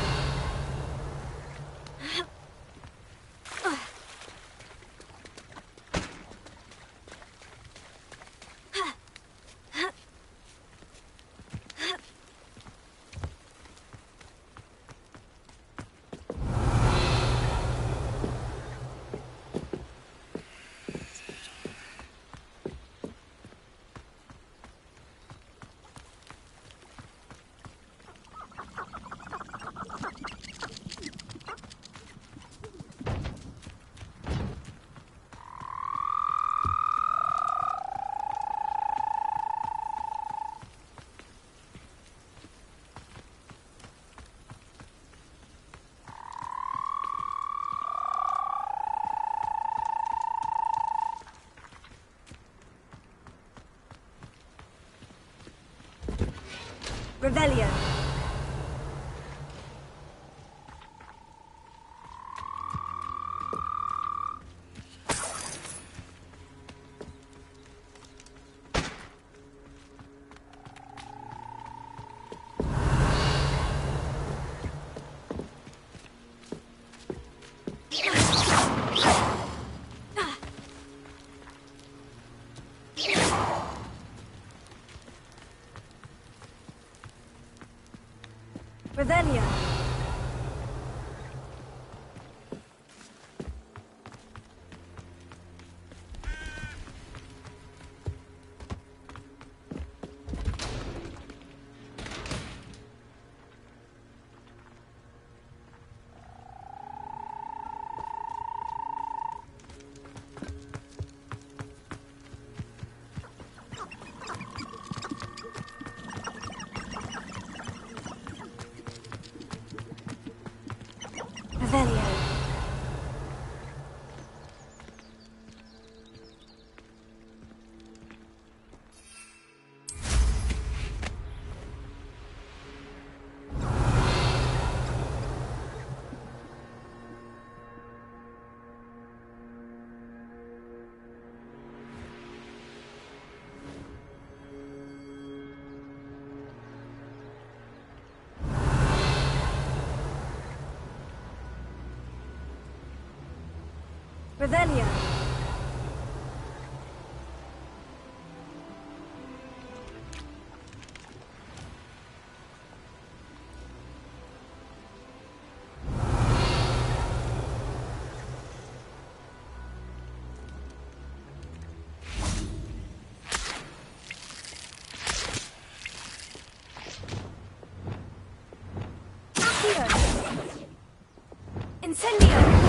[SPEAKER 4] Revelio. Revelio. Revelio. Incendio.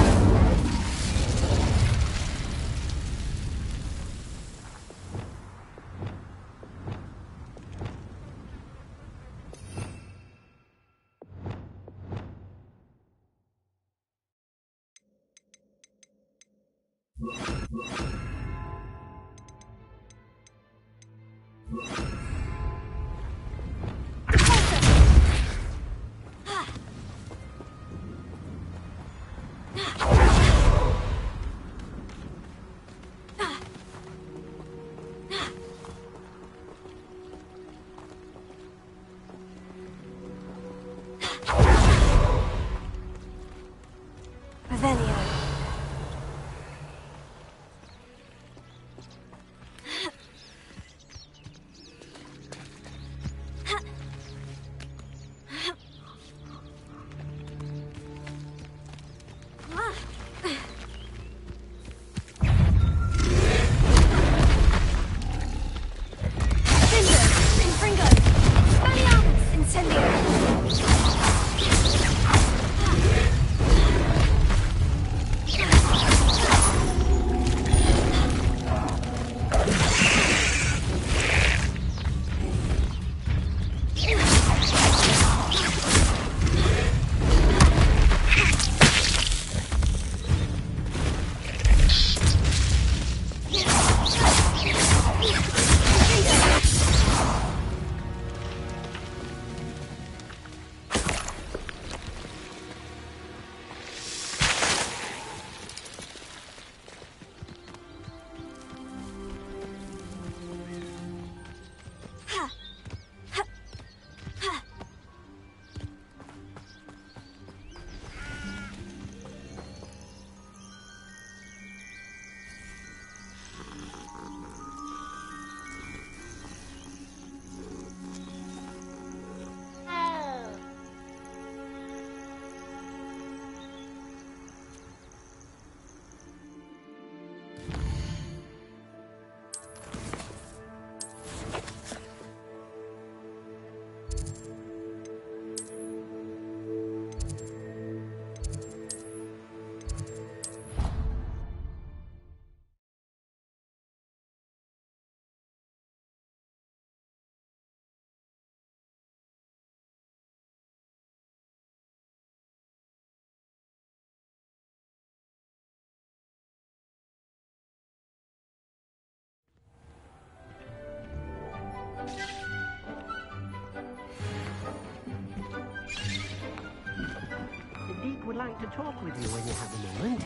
[SPEAKER 1] Would like to talk with you when you have a moment.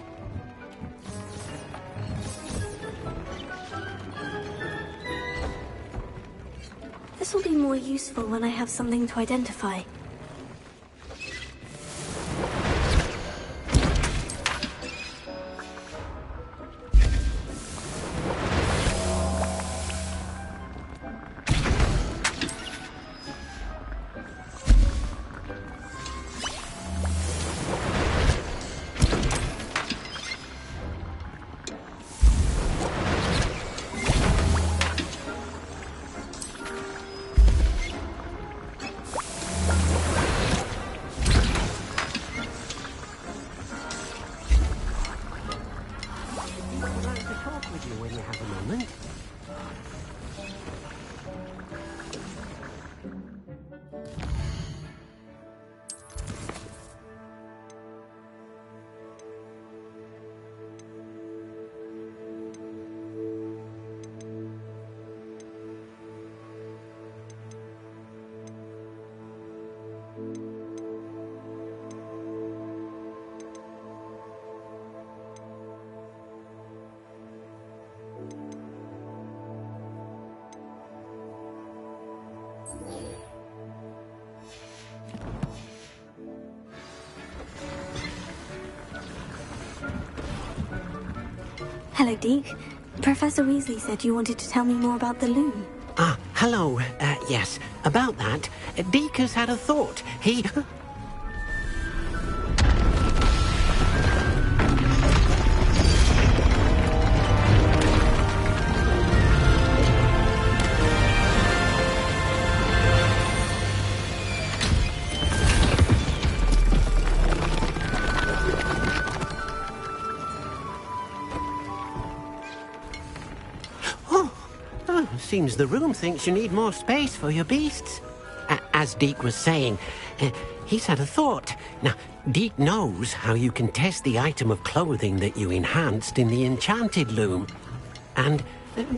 [SPEAKER 2] This will be more useful when I have something to identify. Hello, Deke. Professor Weasley said you wanted to tell me more about the loom.
[SPEAKER 1] Ah, hello. Yes, about that, Deke has had a thought. He... Seems the room thinks you need more space for your beasts. As Deke was saying, he's had a thought. Now, Deke knows how you can test the item of clothing that you enhanced in the enchanted loom. And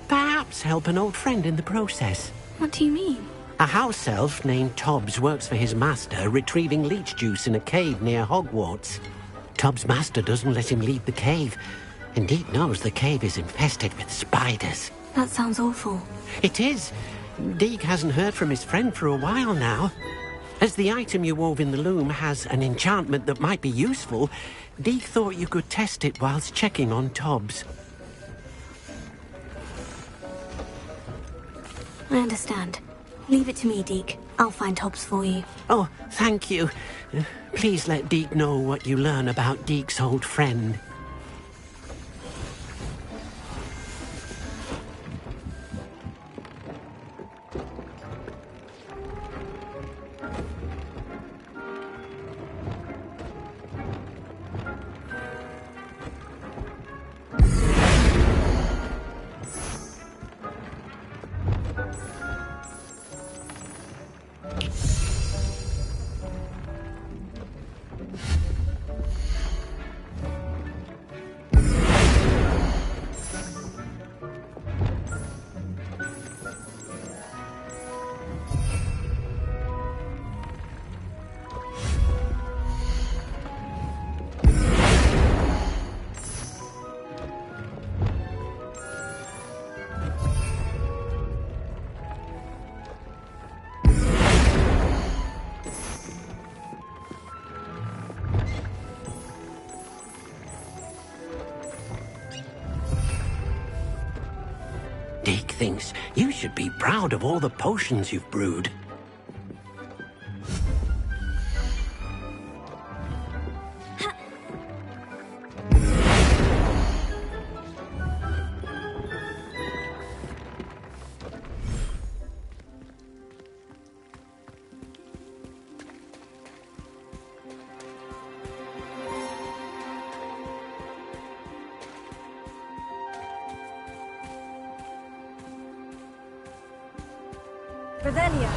[SPEAKER 1] perhaps help an old friend in the process.
[SPEAKER 2] What do you mean?
[SPEAKER 1] A house elf named Tobbs works for his master, retrieving leech juice in a cave near Hogwarts. Tobbs' master doesn't let him leave the cave, and Deke knows the cave is infested with spiders.
[SPEAKER 2] That sounds awful.
[SPEAKER 1] It is. Deke hasn't heard from his friend for a while now. As the item you wove in the loom has an enchantment that might be useful, Deke thought you could test it whilst checking on Tobbs.
[SPEAKER 2] I understand. Leave it to me, Deke. I'll find Tobbs for you.
[SPEAKER 1] Oh, thank you. Please let Deke know what you learn about Deke's old friend. Deke thinks you should be proud of all the potions you've brewed.
[SPEAKER 4] Revelio.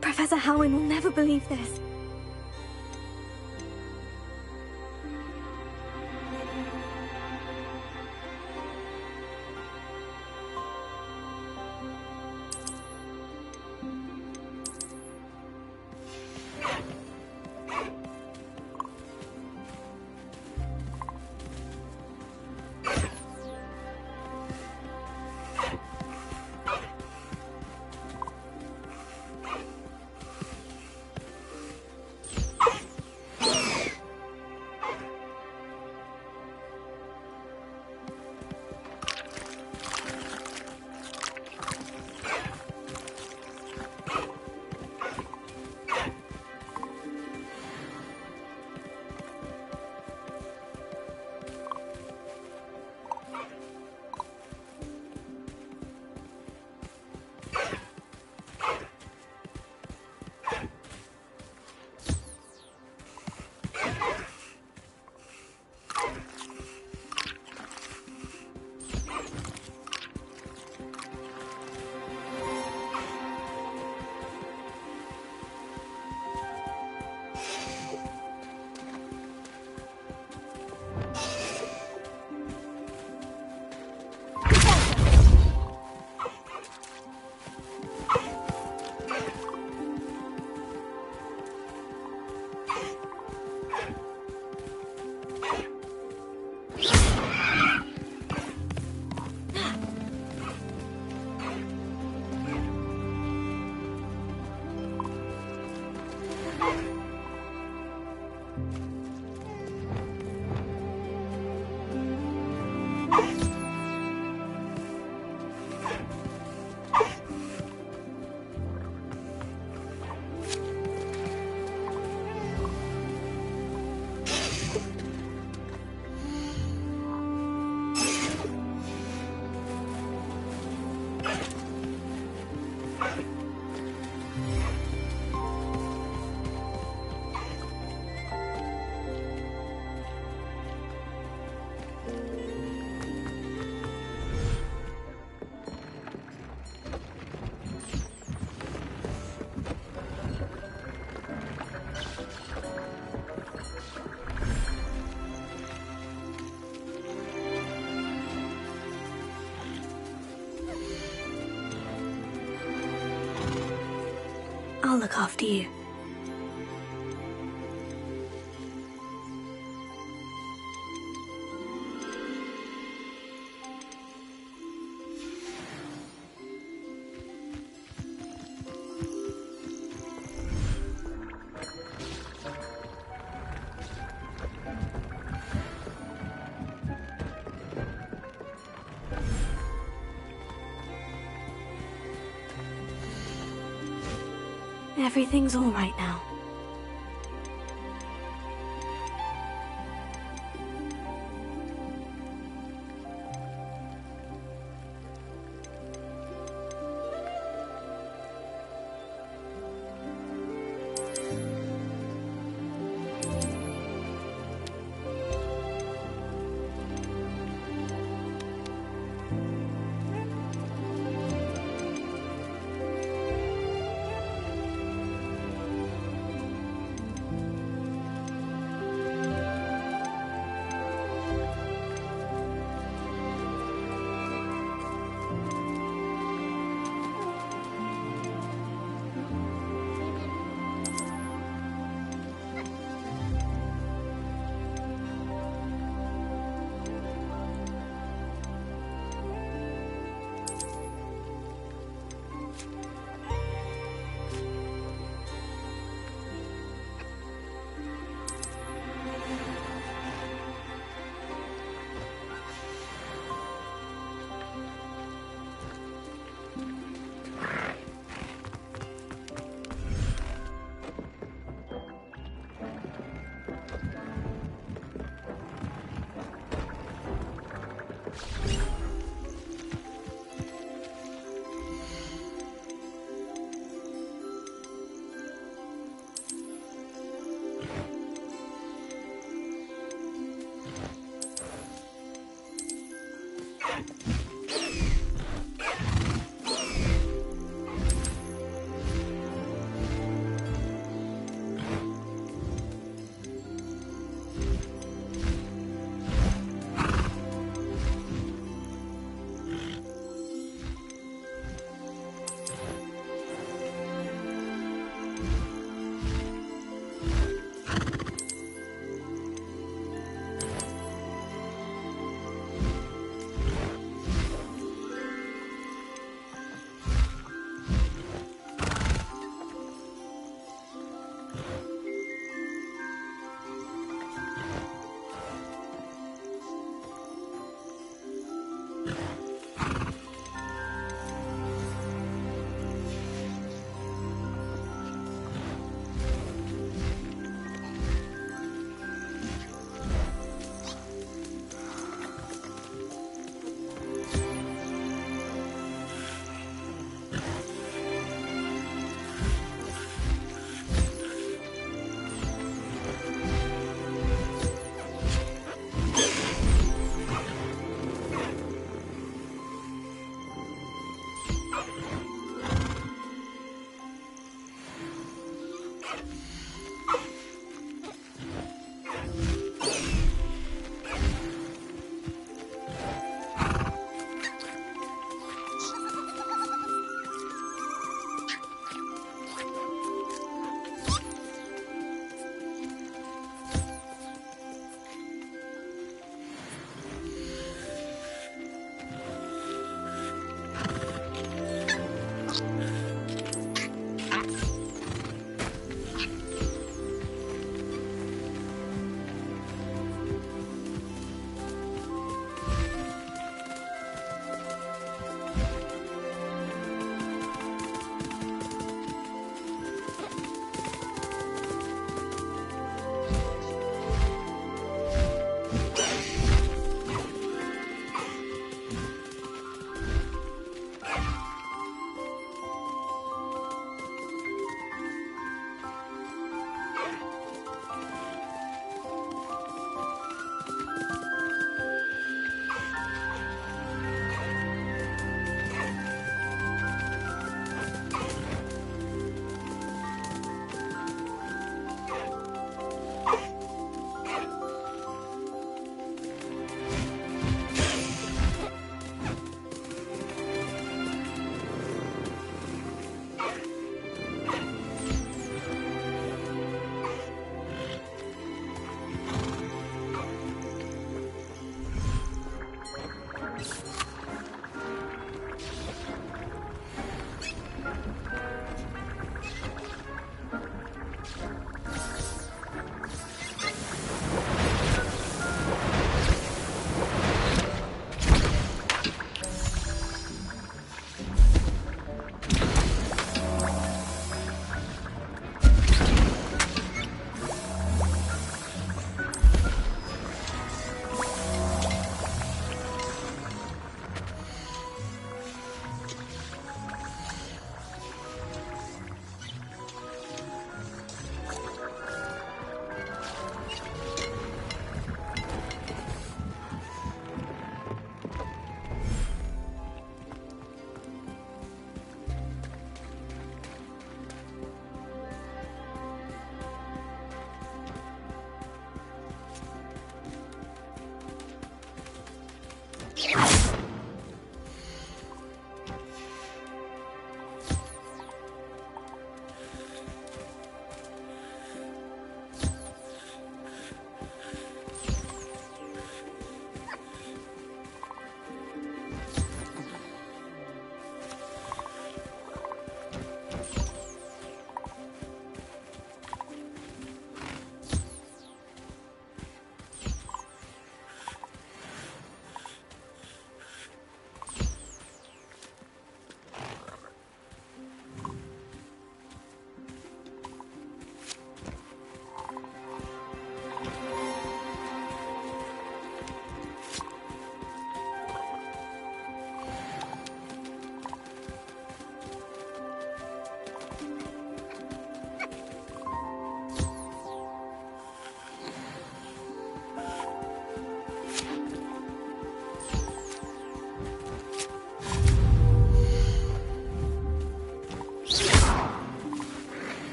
[SPEAKER 2] Professor Howin will never believe this. I'll look after you. Everything's all right now.